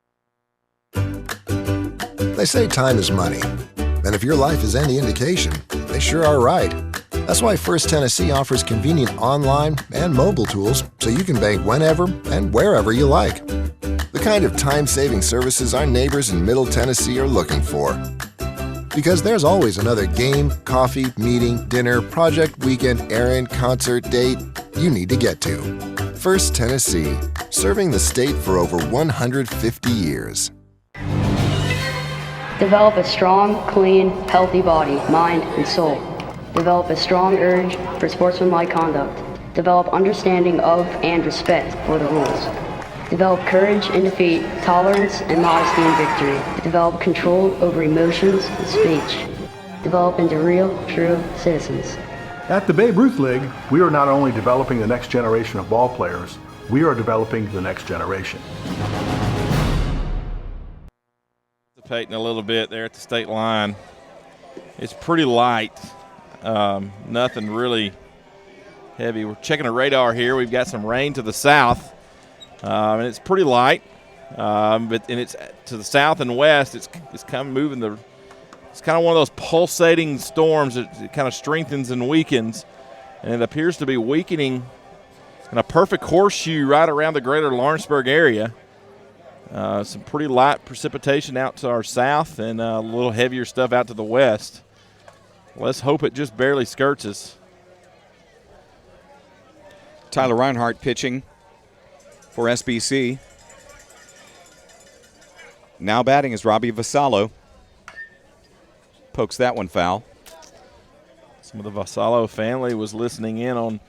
They say time is money. And if your life is any indication, they sure are right. That's why First Tennessee offers convenient online and mobile tools so you can bank whenever and wherever you like. The kind of time-saving services our neighbors in Middle Tennessee are looking for. Because there's always another game, coffee, meeting, dinner, project, weekend, errand, concert, date you need to get to. First Tennessee, serving the state for over 150 years. Develop a strong, clean, healthy body, mind, and soul. Develop a strong urge for sportsmanlike conduct. Develop understanding of and respect for the rules. Develop courage in defeat, tolerance and modesty in victory. Develop control over emotions and speech. Develop into real, true citizens. At the Babe Ruth League, we are not only developing the next generation of ball players, we are developing the next generation. Participating a little bit there at the state line. It's pretty light. Nothing really heavy. We're checking a radar here. We've got some rain to the south, and it's pretty light. But it's to the south and west. It's kind of moving the. It's kind of one of those pulsating storms that it kind of strengthens and weakens, and it appears to be weakening in a perfect horseshoe right around the greater Lawrenceburg area. Some pretty light precipitation out to our south and a little heavier stuff out to the west. Let's hope it just barely skirts us. Tyler Reinhardt pitching for SBC. Now batting is Robbie Vasallo. Pokes that one foul. Some of the Vasallo family was listening in on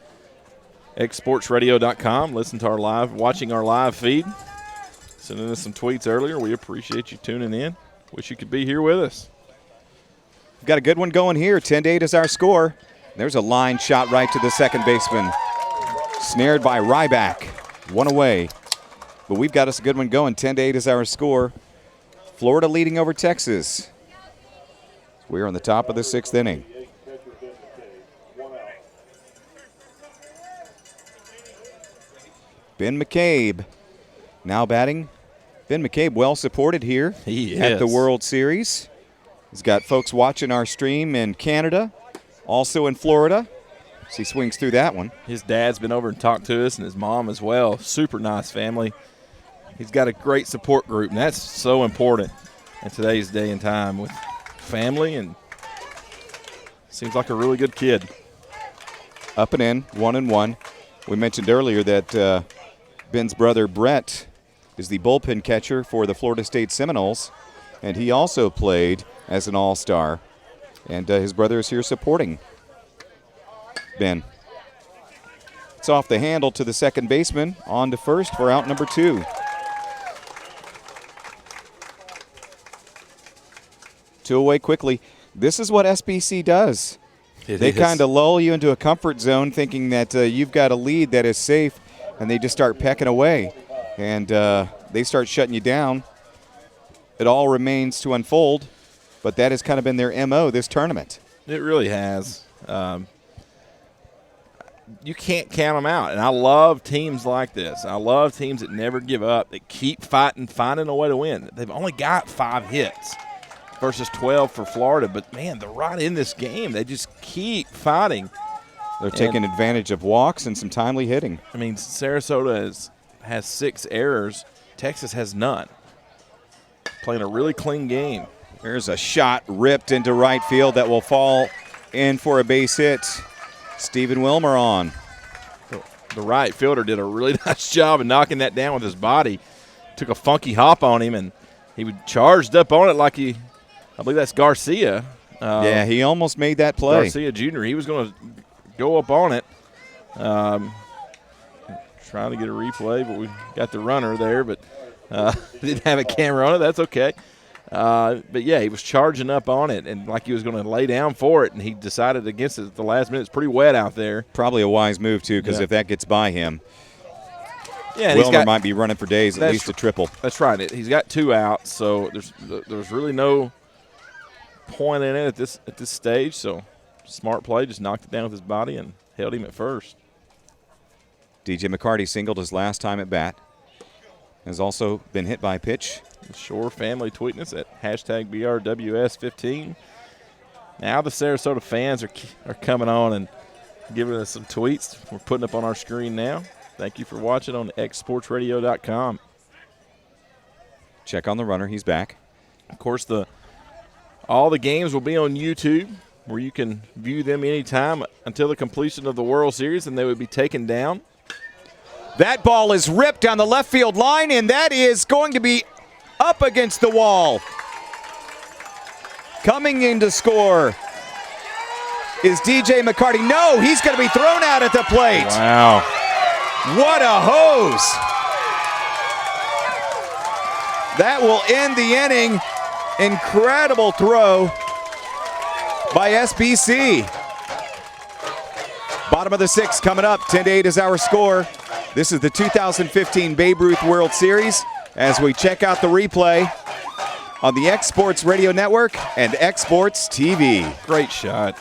xsportsradio.com, watching our live feed. Sending us some tweets earlier. We appreciate you tuning in. Wish you could be here with us. We've got a good one going here. 10-8 is our score. There's a line shot right to the second baseman. Snared by Ryback. One away. But we've got us a good one going. 10-8 is our score. Florida leading over Texas. We're on the top of the sixth inning. Ben McCabe now batting. Ben McCabe well supported here at the World Series. He's got folks watching our stream in Canada, also in Florida. So he swings through that one. His dad's been over and talked to us, and his mom as well. Super nice family. He's got a great support group, and that's so important in today's day and time with family, and seems like a really good kid. Up and in, 1-1. We mentioned earlier that Ben's brother Brett is the bullpen catcher for the Florida State Seminoles, and he also played as an all-star. And his brother is here supporting Ben. It's off the handle to the second baseman, on to first for out number 2. 2 away quickly. This is what SBC does. They kind of lull you into a comfort zone thinking that you've got a lead that is safe, and they just start pecking away. And they start shutting you down. It all remains to unfold, but that has kind of been their MO this tournament. It really has. You can't count them out, and I love teams like this. I love teams that never give up, that keep fighting, finding a way to win. They've only got 5 hits versus 12 for Florida, but, man, they're right in this game. They just keep fighting. They're taking advantage of walks and some timely hitting. I mean, Sarasota has 6 errors. Texas has none. Playing a really clean game. There's a shot ripped into right field that will fall in for a base hit. Stephen Wilmer on. The right fielder did a really nice job of knocking that down with his body. Took a funky hop on him, and he charged up on it like I believe that's Garcia. Yeah, he almost made that play. Garcia Jr., he was going to go up on it. Trying to get a replay, but we got the runner there, but didn't have a camera on it. That's okay. But, yeah, he was charging up on it and like he was going to lay down for it, and he decided against it at the last minute. It's pretty wet out there. Probably a wise move, too, because if that gets by him, yeah, Wilmer might be running for days, at least a triple. That's right. He's got 2 outs, so there's really no point in it at this stage. So smart play, just knocked it down with his body and held him at first. DJ McCarty singled his last time at bat. Has also been hit by a pitch. The Shore family tweeting us at hashtag BRWS15. Now the Sarasota fans are coming on and giving us some tweets. We're putting up on our screen now. Thank you for watching on xsportsradio.com. Check on the runner. He's back. Of course, all the games will be on YouTube, where you can view them anytime until the completion of the World Series, and they would be taken down. That ball is ripped down the left field line, and that is going to be up against the wall. Coming in to score is DJ McCarty. No, he's going to be thrown out at the plate. Wow. What a hose. That will end the inning. Incredible throw by SBC. Bottom of the sixth coming up. 10-8 is our score. This is the 2015 Babe Ruth World Series as we check out the replay on the X Sports Radio Network and X Sports TV. Great shot.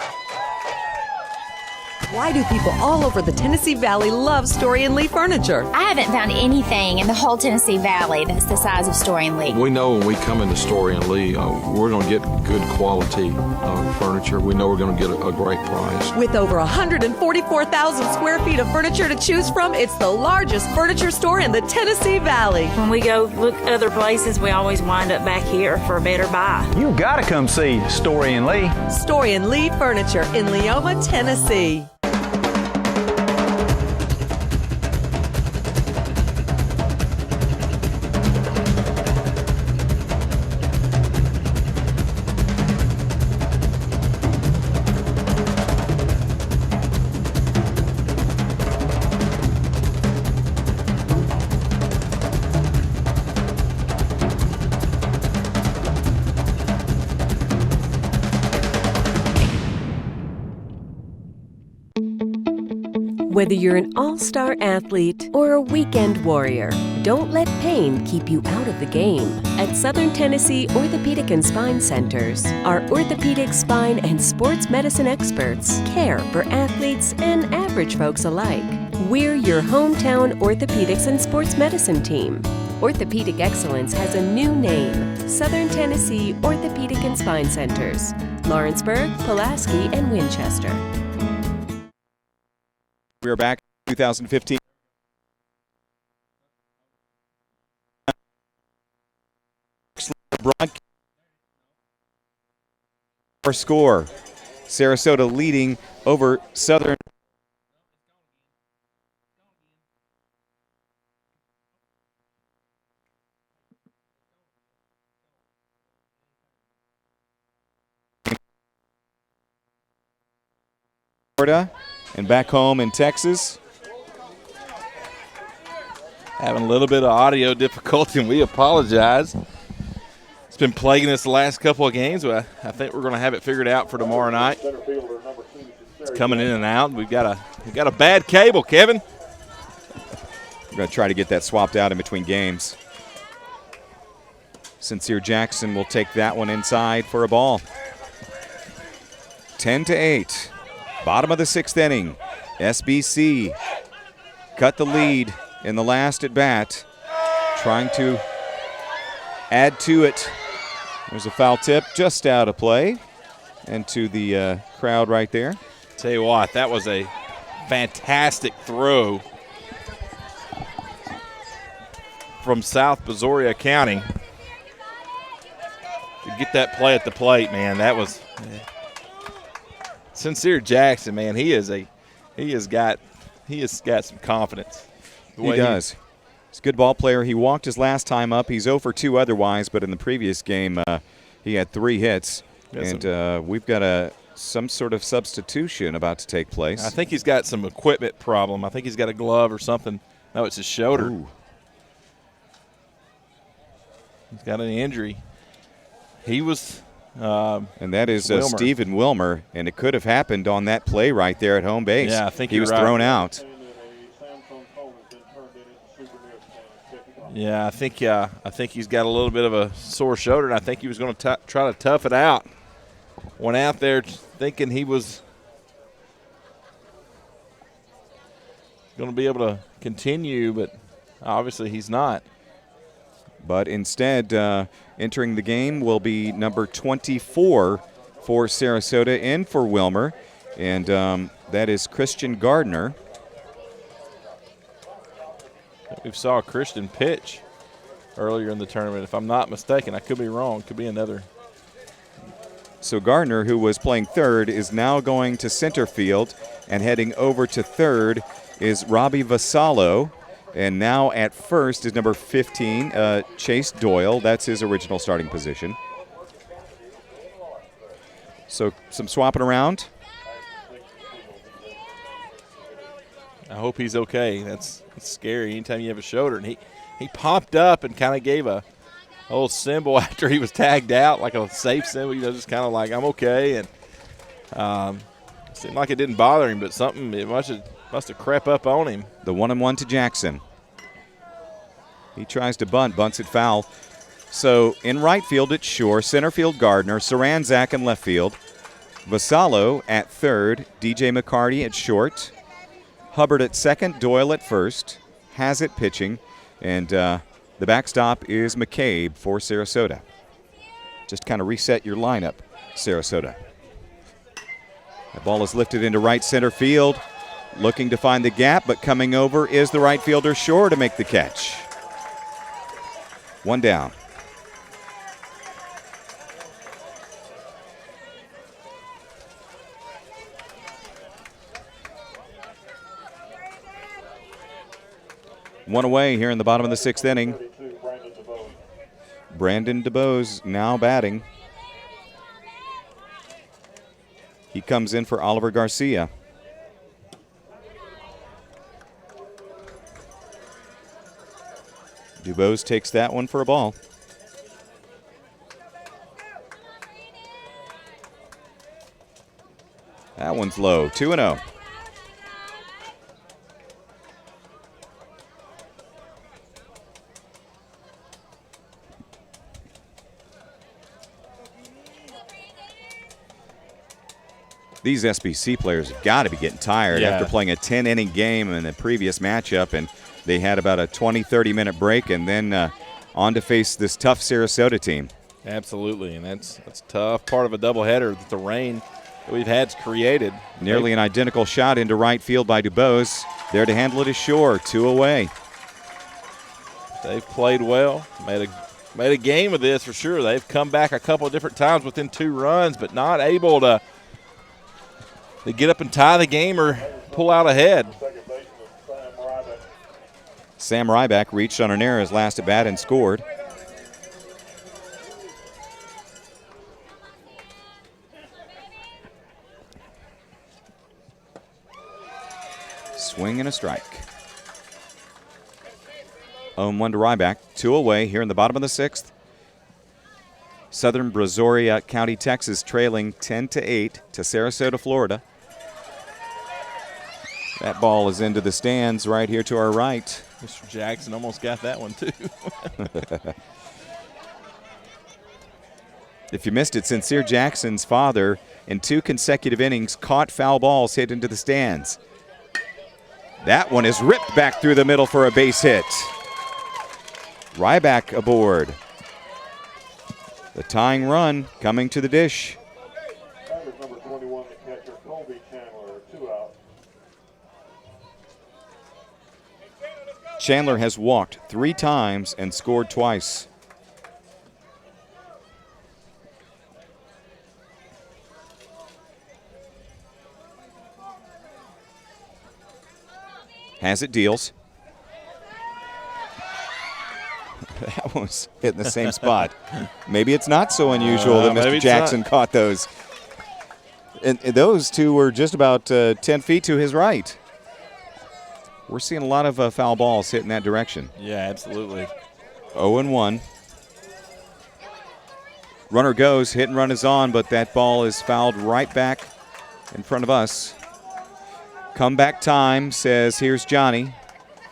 Why do people all over the Tennessee Valley love Story and Lee furniture? I haven't found anything in the whole Tennessee Valley that's the size of Story and Lee. We know when we come into Story and Lee, we're going to get good quality furniture. We know we're going to get a great price. With over 144,000 square feet of furniture to choose from, it's the largest furniture store in the Tennessee Valley. When we go look other places, we always wind up back here for a better buy. You got to come see Story and Lee. Story and Lee Furniture in Leoma, Tennessee. Whether you're an all-star athlete or a weekend warrior, don't let pain keep you out of the game. At Southern Tennessee Orthopedic and Spine Centers, our orthopedic, spine, and sports medicine experts care for athletes and average folks alike. We're your hometown orthopedics and sports medicine team. Orthopedic excellence has a new name, Southern Tennessee Orthopedic and Spine Centers, Lawrenceburg, Pulaski, and Winchester. We are back in 2015. Our score, Sarasota leading over Southern. Florida. And back home in Texas. Having a little bit of audio difficulty, and we apologize. It's been plaguing us the last couple of games, but I think we're going to have it figured out for tomorrow night. It's coming in and out. We've got a bad cable, Kevin. We're going to try to get that swapped out in between games. Sincere Jackson will take that one inside for a ball. 10-8. Bottom of the sixth inning. SBC cut the lead in the last at bat, trying to add to it. There's a foul tip just out of play and to the crowd right there. Tell you what, that was a fantastic throw from South Brazaria County to get that play at the plate, man. That was Sincere Jackson, man. He has got some confidence. He does. He's a good ball player. He walked his last time up. He's 0 for 2 otherwise, but in the previous game he had 3 hits. And we've got some sort of substitution about to take place. I think he's got some equipment problem. I think he's got a glove or something. No, it's his shoulder. Ooh. He's got an injury. He was and that is Stephen Wilmer, and it could have happened on that play right there at home base. Yeah, I think he was thrown out. Yeah, I think he's got a little bit of a sore shoulder, and I think he was going to try to tough it out. went out there thinking he was going to be able to continue, but obviously he's not. But instead, entering the game will be number 24 for Sarasota in for Wilmer, and that is Christian Gardner. We saw Christian pitch earlier in the tournament, if I'm not mistaken. I could be wrong. Could be another. So Gardner, who was playing third, is now going to center field, and heading over to third is Robbie Vasallo. And now at first is number 15, Chase Doyle. That's his original starting position. So some swapping around. I hope he's okay. That's scary anytime you have a shoulder. And he popped up and kind of gave a little symbol after he was tagged out, like a safe symbol, just kind of like, I'm okay. And it seemed like it didn't bother him, but something, it must have crept up on him. The 1-1 to Jackson. He tries to bunts it foul. So in right field, it's Shore. Center field, Gardner. Saranzak in left field. Vasallo at third. DJ McCarty at short. Hubbard at second. Doyle at first. Hazzett pitching. And the backstop is McCabe for Sarasota. Just kind of reset your lineup, Sarasota. The ball is lifted into right center field. Looking to find the gap, but coming over is the right fielder Shore to make the catch. One down. One away here in the bottom of the sixth inning. Brandon DeBose now batting. He comes in for Oliver Garcia. DuBose takes that one for a ball. That one's low, 2-0. These SBC players have got to be getting tired after playing a 10-inning game in the previous matchup, and they had about a 20-30 minute break and then on to face this tough Sarasota team. Absolutely, and that's a tough part of a doubleheader that the rain that we've had's created. Nearly an identical shot into right field by DuBose. There to handle it is Shore, 2 away. They've played well, made a game of this for sure. They've come back a couple of different times within 2 runs, but not able to get up and tie the game or pull out ahead. Sam Ryback reached on an error his last at bat and scored. Swing and a strike. 0-1 to Ryback. 2 away here in the bottom of the sixth. Southern Brazaria County, Texas, trailing 10-8 to Sarasota, Florida. That ball is into the stands right here to our right. Mr. Jackson almost got that one, too. If you missed it, Sincere Jackson's father, in 2 consecutive innings, caught foul balls hit into the stands. That one is ripped back through the middle for a base hit. Ryback aboard. The tying run coming to the dish. Number 21, the catcher, Colby Chandler, 2 out. Chandler has walked 3 times and scored twice. Hazzett deals. That was hit in the same spot. Maybe it's not so unusual that Mr. Jackson caught those. And those 2 were just about 10 feet to his right. We're seeing a lot of foul balls hit in that direction. Yeah, absolutely. 0-1. Runner goes, hit and run is on, but that ball is fouled right back in front of us. Comeback time says, here's Johnny.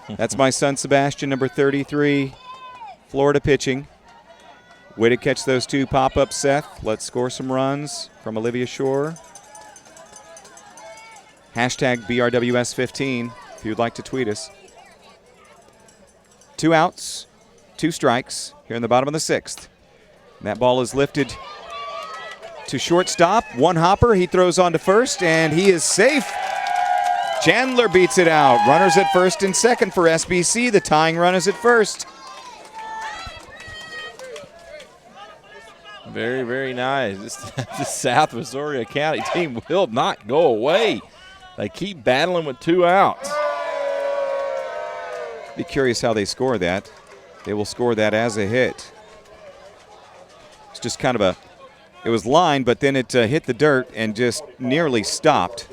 That's my son Sebastian, number 33, Florida pitching. Way to catch those two pop-ups, Seth. Let's score some runs from Olivia Shore. Hashtag BRWS15 if you'd like to tweet us. 2 outs, 2 strikes here in the bottom of the 6th. That ball is lifted to shortstop. One hopper, he throws on to first, and he is safe. Chandler beats it out. Runners at first and second for SBC. The tying run is at first. Very, very nice. This South Brazaria County team will not go away. They keep battling with 2 outs. Be curious how they score that. They will score that as a hit. It's just kind of it was lined, but then it hit the dirt and just nearly stopped.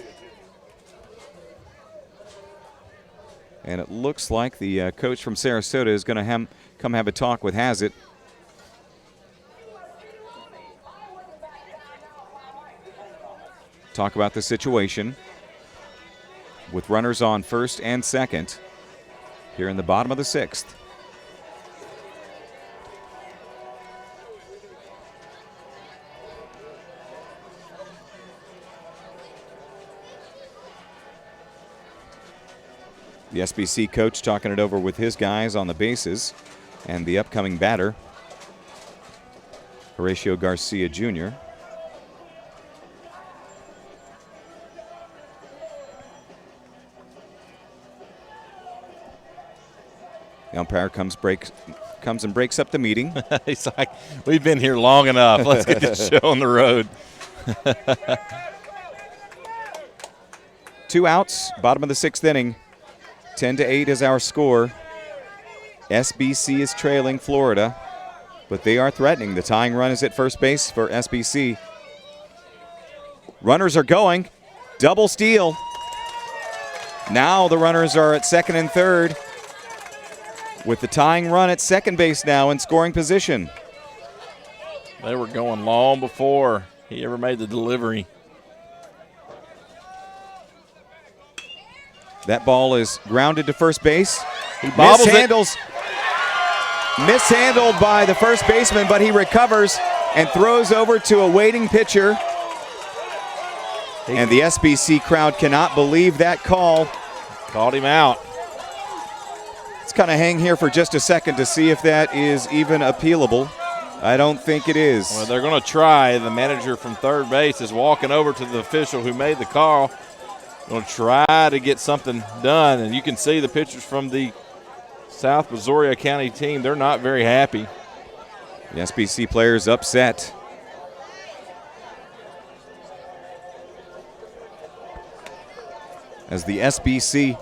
And it looks like the coach from Sarasota is going to come have a talk with Hazett. Talk about the situation with runners on first and second here in the bottom of the 6th. The SBC coach talking it over with his guys on the bases and the upcoming batter, Horatio Garcia Jr. The umpire comes and breaks up the meeting. He's like, we've been here long enough. Let's get this show on the road. 2 outs, bottom of the 6th inning. 10-8 is our score. SBC is trailing Florida, but they are threatening. The tying run is at first base for SBC. Runners are going. Double steal. Now the runners are at second and third, with the tying run at second base now in scoring position. They were going long before he ever made the delivery. That ball is grounded to first base. He bobbles mishandled by the first baseman, but he recovers and throws over to a waiting pitcher. And the SBC crowd cannot believe that call. Called him out. Let's kind of hang here for just a second to see if that is even appealable. I don't think it is. Well, they're going to try. The manager from third base is walking over to the official who made the call. Going to try to get something done. And you can see the pictures from the South Brazaria County team. They're not very happy. The SBC players upset. As the SBC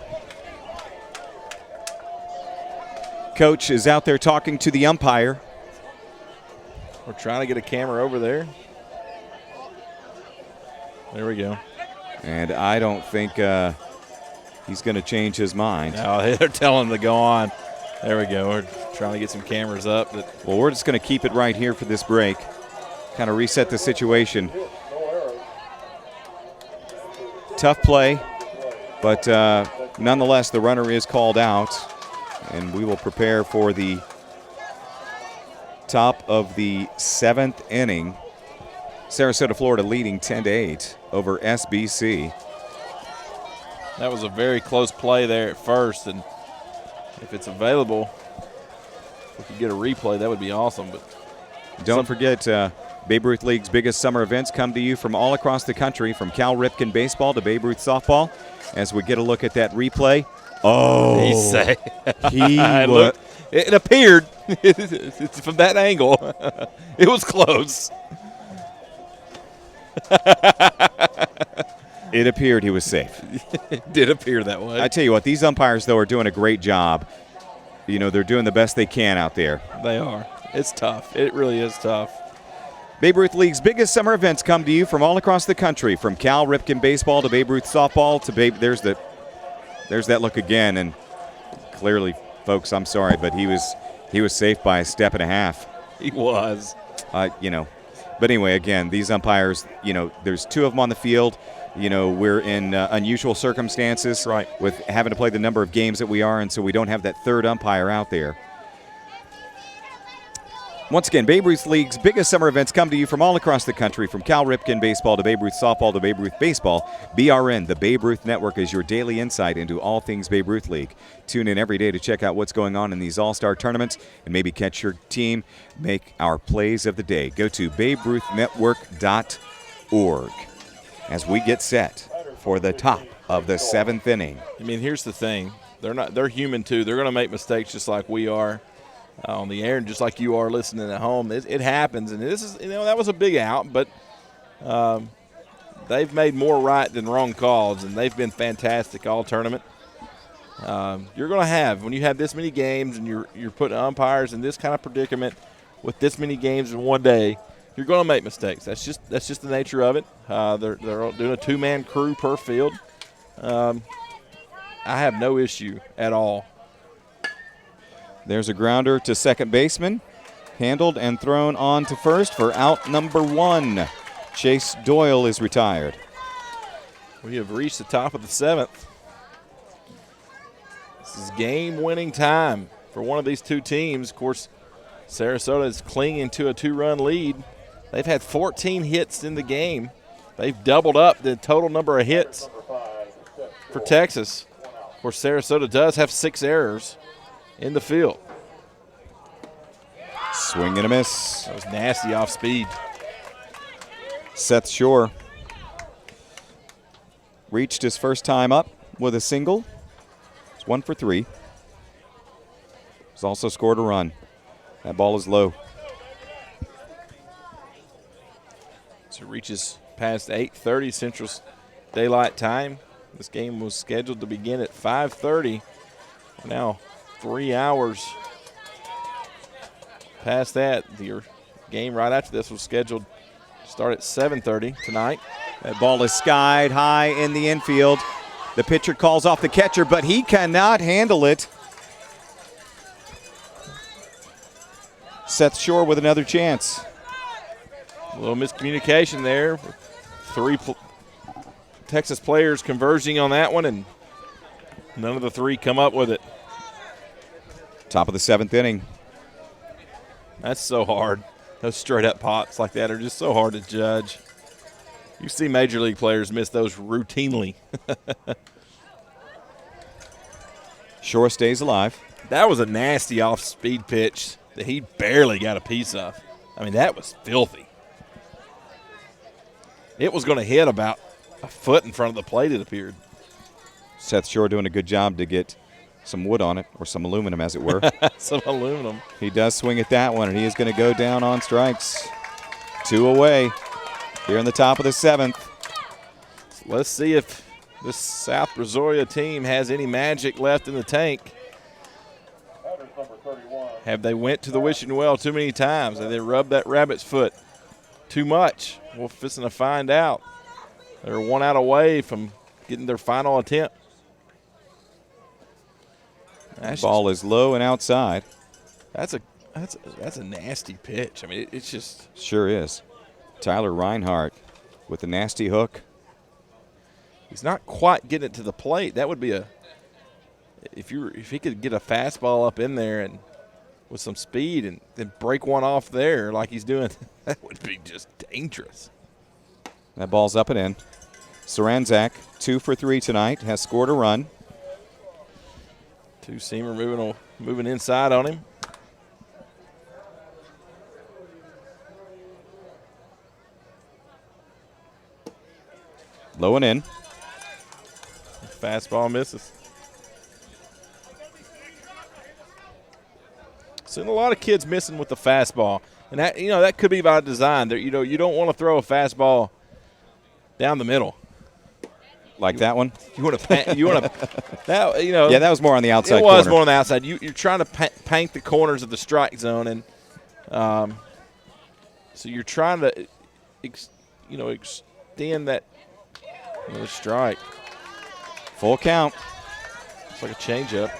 coach is out there talking to the umpire. We're trying to get a camera over there. There we go. And I don't think he's going to change his mind. No, they're telling him to go on. There we go. We're trying to get some cameras up. Well, we're just going to keep it right here for this break. Kind of reset the situation. Tough play, but nonetheless, the runner is called out. And we will prepare for the top of the 7th inning. Sarasota, Florida leading 10-8 over SBC. That was a very close play there at first, and if it's available, if we could get a replay, that would be awesome. But don't forget, Babe Ruth League's biggest summer events come to you from all across the country, from Cal Ripken baseball to Babe Ruth softball. As we get a look at that replay. Oh, it appeared from that angle. It was close. It appeared he was safe. It did appear that way. I tell you what, these umpires, though, are doing a great job. You know, they're doing the best they can out there. They are. It's tough. It really is tough. Babe Ruth League's biggest summer events come to you from all across the country, from Cal Ripken baseball to Babe Ruth softball to Babe. There's that look again, and clearly, folks, I'm sorry, but he was safe by a step and a half. He was. But anyway, again, these umpires, there's 2 of them on the field. We're in unusual circumstances with having to play the number of games that we are, and so we don't have that third umpire out there. Once again, Babe Ruth League's biggest summer events come to you from all across the country, from Cal Ripken Baseball to Babe Ruth Softball to Babe Ruth Baseball. BRN, the Babe Ruth Network, is your daily insight into all things Babe Ruth League. Tune in every day to check out what's going on in these all-star tournaments and maybe catch your team make our plays of the day. Go to BabeRuthNetwork.org as we get set for the top of the 7th inning. I mean, here's the thing. They're human, too. They're going to make mistakes just like we are. On the air, and just like you are listening at home, it happens. And this is, that was a big out, but they've made more right than wrong calls, and they've been fantastic all tournament. You're going to have, when you have this many games and you're putting umpires in this kind of predicament with this many games in one day, you're going to make mistakes. That's just the nature of it. They're doing a 2-man crew per field. I have no issue at all. There's a grounder to second baseman, handled and thrown on to first for out number 1. Chase Doyle is retired. We have reached the top of the 7th. This is game-winning time for one of these two teams. Of course, Sarasota is clinging to a 2-run lead. They've had 14 hits in the game. They've doubled up the total number of hits for Texas. Of course, Sarasota does have 6 errors in the field. Swing and a miss. That was nasty off speed. Seth Shore reached his first time up with a single. It's 1 for 3. He's also scored a run. That ball is low. So it reaches past 8:30 Central Daylight Time. This game was scheduled to begin at 5:30. Now 3 hours past that. Your game right after this was scheduled to start at 7:30 tonight. That ball is skied high in the infield. The pitcher calls off the catcher, but he cannot handle it. Seth Shore with another chance. A little miscommunication there. 3 Texas players converging on that one, and none of the 3 come up with it. Top of the 7th inning. That's so hard. Those straight-up pops like that are just so hard to judge. You see Major League players miss those routinely. Shore stays alive. That was a nasty off-speed pitch that he barely got a piece of. I mean, that was filthy. It was going to hit about a foot in front of the plate, it appeared. Seth Shore doing a good job to get some wood on it, or some aluminum, as it were. Some aluminum. He does swing at that one, and he is going to go down on strikes. 2 away here in the top of the 7th. Let's see if this South Brazaria team has any magic left in the tank. Have they went to the wishing well too many times? Have they rubbed that rabbit's foot too much? We're fixing to find out. They're 1 out away from getting their final attempt. Ball is low and outside. That's a nasty pitch. I mean, it's just sure is. Tyler Reinhardt with a nasty hook. He's not quite getting it to the plate. That would be if he could get a fastball up in there and with some speed and then break one off there like he's doing, that would be just dangerous. That ball's up and in. Saranzak, 2 for 3 tonight, has scored a run. 2-seamer moving inside on him. Low and in. Fastball misses. Seen a lot of kids missing with the fastball, and that could be by design. You don't want to throw a fastball down the middle. Like that one? You want to Yeah, that was more on the outside It was corner. more on the outside. You're trying to paint the corners of the strike zone, and so you're trying to extend that strike. Full count. It's like a changeup.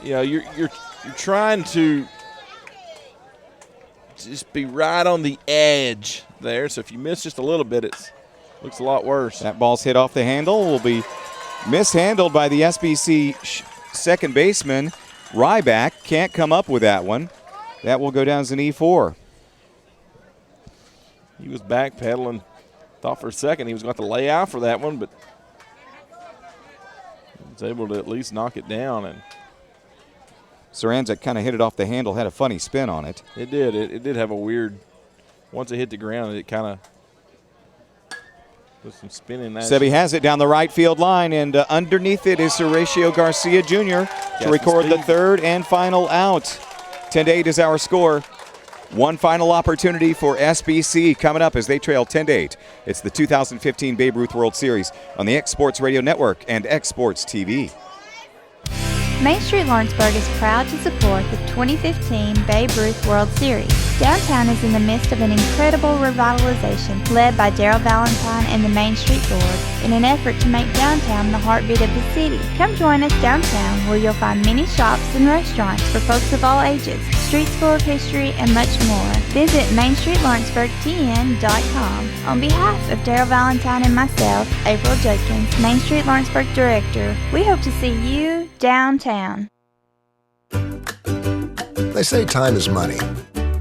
You're trying to just be right on the edge there. So if you miss just a little bit, it looks a lot worse. That ball's hit off the handle. Will be mishandled by the SBC second baseman. Ryback can't come up with that one. That will go down as an E4. He was backpedaling. Thought for a second he was going to lay out for that one, but he was able to at least knock it down. And Saranczak kind of hit it off the handle, had a funny spin on it. It did. It did have a weird, once it hit the ground, it kind of with some spinning. Sebi has it down the right field line, and underneath it is Horatio Garcia Jr. to record the third and final out. 10-8 is our score. One final opportunity for SBC coming up as they trail 10-8. It's the 2015 Babe Ruth World Series on the X Sports Radio Network and X Sports TV. Main Street Lawrenceburg is proud to support the 2015 Babe Ruth World Series. Downtown is in the midst of an incredible revitalization led by Daryl Valentine and the Main Street Board in an effort to make downtown the heartbeat of the city. Come join us downtown where you'll find many shops and restaurants for folks of all ages, streets full of history, and much more. Visit MainStreetLawrenceburgTN.com. On behalf of Daryl Valentine and myself, April Judkins, Main Street Lawrenceburg Director, we hope to see you downtown. They say time is money.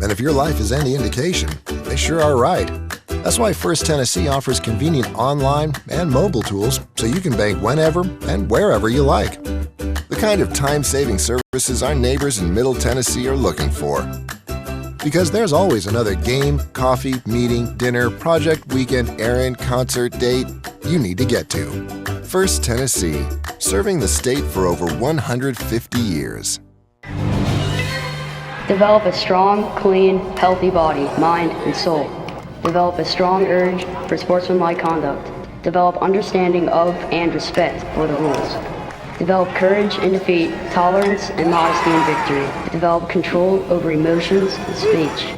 And if your life is any indication, they sure are right. That's why First Tennessee offers convenient online and mobile tools so you can bank whenever and wherever you like. The kind of time-saving services our neighbors in Middle Tennessee are looking for. Because there's always another game, coffee, meeting, dinner, project, weekend, errand, concert, date you need to get to. First Tennessee, serving the state for over 150 years. Develop a strong, clean, healthy body, mind, and soul. Develop a strong urge for sportsmanlike conduct. Develop understanding of and respect for the rules. Develop courage in defeat, tolerance and modesty in victory. Develop control over emotions and speech.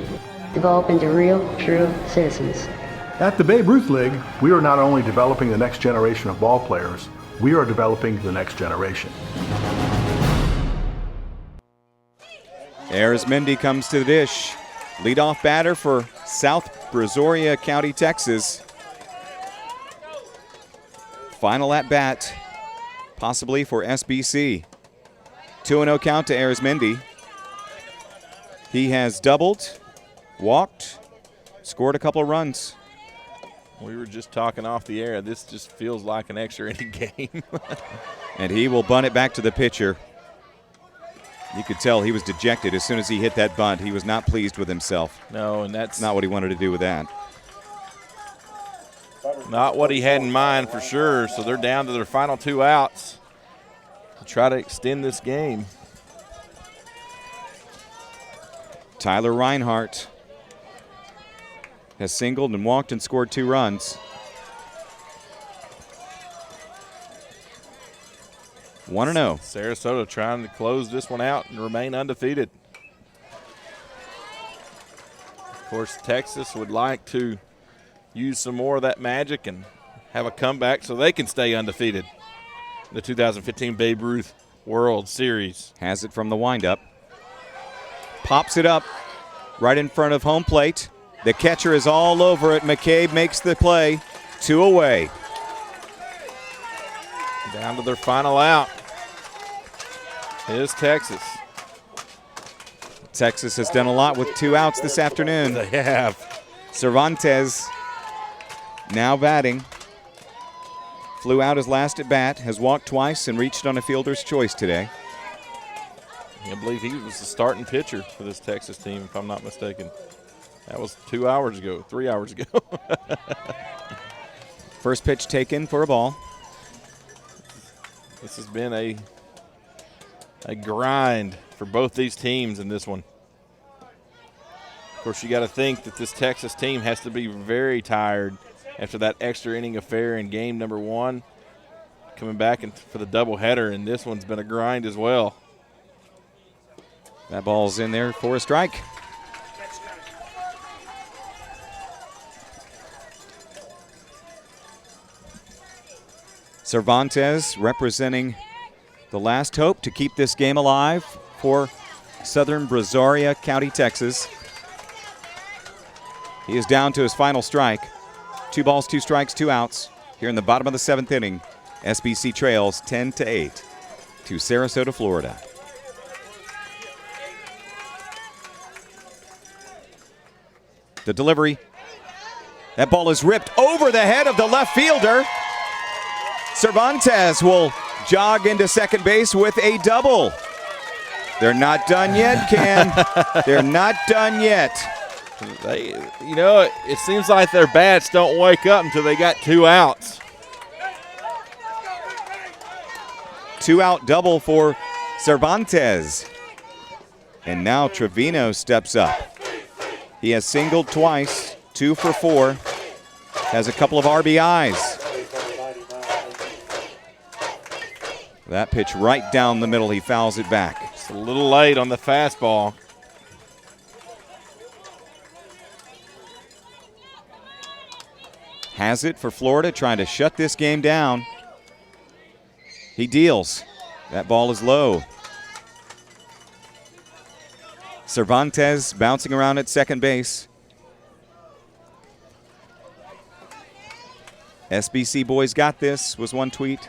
Develop into real, true citizens. At the Babe Ruth League, we are not only developing the next generation of ball players, we are developing the next generation. Arizmendi comes to the dish. Leadoff batter for South Brazaria County, Texas. Final at bat, possibly for SBC. 2-0 count to Arizmendi. He has doubled, walked, scored a couple of runs. We were just talking off the air. This just feels like an extra inning game. And he will bunt it back to the pitcher. You could tell he was dejected as soon as he hit that bunt. He was not pleased with himself. No, and that's not what he wanted to do with that. Not what he had in mind for sure. So they're down to their final 2 outs to try to extend this game. Tyler Reinhardt has singled and walked and scored 2 runs. 1-0. Sarasota trying to close this one out and remain undefeated. Of course, Texas would like to use some more of that magic and have a comeback so they can stay undefeated in the 2015 Babe Ruth World Series. Has it from the windup. Pops it up right in front of home plate. The catcher is all over it. McCabe makes the play. 2 away. Down to their final out is Texas. Texas has done a lot with 2 outs this afternoon. They have. Cervantes now batting. Flew out his last at bat, has walked twice and reached on a fielder's choice today. I believe he was the starting pitcher for this Texas team, if I'm not mistaken. That was 2 hours ago, 3 hours ago. First pitch taken for a ball. This has been a grind for both these teams in this one. Of course, you got to think that this Texas team has to be very tired after that extra inning affair in game number 1, coming back for the doubleheader, and this one's been a grind as well. That ball's in there for a strike. Cervantes representing the last hope to keep this game alive for Southern Brazaria County, Texas. He is down to his final strike. 2 balls, 2 strikes, 2 outs. Here in the bottom of the 7th inning, SBC trails 10-8 to Sarasota, Florida. The delivery. That ball is ripped over the head of the left fielder. Cervantes will jog into second base with a double. They're not done yet, Cam. They're not done yet. It seems like their bats don't wake up until they got 2 outs. 2-out double for Cervantes. And now Trevino steps up. He has singled twice, 2 for 4. Has a couple of RBIs. That pitch right down the middle. He fouls it back. It's a little late on the fastball. Has it for Florida, trying to shut this game down. He deals. That ball is low. Cervantes bouncing around at second base. SBC boys got this, was one tweet.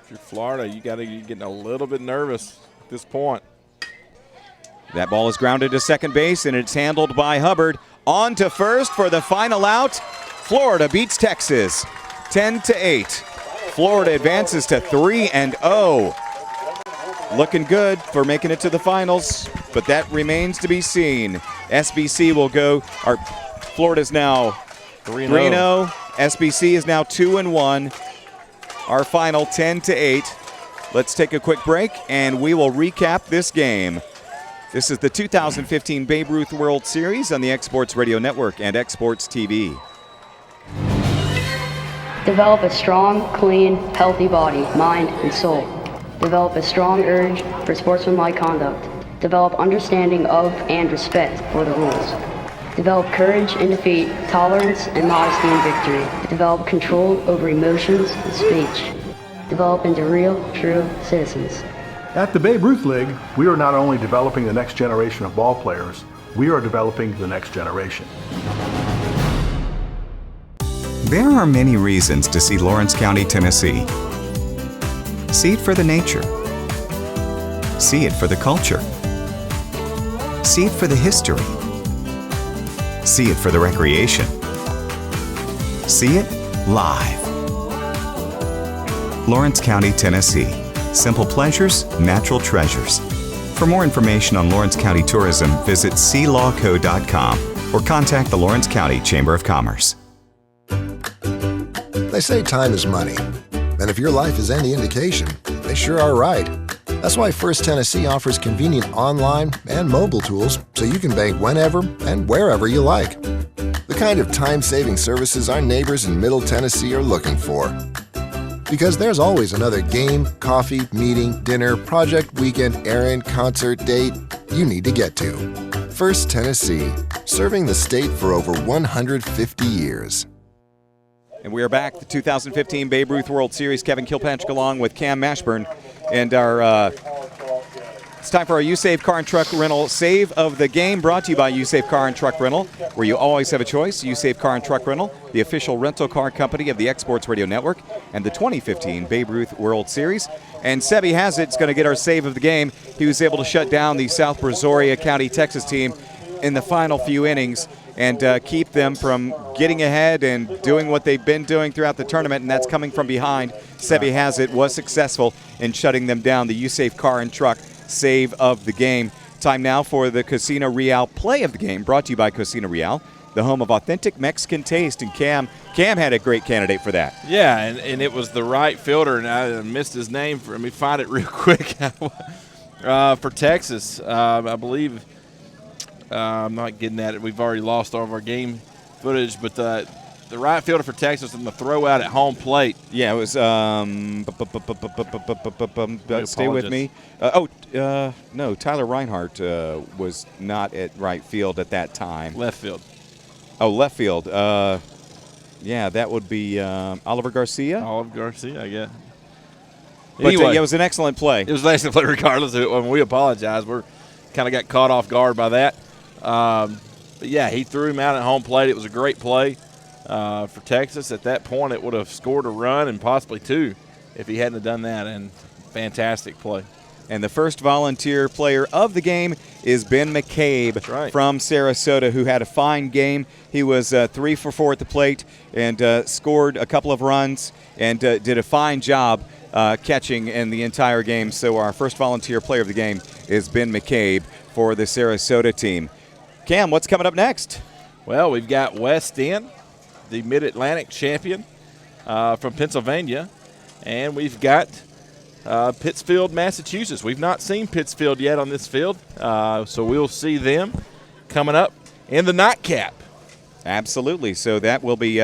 If you're Florida, you're getting a little bit nervous at this point. That ball is grounded to second base, and it's handled by Hubbard. On to first for the final out. Florida beats Texas 10-8. Florida advances to 3-0. Looking good for making it to the finals, but that remains to be seen. SBC will go, or Florida's now 3-0. SBC is now 2-1. Our final 10-8. Let's take a quick break, and we will recap this game. This is the 2015 Babe Ruth World Series on the X-Sports Radio Network and X-Sports TV. Develop a strong, clean, healthy body, mind, and soul. Develop a strong urge for sportsmanlike conduct. Develop understanding of and respect for the rules. Develop courage in defeat, tolerance and modesty in victory. Develop control over emotions and speech. Develop into real, true citizens. At the Babe Ruth League, we are not only developing the next generation of ball players, we are developing the next generation. There are many reasons to see Lawrence County, Tennessee. See it for the nature. See it for the culture. See it for the history. See it for the recreation. See it live. Lawrence County, Tennessee. Simple pleasures, natural treasures. For more information on Lawrence County tourism, visit sealawco.com or contact the Lawrence County Chamber of Commerce. They say time is money. And if your life is any indication, they sure are right. That's why First Tennessee offers convenient online and mobile tools so you can bank whenever and wherever you like. The kind of time-saving services our neighbors in Middle Tennessee are looking for. Because there's always another game, coffee, meeting, dinner, project, weekend, errand, concert, date you need to get to. First Tennessee, serving the state for over 150 years. And we are back, the 2015 Babe Ruth World Series. Kevin Kilpatrick along with Cam Mashburn. And it's time for our U-Save Car and Truck Rental Save of the Game, brought to you by U-Save Car and Truck Rental, where you always have a choice. U-Save Car and Truck Rental, the official rental car company of the X-Sports Radio Network and the 2015 Babe Ruth World Series. And Sebi Hazard's going to get our save of the game. He was able to shut down the South Brazaria County, Texas team in the final few innings and keep them from getting ahead and doing what they've been doing throughout the tournament, and that's coming from behind. Sebi Hazard was successful in shutting them down. The U-Save Car and Truck save of the game. Time now for the Cocina Real play of the game, brought to you by Cocina Real, the home of authentic Mexican taste. And Cam had a great candidate for that. Yeah, and it was the right fielder, and I missed his name. Let me find it real quick. For Texas, I believe. I'm not getting at it. We've already lost all of our game footage, but the right fielder for Texas on the throw out at home plate. Yeah, it was. Stay with me. No, Tyler Reinhardt was not at right field at that time. Left field. Oh, left field. Yeah, that would be Oliver Garcia. Oliver Garcia, I guess. But Anyway, it was an excellent play. It was an excellent play regardless. We apologize. We're kind of got caught off guard by that. But, yeah, he threw him out at home plate. It was a great play for Texas. At that point, it would have scored a run and possibly two if he hadn't have done that, and fantastic play. And the first volunteer player of the game is Ben McCabe from Sarasota, who had a fine game. He was 3 for 4 at the plate and scored a couple of runs and did a fine job catching in the entire game. So our first volunteer player of the game is Ben McCabe for the Sarasota team. Cam, what's coming up next? Well, we've got West End, the Mid-Atlantic champion from Pennsylvania, and we've got Pittsfield, Massachusetts. We've not seen Pittsfield yet on this field, so we'll see them coming up in the nightcap. Absolutely. So that will be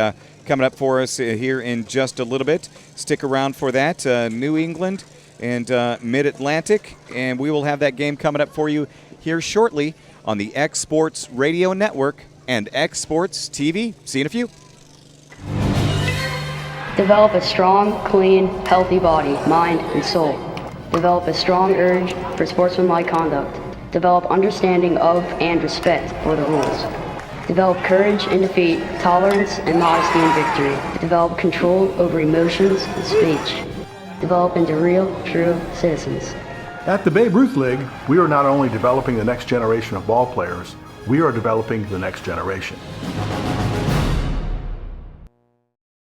coming up for us here in just a little bit. Stick around for that. New England and Mid-Atlantic, and we will have that game coming up for you here shortly on the X Sports Radio Network and X Sports TV. See you in a few. Develop a strong, clean, healthy body, mind, and soul. Develop a strong urge for sportsmanlike conduct. Develop understanding of and respect for the rules. Develop courage in defeat, tolerance and modesty in victory. Develop control over emotions and speech. Develop into real, true citizens. At the Babe Ruth League, we are not only developing the next generation of ball players, we are developing the next generation.